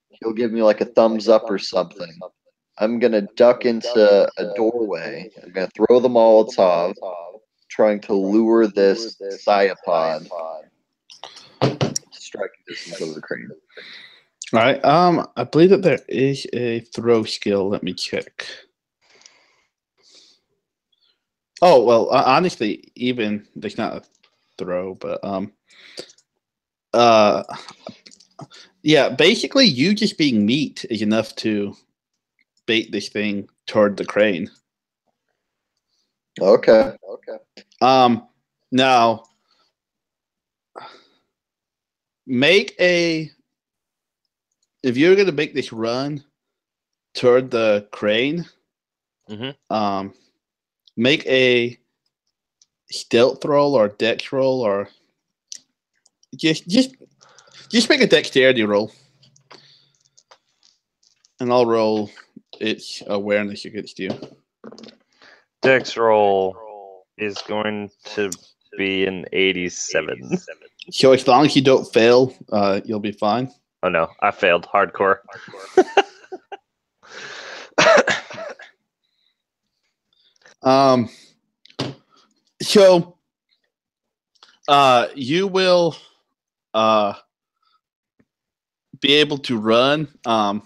he'll give me like a thumbs up or something. I'm going to duck into a doorway. I'm going to throw the Molotov, trying to lure this Cyapod to striking distance of the crane. All right. I believe that there is a throw skill. Let me check. Oh, well, honestly, even there's not a throw, but yeah, basically you just being meat is enough to bait this thing toward the crane. Okay. Now if you're gonna make this run toward the crane, make a stealth roll or dex roll, or just make a dexterity roll, and I'll roll its awareness against you. Dex roll is going to be an 87. So as long as you don't fail, you'll be fine. Oh no, I failed hardcore. So you will be able to run and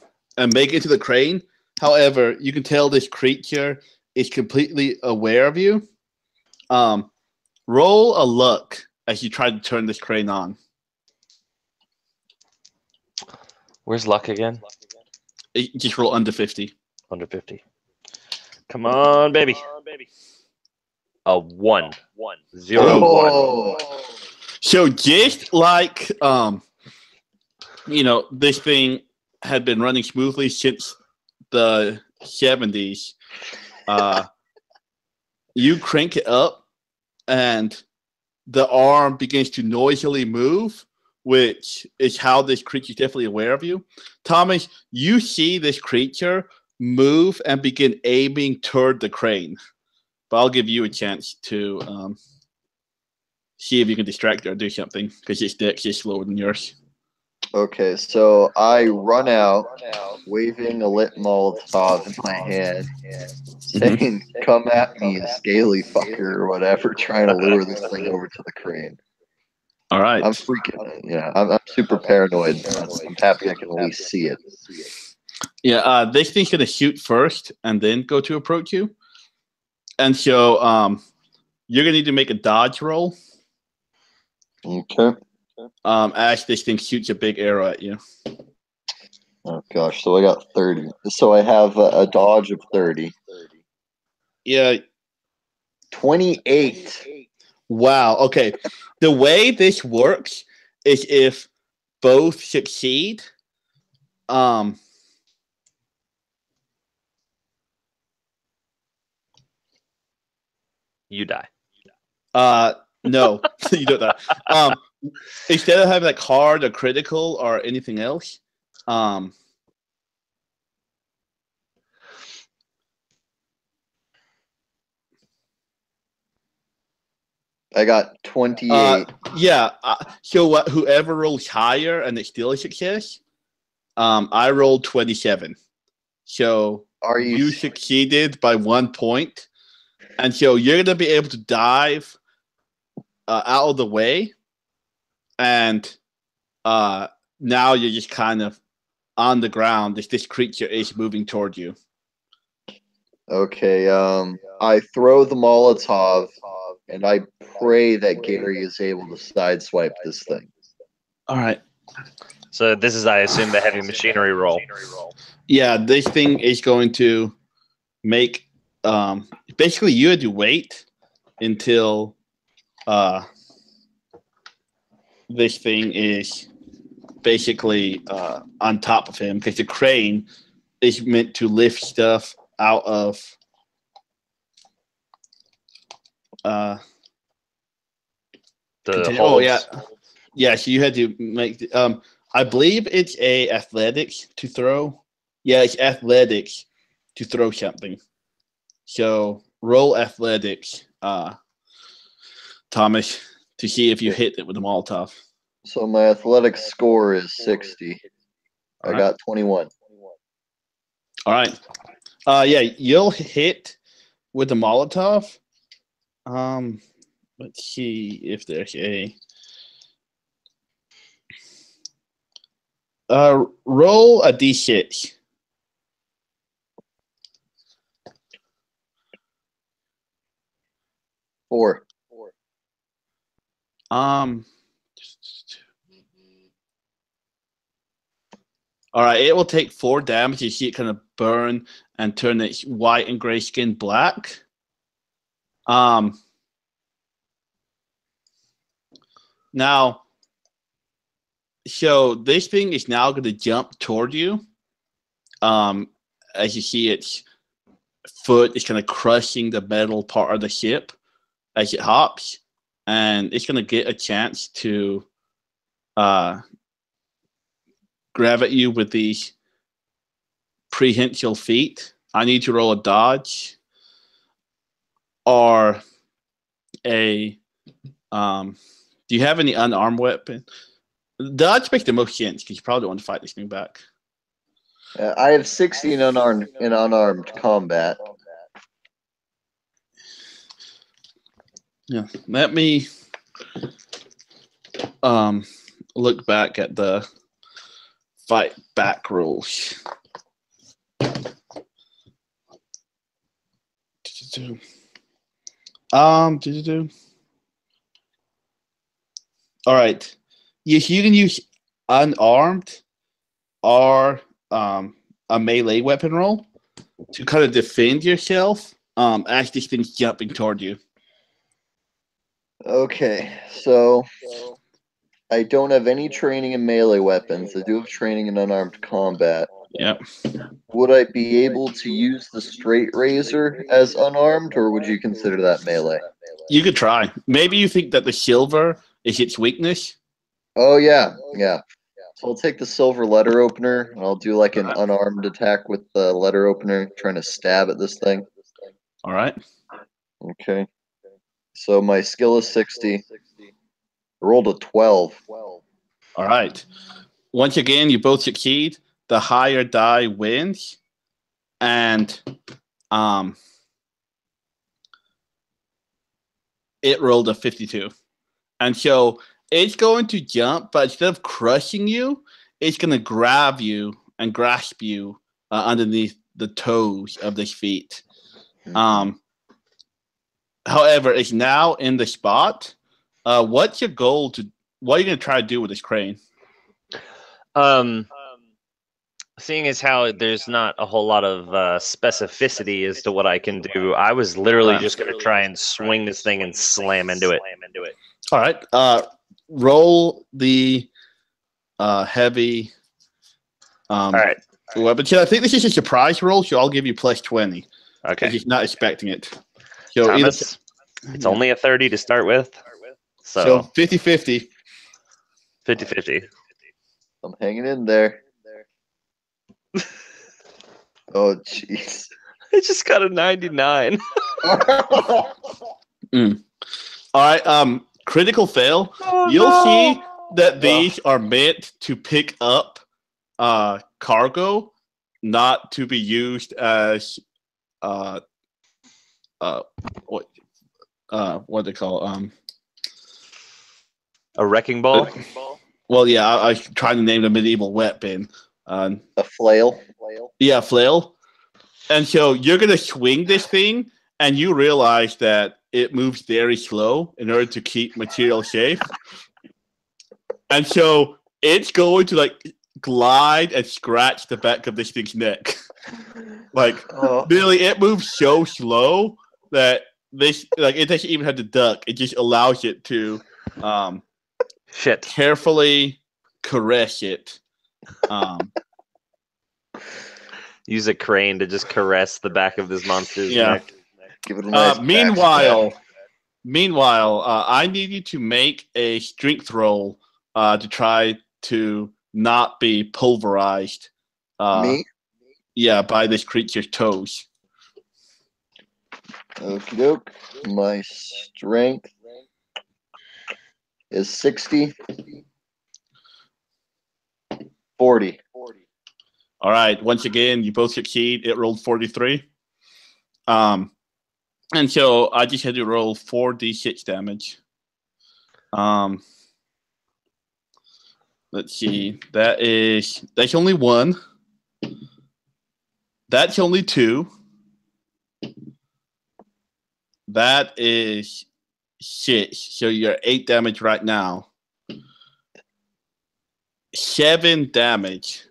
make it to the crane. However, you can tell this creature is completely aware of you. Roll a luck as you try to turn this crane on. Where's luck again? Just roll under 50. Under 50. Come on, baby. A 1. 0 1. So just like this thing had been running smoothly since the 70s, you crank it up and the arm begins to noisily move, which is how this creature is definitely aware of you. Thomas, you see this creature move and begin aiming toward the crane. But I'll give you a chance to see if you can distract it or do something, because its dex is slower than yours. Okay, so I run out, waving a lit Molotov in my hand, saying, "Come at me, you scaly fucker," or whatever, trying to lure this thing over to the crane. All right. I'm freaking. Yeah, I'm super paranoid. I'm happy I can at least see it. Yeah, this thing's gonna shoot first and then go to approach you. And so you're gonna need to make a dodge roll. Okay. As this thing shoots a big arrow at you. Oh gosh, so I got 30. So I have a dodge of 30. Yeah. 28. Wow. Okay. The way this works is if both succeed, You die. no, you don't die. Instead of having like hard or critical or anything else, I got 28. Yeah. So whoever rolls higher and it's still a success, I rolled 27. So you succeeded by 1 point, and so you're gonna be able to dive out of the way, and now you're just kind of on the ground. This creature is moving toward you. Okay. I throw the Molotov, and I pray that Gary is able to sideswipe this thing. All right. So this is, I assume, the heavy machinery roll. Yeah, this thing is going to make. Basically, you had to wait until this thing is basically on top of him, because the crane is meant to lift stuff out of The oh holds. yeah. So you had to make. I believe it's a athletics to throw. Yeah, it's athletics to throw something. So roll athletics, Thomas, to see if you hit it with a Molotov. So my athletics score is 60. I got 21. All right. Yeah, you'll hit with the Molotov. Let's see if there's a. Roll a d6. 4. All right, it will take 4 damage. You see it kind of burn and turn its white and gray skin black. Now, so this thing is now going to jump toward you. As you see, its foot is kind of crushing the metal part of the ship as it hops, and it's going to get a chance to grab at you with these prehensile feet. I need to roll a dodge or a. Do you have any unarmed weapon? Dodge makes the most sense because you probably want to fight this thing back. I have 60 in unarmed combat. Yeah, let me look back at the fight back rules. All right. You can use unarmed or a melee weapon roll to kind of defend yourself as this thing's jumping toward you. Okay, so I don't have any training in melee weapons. I do have training in unarmed combat. Yep. Would I be able to use the straight razor as unarmed, or would you consider that melee? You could try. Maybe you think that the silver is its weakness. Oh yeah. So I'll take the silver letter opener and I'll do like an unarmed attack with the letter opener, trying to stab at this thing. All right. Okay. So my skill is 60. I rolled a 12. All right. Once again, you both succeed. The higher die wins, and it rolled a 52. And so it's going to jump, but instead of crushing you, it's going to grab you and grasp you underneath the toes of the feet. However, it's now in the spot. What's your goal what are you going to try to do with this crane? Seeing as how there's not a whole lot of specificity as to what I can do, I was literally just going to try and swing this thing and slam into it. All right. Roll the heavy. All right. Weapon. I think this is a surprise roll, so I'll give you plus 20. Okay. He's not expecting it. So Thomas, it's only a 30 to start with. So 50-50. 50-50. I'm hanging in there. Oh, jeez. I just got a 99. All right. Critical fail. You'll see that these are meant to pick up cargo, not to be used as what do they call a wrecking ball. Well, yeah, I was trying to name the medieval weapon. A flail. Yeah, flail. And so you're gonna swing this thing, and you realize that it moves very slow in order to keep material safe. And so it's going to like glide and scratch the back of this thing's neck. Really, it moves so slow that this it doesn't even have to duck. It just allows it to carefully caress it. Use a crane to just caress the back of this monster's neck. Give it a nice meanwhile, I need you to make a strength roll to try to not be pulverized. Me? Yeah, by this creature's toes. Okie doke. My strength is 60. 40. All right. Once again, you both succeed. It rolled 43. And so I just had to roll 4d6 damage. Let's see. That's only 1. That's only 2. That is 6. So you're 8 damage right now. 7 damage.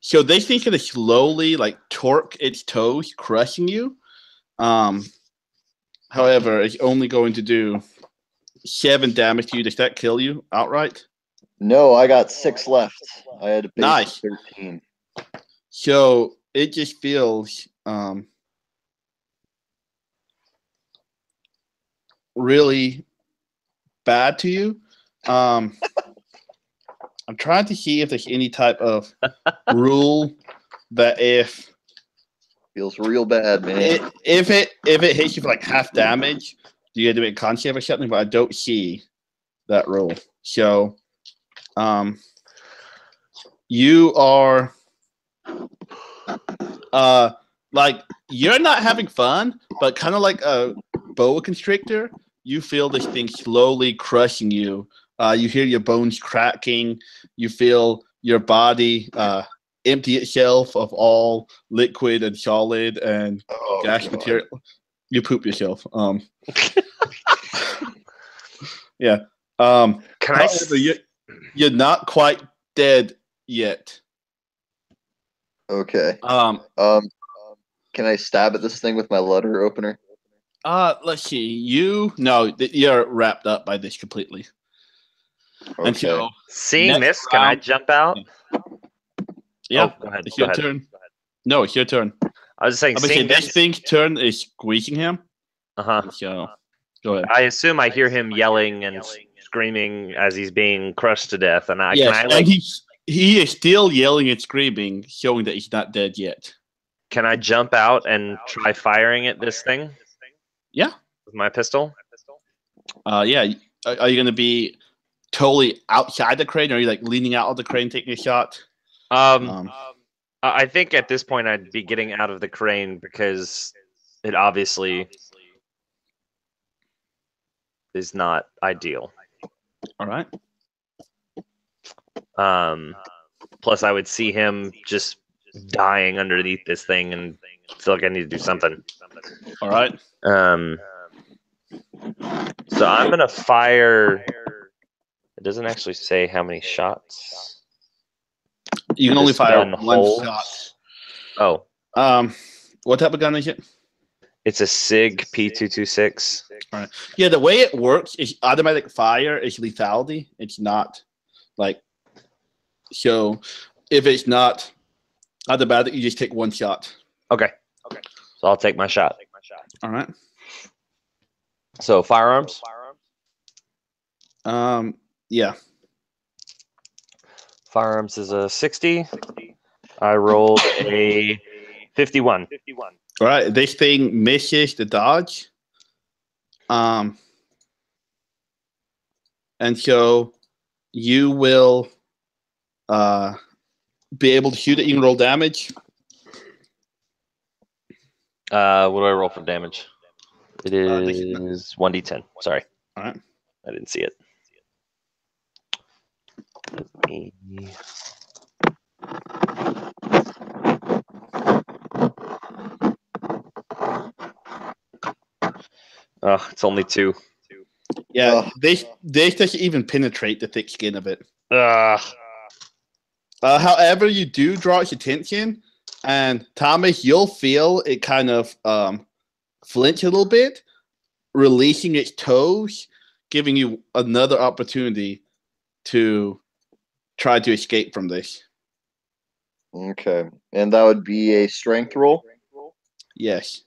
So they think of it slowly, like torque its toes, crushing you. However, it's only going to do 7 damage to you. Does that kill you outright? No, I got 6 left. I had a base Nice. of 13. So it just feels really bad to you. I'm trying to see if there's any type of rule that if feels real bad, man. If it hits you for like half damage, you have to make a con save or something, but I don't see that rule. So you are like you're not having fun, but kind of like a boa constrictor, you feel this thing slowly crushing you. You hear your bones cracking. You feel your body empty itself of all liquid and solid and gas material. You poop yourself. Yeah. However, you're not quite dead yet. Okay. Can I stab at this thing with my letter opener? Let's see. You're wrapped up by this completely. Okay. And so seeing this, can I jump out? Yeah, go ahead. it's your turn. No, it's your turn. I was saying, I mean, this thing's turn is squeezing him. So, go ahead. I assume I hear him yelling and screaming as he's being crushed to death, and and he is still yelling and screaming, showing that he's not dead yet. Can I jump out and try firing at this thing? Yeah, with my pistol. Yeah. Are you going to be totally outside the crane, or are you like leaning out of the crane taking a shot? I think at this point I'd be getting out of the crane because it obviously is not ideal. All right. Plus, I would see him just dying underneath this thing and feel like I need to do something. All right. So I'm gonna fire. It doesn't actually say how many shots. You can only fire one holes. shot. Oh. What type of gun is it? It's a SIG P226. All right. Yeah, the way it works is automatic fire is lethality. It's not like so. If it's not automatic, you just take one shot. Okay. So I'll take my shot. All right. So firearms. Yeah. Firearms is a 60. I rolled a 51. All right. This thing misses the dodge. And so you will be able to shoot it. You can roll damage. What do I roll for damage? It is 1d10. Sorry. All right. I didn't see it. Oh, it's only 2. Yeah, this doesn't even penetrate the thick skin of it. However, you do draw its attention, and Thomas, you'll feel it kind of flinch a little bit, releasing its toes, giving you another opportunity to try to escape from this. Okay, and that would be a strength roll? Yes.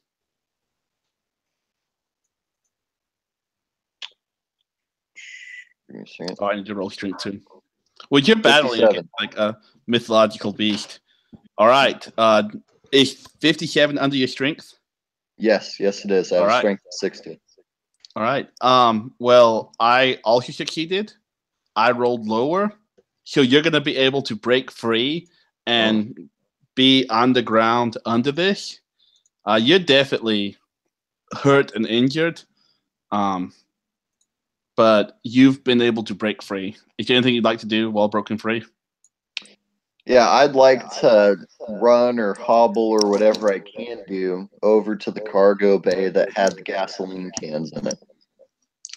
Give me a second. Oh, I need to roll strength too. Well, you're battling against like a mythological beast. All right. Is 57 under your strength? Yes, it is. I have strength 60. All right. Well, I also succeeded. I rolled lower. So you're going to be able to break free and be on the ground under this. You're definitely hurt and injured. But you've been able to break free. Is there anything you'd like to do while broken free? Yeah, I'd like to run or hobble or whatever I can do over to the cargo bay that had the gasoline cans in it.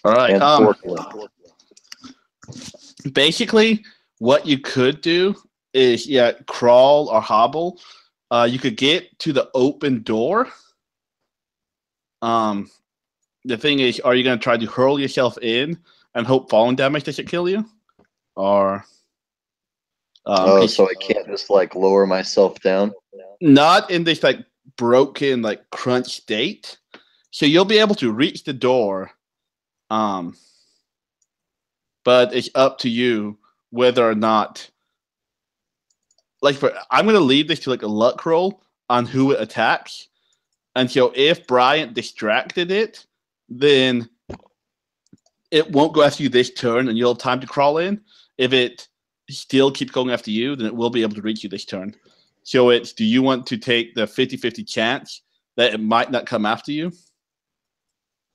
All right. And basically, what you could do is, crawl or hobble. You could get to the open door. The thing is, are you going to try to hurl yourself in and hope falling damage doesn't kill you? Or so I can't just like lower myself down? Not in this like broken, like crunch state. So you'll be able to reach the door. But it's up to you whether or not. I'm going to leave this to like a luck roll on who it attacks. And so if Bryant distracted it, then it won't go after you this turn and you'll have time to crawl in. If it still keeps going after you, then it will be able to reach you this turn. So do you want to take the 50-50 chance that it might not come after you?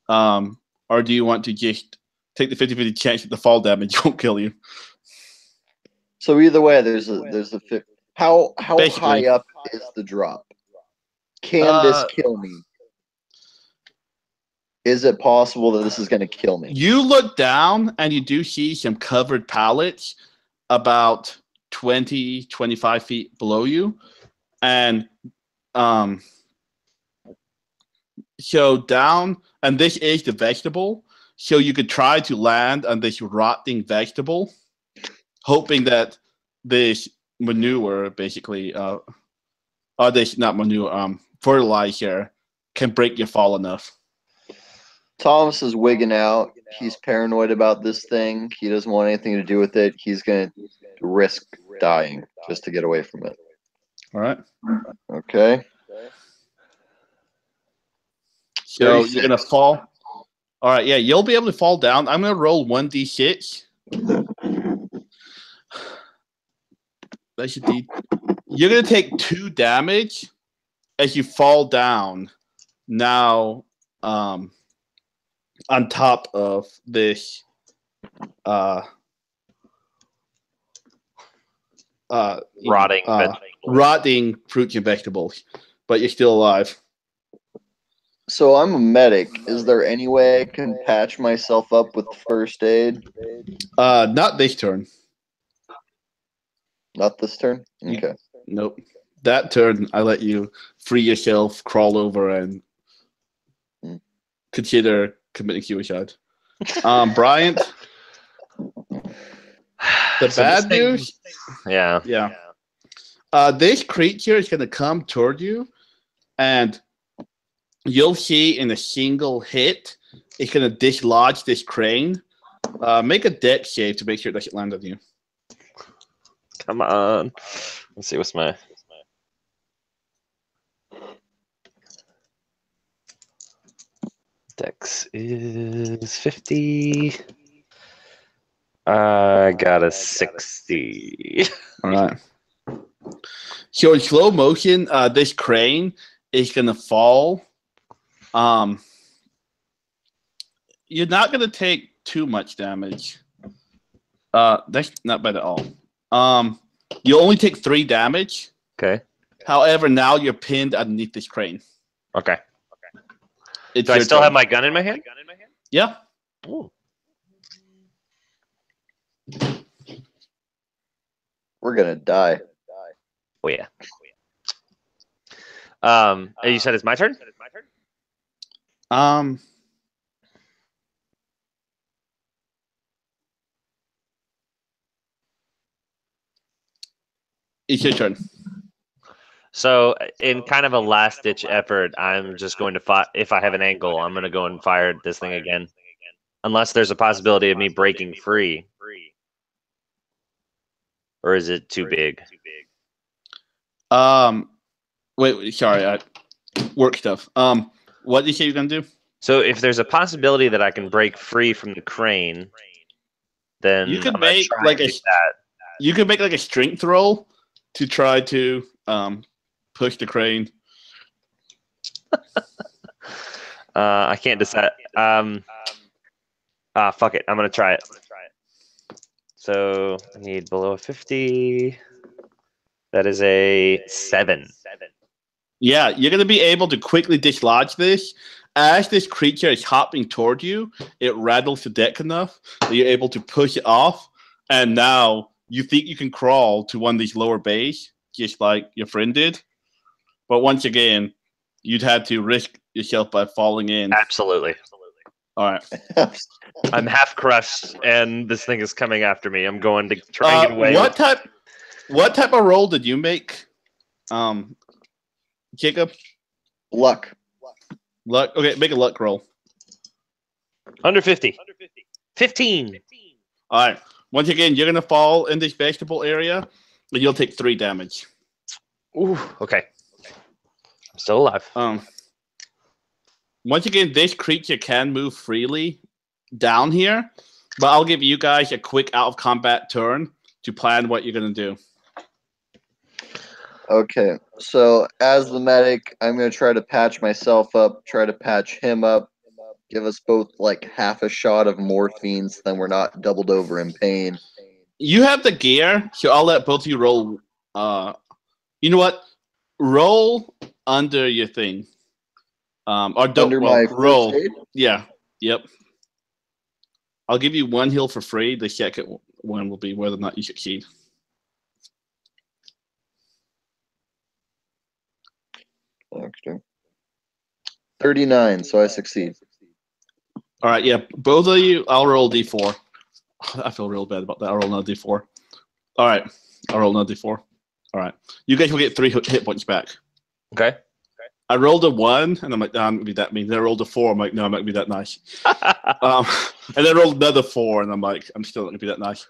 Or do you want to just take the 50-50 chance that the fall damage won't kill you? So either way, there's a how high up is the drop? Can this kill me? Is it possible that this is going to kill me? You look down and you do see some covered pallets about 20, 25 feet below you. And so down, and this is the vegetable. So you could try to land on this rotting vegetable, hoping that this manure, basically, this not manure, fertilizer can break your fall enough. Thomas is wigging out. He's paranoid about this thing. He doesn't want anything to do with it. He's going to risk dying just to get away from it. All right. Okay. So 36. you're going to fall. All right, yeah, you'll be able to fall down. I'm going to roll 1d6. That's your D. You're going to take 2 damage as you fall down. Now, on top of this, rotting fruits and vegetables, but you're still alive. So I'm a medic. Is there any way I can patch myself up with first aid? Not this turn. Not this turn? Okay. Nope. That turn, I let you free yourself, crawl over, and consider committing suicide. Bryant, the bad news? Yeah. This creature is going to come toward you, and you'll see in a single hit, it's going to dislodge this crane. Make a dex save to make sure it doesn't land on you. Come on. Let's see, what's my... Dex is 50. I got a 60. All right. So in slow motion, this crane is going to fall. You're not going to take too much damage. That's not bad at all. You only take 3 damage. Okay. However, now you're pinned underneath this crane. Okay. It's Do I your still turn. have my gun in my hand? Yeah. Ooh. We're going to die. Oh, yeah. You said it's my turn? It's your turn. So, in kind of a last-ditch effort, I'm just going to if I have an angle, I'm going to go and fire this thing again. Unless there's a possibility of me breaking free. Or is it too big? Wait, sorry, work stuff. What did you say you're gonna do? So if there's a possibility that I can break free from the crane, then You could I'm gonna make try like and a do that. you could make like a strength roll to try to push the crane. I can't decide. Fuck it. I'm gonna try it. So I need below a 50. That is a 7. Yeah, you're gonna be able to quickly dislodge this. As this creature is hopping toward you, it rattles the deck enough that you're able to push it off. And now you think you can crawl to one of these lower bays, just like your friend did. But once again, you'd had to risk yourself by falling in. Absolutely. All right. I'm half crushed, and this thing is coming after me. I'm going to try and get away. What type of roll did you make, Jacob? Luck. Luck. Okay, make a luck roll. Under 50. 15. All right. Once again, you're gonna fall in this vegetable area, and you'll take 3 damage. Ooh. Okay. I'm still alive. Once again, this creature can move freely down here, but I'll give you guys a quick out of combat turn to plan what you're gonna do. Okay, so as the medic, I'm going to try to patch myself up, try to patch him up, give us both like half a shot of morphine so then we're not doubled over in pain. You have the gear, so I'll let both of you roll. You know what? Roll under your thing. Or don't Under my roll. first aid? Yeah. Yep. I'll give you 1 heal for free. The second one will be whether or not you succeed. Okay. 39, so I succeed. All right, yeah, both of you, I'll roll D4. I feel real bad about that. I'll roll another D4. All right, I'll roll another D4. All right. You guys will get 3 hit points back. Okay. I rolled a 1, and I'm like, no, I'm not going to be that mean. Then I rolled a 4. I'm like, no, I'm not going to be that nice. And then I rolled another 4, and I'm like, I'm still not going to be that nice.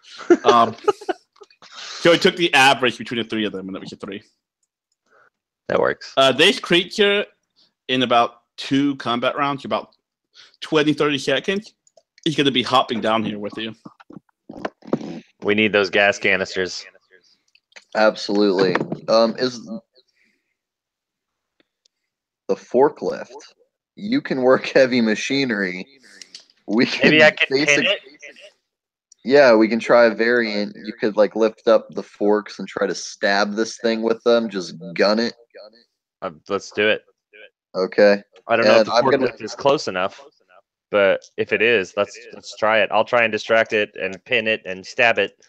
So I took the average between the 3 of them, and it was a 3. That works. This creature, in about 2 combat rounds, about 20, 30 seconds, is going to be hopping down here with you. We need those gas canisters. Absolutely. Is the forklift? You can work heavy machinery. We can Maybe I can pin it. Yeah, we can try a variant. You could like lift up the forks and try to stab this thing with them. Just gun it. Let's do it. Okay. I don't know if the I'm forklift is close enough, but if it is, let's try it. I'll try and distract it and pin it and stab it,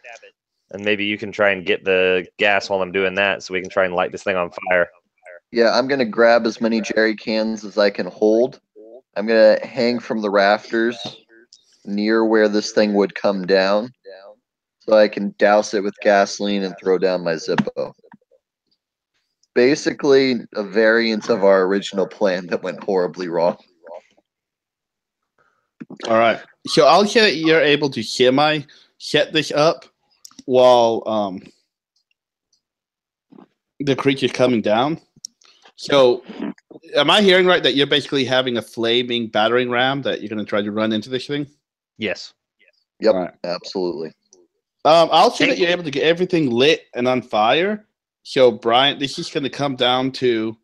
and maybe you can try and get the gas while I'm doing that, so we can try and light this thing on fire. Yeah, I'm gonna grab as many jerry cans as I can hold. I'm gonna hang from the rafters near where this thing would come down, so I can douse it with gasoline and throw down my Zippo. Basically, a variant of our original plan that went horribly wrong. All right. So I'll say that you're able to set this up while the creature's coming down. So am I hearing right that you're basically having a flaming battering ram that you're going to try to run into this thing? Yes. Yep, Right. absolutely. I'll say that you're able to get everything lit and on fire. So, Brian, this is going to come down to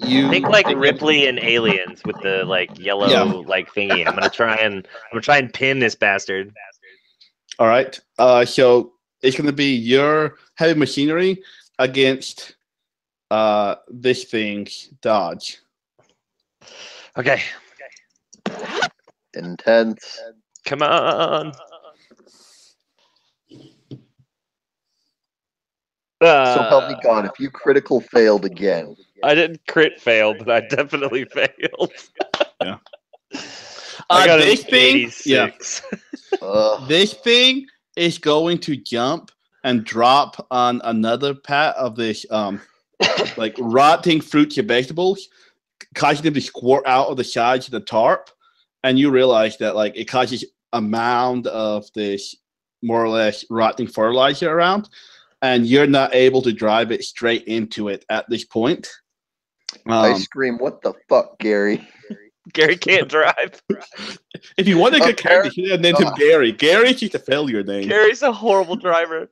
you. Think like Ripley and Aliens with the like yellow like thingy. I'm gonna try and pin this bastard. All right. So it's going to be your heavy machinery against this thing's dodge. Okay. Intense. Come on. So help me God, if you critical failed again. I didn't crit fail, but I definitely failed. Yeah. I got this an thing, 86. This thing is going to jump and drop on another pat of this like rotting fruits and vegetables, causing them to squirt out of the sides of the tarp, and you realize that like it causes a mound of this more or less rotting fertilizer around, and you're not able to drive it straight into it at this point. I scream, "What the fuck, Gary?" Gary can't drive. If you want a good character, you should have named him Gary. Gary's just a failure name. Gary's a horrible driver.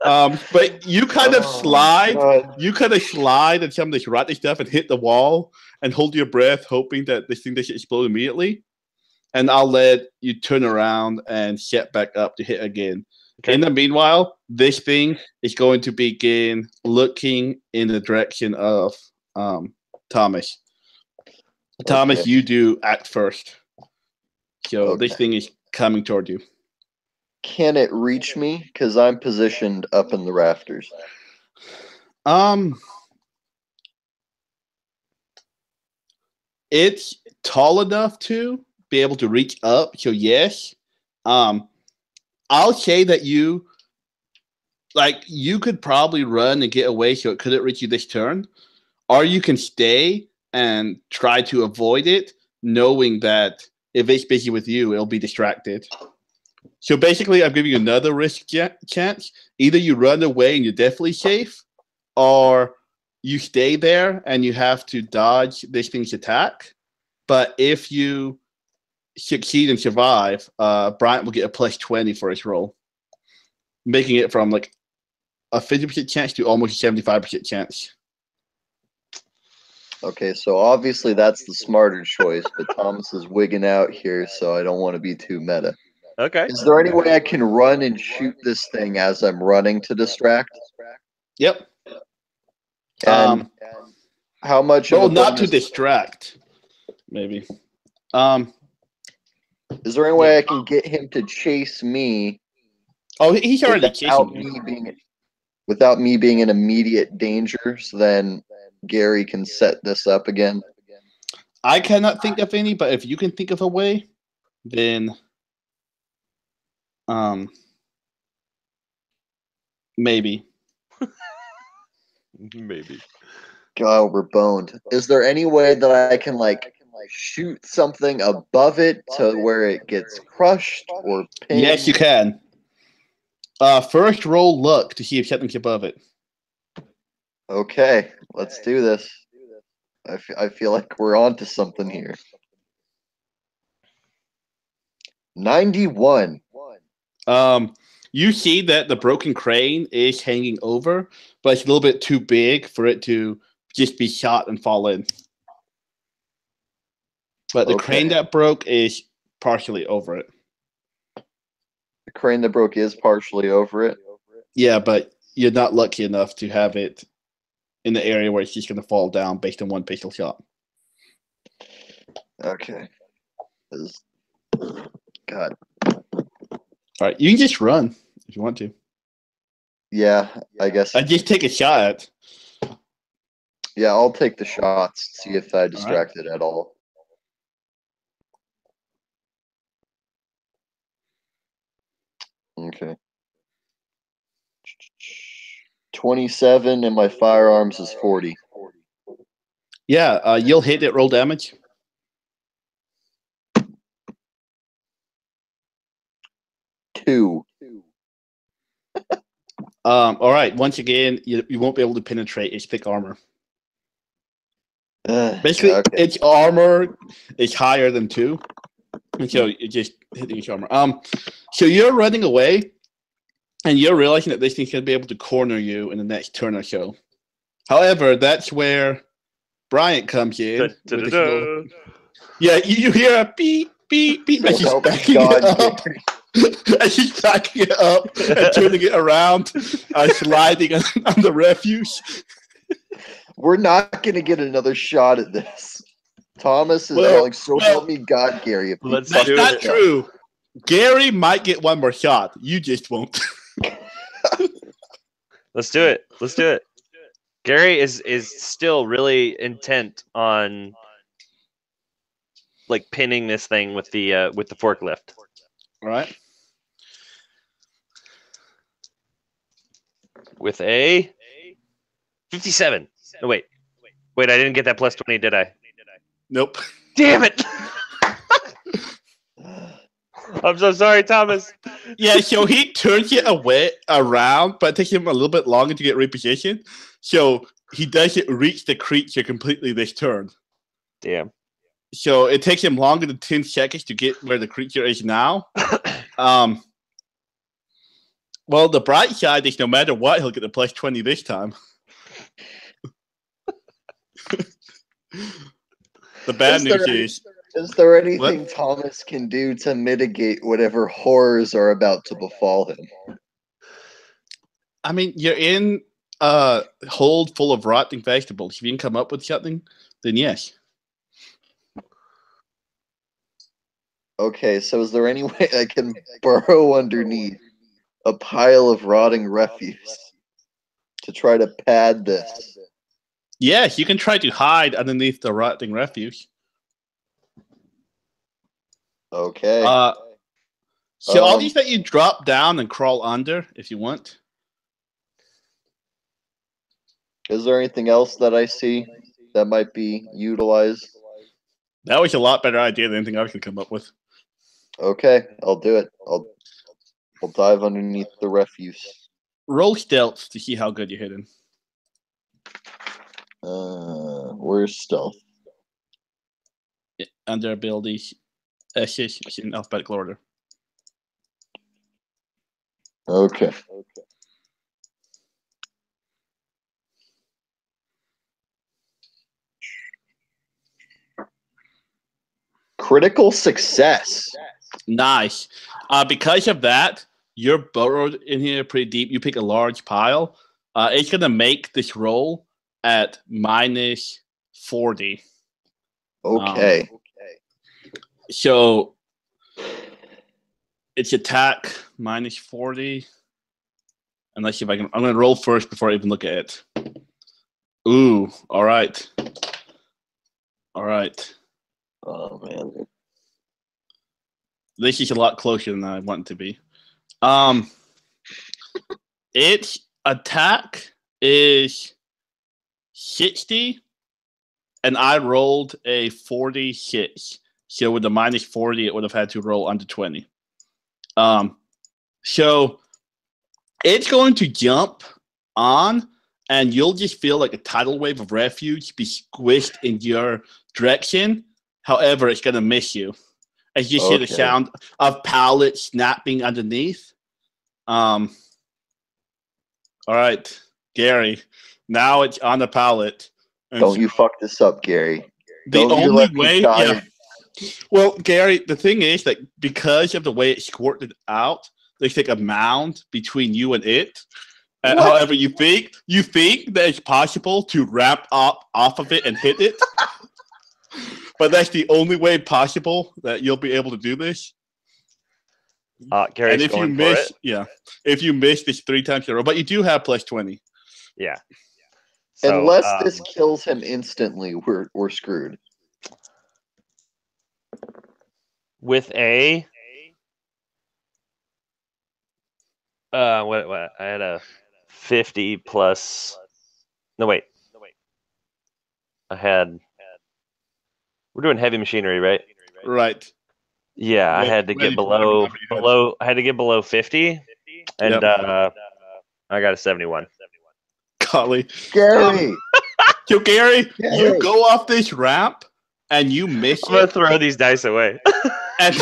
But you kind of slide. God. You kind of slide and some of this rotting stuff and hit the wall and hold your breath, hoping that this thing doesn't explode immediately. And I'll let you turn around and set back up to hit again. Okay. In the meanwhile, this thing is going to begin looking in the direction of Thomas. Thomas, okay. You do act first. So okay. This thing is coming toward you. Can it reach me? Because I'm positioned up in the rafters. It's tall enough to be able to reach up. So yes. I'll say that you could probably run and get away, so it couldn't reach you this turn, or you can stay and try to avoid it, knowing that if it's busy with you, it'll be distracted. So basically, I'm giving you another risk chance. Either you run away and you're definitely safe, or you stay there and you have to dodge this thing's attack. But if you succeed and survive, Bryant will get a plus 20 for his roll, making it from like a 50% chance to almost a 75% chance. Okay, so obviously that's the smarter choice, but Thomas is wigging out here, so I don't want to be too meta. Okay. Is there any way I can run and shoot this thing as I'm running to distract? Yep. And how much? Well, not to distract, maybe. Is there any way I can get him to chase me? Oh, he's already chasing me. Without me being in immediate danger, so then Gary can set this up again. I cannot think of any, but if you can think of a way, then Maybe. Maybe. God, we're boned. Is there any way that I can shoot something above it to where it gets crushed or pinned? Yes, you can. First roll luck to see if something's above it. Okay, let's do this. I feel like we're on to something here. 91. You see that the broken crane is hanging over, but it's a little bit too big for it to just be shot and fall in. But the crane that broke is partially over it. The crane that broke is partially over it? Yeah, but you're not lucky enough to have it in the area where it's just going to fall down based on one pistol shot. Okay. God. All right, you can just run if you want to. Yeah, I guess. I just take a shot. Yeah, I'll take the shots, see if I distracted at all. Okay. 27 and my firearms is 40. Yeah, you'll hit it, roll damage. 2. All right, once again, you won't be able to penetrate its thick armor. Basically, its armor is higher than 2. And so it just hitting its armor. So you're running away, and you're realizing that this thing's going to be able to corner you in the next turn or so. However, that's where Bryant comes in. Yeah, you hear a beep, beep, beep, and she's backing it up. And she's backing it up and turning it around, sliding on the refuse. We're not going to get another shot at this. Thomas is yelling, so help me God, Gary. That's not true. Gary might get one more shot. You just won't. Let's do it. Let's do it. Gary is still really intent on pinning this thing with the forklift. All right. With a 57. Oh, wait, I didn't get that plus 20, did I? Nope. Damn it! I'm so sorry, Thomas. Yeah, so he turns it around, but it takes him a little bit longer to get repositioned. So he doesn't reach the creature completely this turn. Damn. So it takes him longer than 10 seconds to get where the creature is now. Well, the bright side is no matter what, he'll get the plus 20 this time. The bad news is there anything Thomas can do to mitigate whatever horrors are about to befall him? I mean, you're in a hold full of rotting vegetables. If you can come up with something, then yes. Okay, so is there any way I can burrow underneath a pile of rotting refuse to try to pad this? Yes, you can try to hide underneath the rotting refuse. Okay. So I'll just let you drop down and crawl under if you want. Is there anything else that I see that might be utilized? That was a lot better idea than anything I can come up with. Okay, I'll do it. I'll dive underneath the refuse. Roll stealth to see how good you're hidden. Where's stealth? Under abilities, it's in alphabetical order. Okay. Critical success. Nice. Because of that, you're burrowed in here pretty deep. You pick a large pile. It's going to make this roll at minus 40. Okay. So it's attack minus 40. And let's see if I can. I'm going to roll first before I even look at it. Ooh, all right. All right. Oh, man. This is a lot closer than I want it to be. Its attack is 60, and I rolled a 46. So with the minus 40, it would have had to roll under 20. So it's going to jump on, and you'll just feel like a tidal wave of refuge be squished in your direction. However, it's going to miss you. As you hear the sound of pallets snapping underneath. All right, Gary. Now it's on the pallet. Don't you fuck this up, Gary. The only way, yeah. Well, Gary, the thing is that because of the way it squirted out, there's like a mound between you and it. However, you think that it's possible to wrap up off of it and hit it. But that's the only way possible that you'll be able to do this. Gary's and if going you miss, for it. if you miss this 3 times in a row, but you do have plus 20. Yeah. So, unless this kills him instantly, we're screwed. With a what I had a 50 plus. No wait. I had. We're doing heavy machinery, right? Right. Yeah, I had to get below. I had to get below 50, and I got a 71. Golly, Gary. So Gary, you go off this ramp and you miss it. I'm gonna throw these dice away. and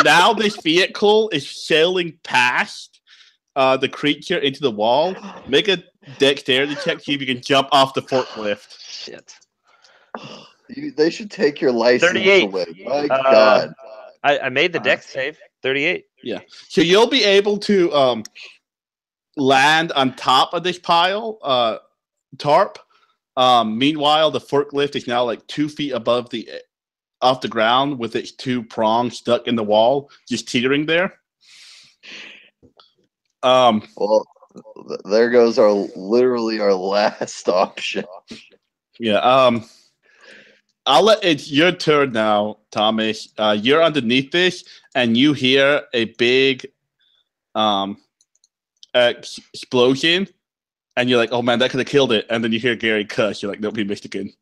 now this vehicle is sailing past the creature into the wall. Make a dexterity check, see if you can jump off the forklift. Shit. They should take your license 38. away. My God. I made the dex save. 38. Yeah. So you'll be able to land on top of this pile, tarp. Meanwhile, the forklift is now like 2 feet off the ground with its 2 prongs stuck in the wall, just teetering there. Well, there goes literally our last option. Yeah. It's your turn now, Thomas. You're underneath this, and you hear a big explosion, and you're like, "Oh man, that could have killed it." And then you hear Gary cuss. You're like, "Nope, he missed again."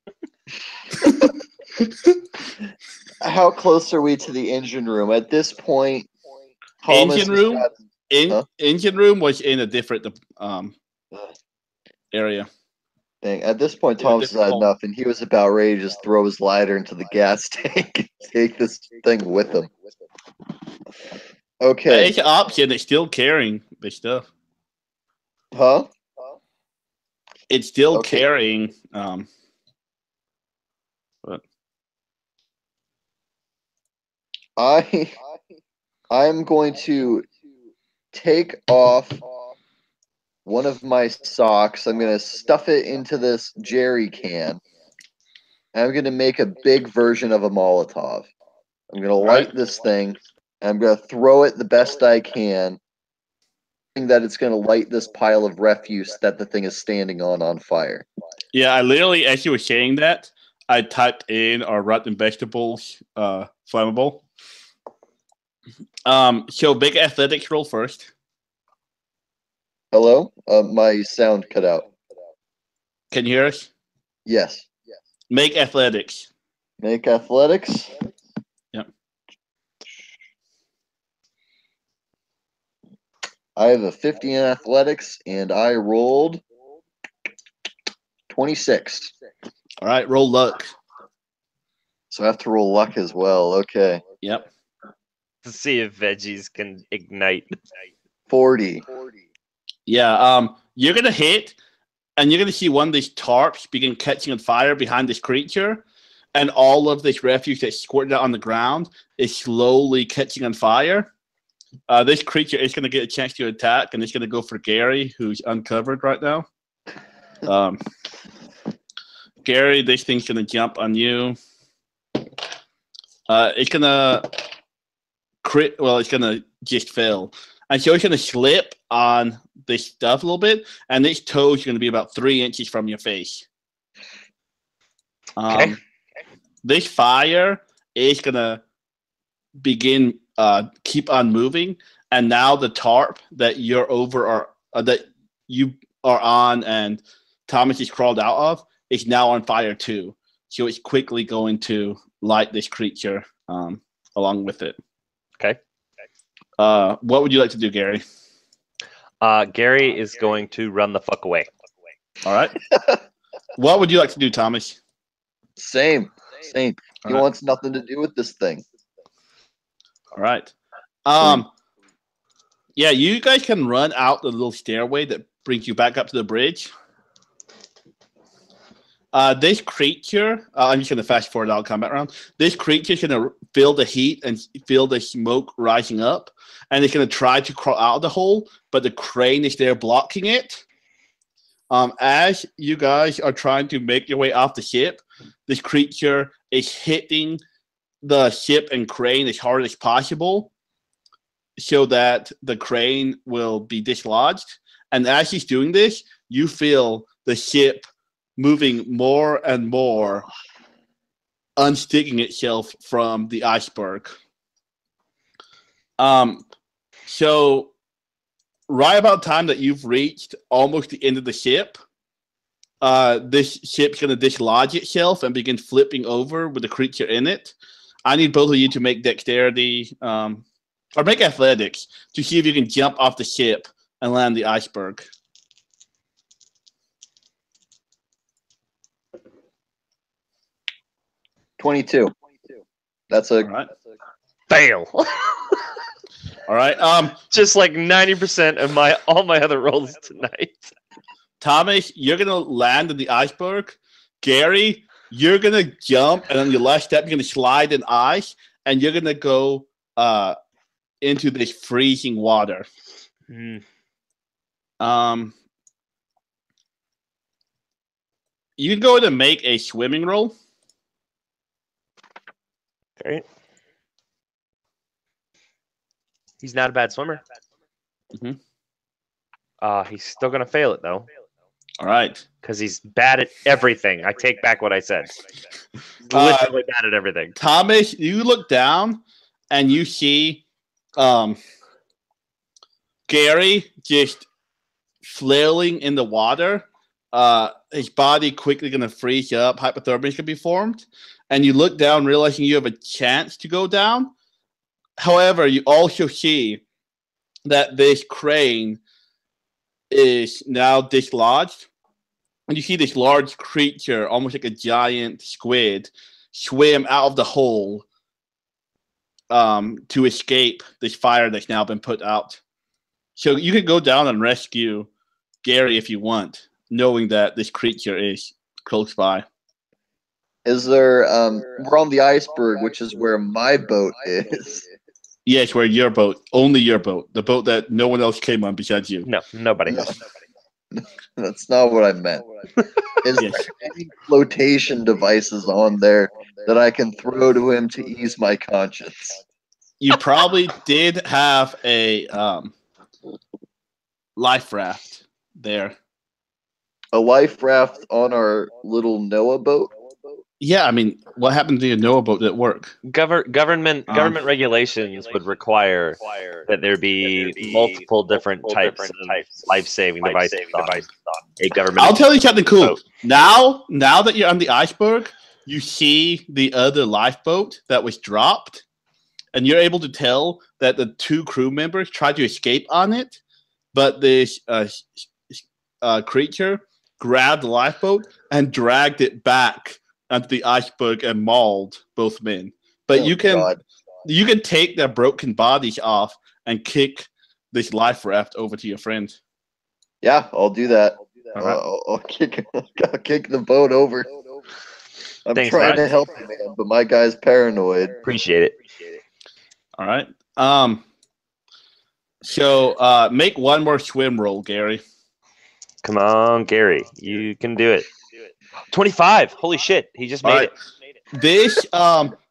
How close are we to the engine room at this point? Engine room. Engine room was in a different area. Dang, at this point, Thomas has had enough, and he was about ready to just throw his lighter into the gas tank and take this thing with him. Okay. It's an option. It's still carrying the stuff. Huh? It's still carrying. But I'm going to take off one of my socks. I'm going to stuff it into this jerry can. And I'm going to make a big version of a Molotov. I'm going to light this thing. And I'm going to throw it the best I can. That it's going to light this pile of refuse that the thing is standing on fire. Yeah, I literally, as you were saying that, I typed in our rotten vegetables flammable. So big athletics roll first. Hello? My sound cut out. Can you hear us? Yes. Make athletics. Make athletics? Yep. I have a 50 in athletics, and I rolled 26. All right, roll luck. So I have to roll luck as well. Okay. Yep. To see if veggies can ignite. 40. Yeah, you're going to hit, and you're going to see one of these tarps begin catching on fire behind this creature, and all of this refuse that's squirted out on the ground is slowly catching on fire. This creature is going to get a chance to attack, and it's going to go for Gary, who's uncovered right now. Gary, this thing's going to jump on you. It's going to crit. Well, it's going to just fail. And so it's going to slip on this stuff a little bit, and its toes are going to be about 3 inches from your face. This fire is going to begin keep on moving, and now the tarp that you're over that you are on and Thomas is crawled out of is now on fire too. So it's quickly going to light this creature along with it. Okay. What would you like to do, Gary? Gary is going to run the fuck away. All right. What would you like to do, Thomas? Same. He All right. wants nothing to do with this thing. All right. Yeah, you guys can run out the little stairway that brings you back up to the bridge. This creature, I'm just going to fast forward out combat round. This creature is going to feel the heat and feel the smoke rising up, and it's going to try to crawl out of the hole, but the crane is there blocking it. As you guys are trying to make your way off the ship, this creature is hitting the ship and crane as hard as possible so that the crane will be dislodged. And as he's doing this, you feel the ship moving more and more, unsticking itself from the iceberg. So right about time that you've reached almost the end of the ship, this ship's going to dislodge itself and begin flipping over with the creature in it. I need both of you to make dexterity or make athletics to see if you can jump off the ship and land the iceberg. $22. That's a All right. Fail. All right. Just like 90% of all my other rolls tonight. Thomas, you're gonna land in the iceberg. Gary, you're gonna jump, and on your last step, you're gonna slide in ice, and you're gonna go into this freezing water. Mm. You can go ahead and make a swimming roll. Okay. He's not a bad swimmer. Mm-hmm. He's still gonna fail it though. All right. Because he's bad at everything. I take back what I said. Literally bad at everything. Thomas, you look down and you see Gary just flailing in the water. His body quickly going to freeze up. Hypothermia is going to be formed. And you look down, realizing you have a chance to go down. However, you also see that this crane is now dislodged. And you see this large creature, almost like a giant squid, swim out of the hole to escape this fire that's now been put out. So you can go down and rescue Gary if you want, knowing that this creature is close by. Is there we're on the iceberg, which is where my boat is. Yes, where your boat, only your boat, the boat that no one else came on besides you. No, nobody. No. That's not what I meant. Is Yes. there any flotation devices on there that I can throw to him to ease my conscience? You probably did have a life raft there. A life raft on our little Noah boat? Yeah, I mean, what happened to your Noah boat that work? Government regulations would require that there be multiple different types of life-saving devices. A government. I'll tell you something cool. boat. Now that you're on the iceberg, you see the other lifeboat that was dropped, and you're able to tell that the two crew members tried to escape on it, but this creature grabbed the lifeboat and dragged it back onto the iceberg and mauled both men. But you can take their broken bodies off and kick this life raft over to your friend. Yeah, I'll do that. All right. I'll kick the boat over. I'm Thanks, trying Ryan. to help you, man, but my guy's paranoid. Appreciate it. All right. So make one more swim roll, Gary. Come on, Gary. You can do it. 25. Holy shit. He just made it. This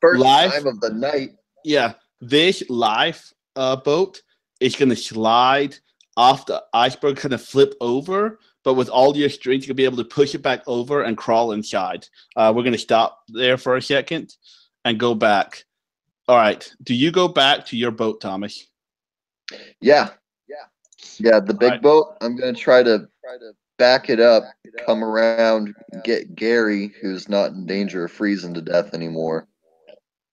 First life, time of the night. yeah, this life boat is gonna slide off the iceberg, kind of flip over, but with all your strength, you'll be able to push it back over and crawl inside. We're gonna stop there for a second and go back. All right. Do you go back to your boat, Thomas? Yeah. Yeah, the big boat. I'm gonna try to back it up, come around, get Gary, who's not in danger of freezing to death anymore.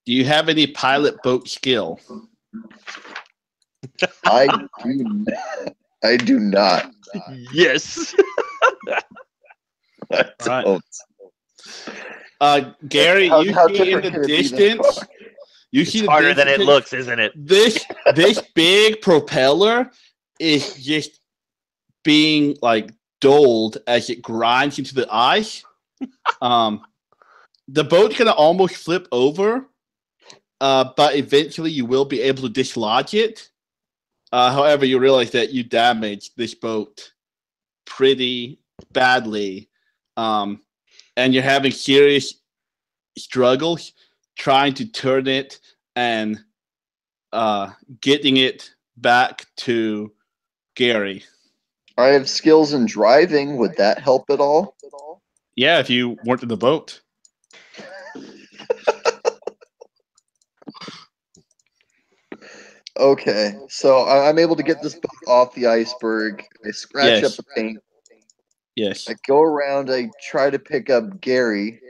Do you have any pilot boat skill? I do. I do not. Yes. I don't. Gary, How you see in different the can it be this distance. far? You It's see the harder than it distance. looks, isn't it? This big propeller is just being like doled as it grinds into the ice. The boat's gonna almost flip over, but eventually you will be able to dislodge it. However, you realize that you damaged this boat pretty badly, and you're having serious struggles trying to turn it and getting it back to Gary. I have skills in driving. Would that help at all? Yeah, if you weren't in the boat. Okay, so I'm able to get this boat off the iceberg. I scratch Yes. up the paint. Yes. I go around. I try to pick up Gary.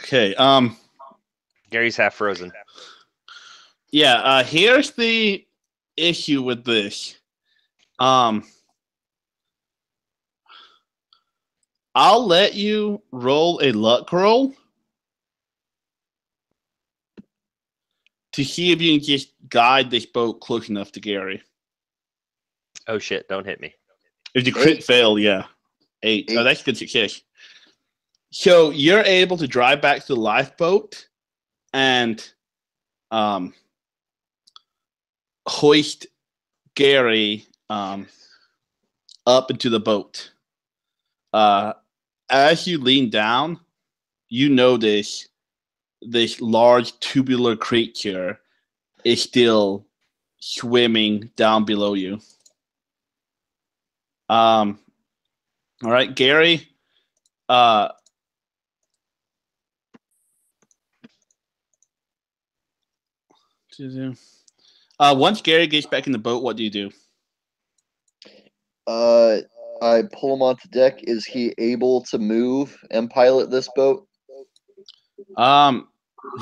Okay. Gary's half frozen. Yeah. Here's the issue with this. I'll let you roll a luck roll to see if you can just guide this boat close enough to Gary. Oh shit! Don't hit me. If you crit fail, yeah. 8. Oh, that's a good success. So you're able to drive back to the lifeboat and hoist Gary up into the boat. As you lean down, you notice this large tubular creature is still swimming down below you. All right, Gary. Once Gary gets back in the boat, what do you do? I pull him onto deck. Is he able to move and pilot this boat?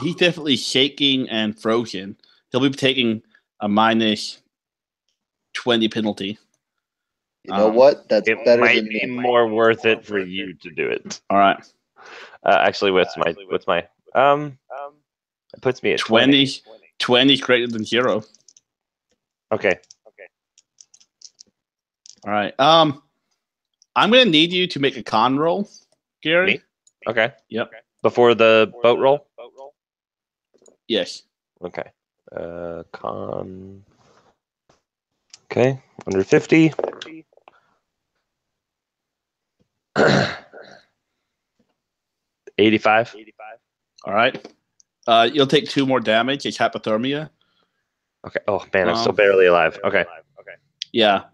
He's definitely shaking and frozen. He'll be taking a -20 penalty. You know what? That's It better might than be me. more worth it for you to do it. All right, Actually, what's my it puts me at 20. 20 is greater than 0. Okay. All right. I'm gonna need you to make a con roll, Gary. Me? Okay. Yep. Before the boat roll? Yes. Okay. Con. Okay. Under 50. 85. All right. You'll take 2 more damage. It's hypothermia. Okay. Oh man, I'm still barely alive. Okay. Yeah.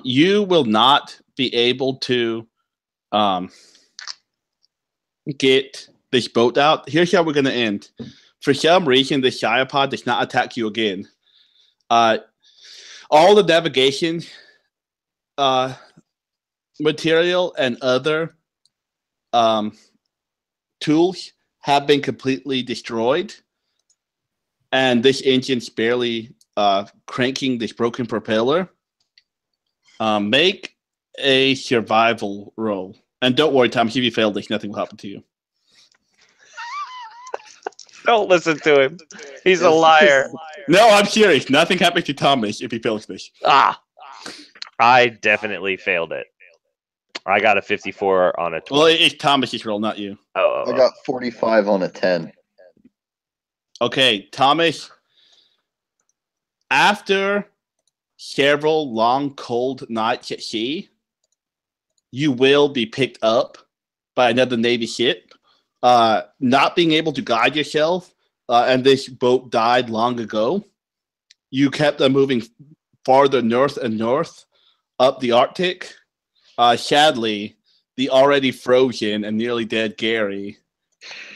You will not be able to get this boat out. Here's how we're going to end. For some reason, the Shiapod does not attack you again. All the navigation material and other tools have been completely destroyed. And this engine's barely cranking this broken propeller. Make a survival roll. And don't worry, Thomas, if you fail this, nothing will happen to you. Don't listen to him. He's a liar. No, I'm serious. Nothing happens to Thomas if he fails this. I definitely failed it. I got a 54 on a 20. Well, it's Thomas's roll, not you. I got 45 on a 10. Okay, Thomas. After several long, cold nights at sea, you will be picked up by another Navy ship. Not being able to guide yourself, and this boat died long ago. You kept on moving farther north and north up the Arctic. Sadly, the already frozen and nearly dead Gary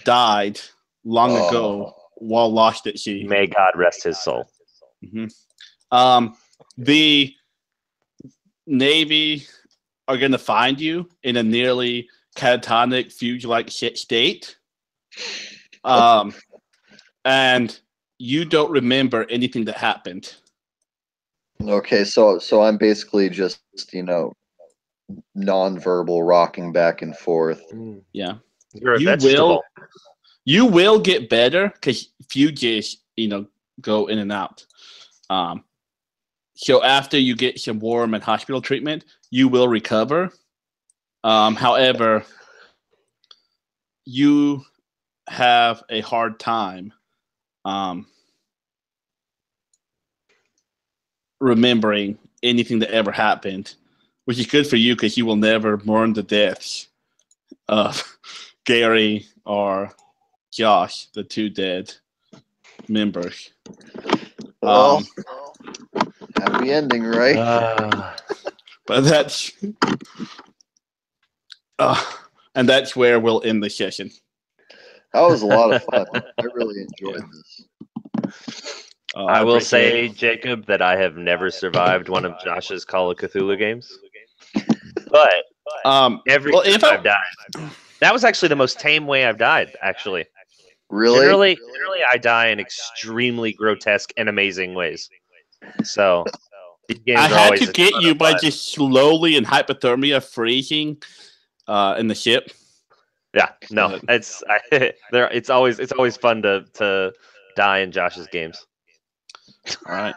died long ago while lost at sea. May God rest his soul. Mm-hmm. the Navy are going to find you in a nearly catatonic, fugue-like state. And you don't remember anything that happened. Okay, so I'm basically just, nonverbal rocking back and forth. Yeah. You're a vegetable. You will get better because fugues, go in and out. So after you get some warm and hospital treatment, you will recover. However, you have a hard time remembering anything that ever happened, which is good for you because you will never mourn the deaths of Gary or Josh, the two dead members. Well, happy ending, right? But that's and that's where we'll end the session. That was a lot of fun. I really enjoyed this. I will say, Jacob, that I have never survived one of Josh's Call of Cthulhu games. But every time I've died, that was actually the most tame way I've died, actually. Really? Generally, I die in extremely grotesque and amazing ways. So, these games I are had always to get you by just slowly in hypothermia freezing in the ship. Yeah, no, it's always fun to die in Josh's games. All right.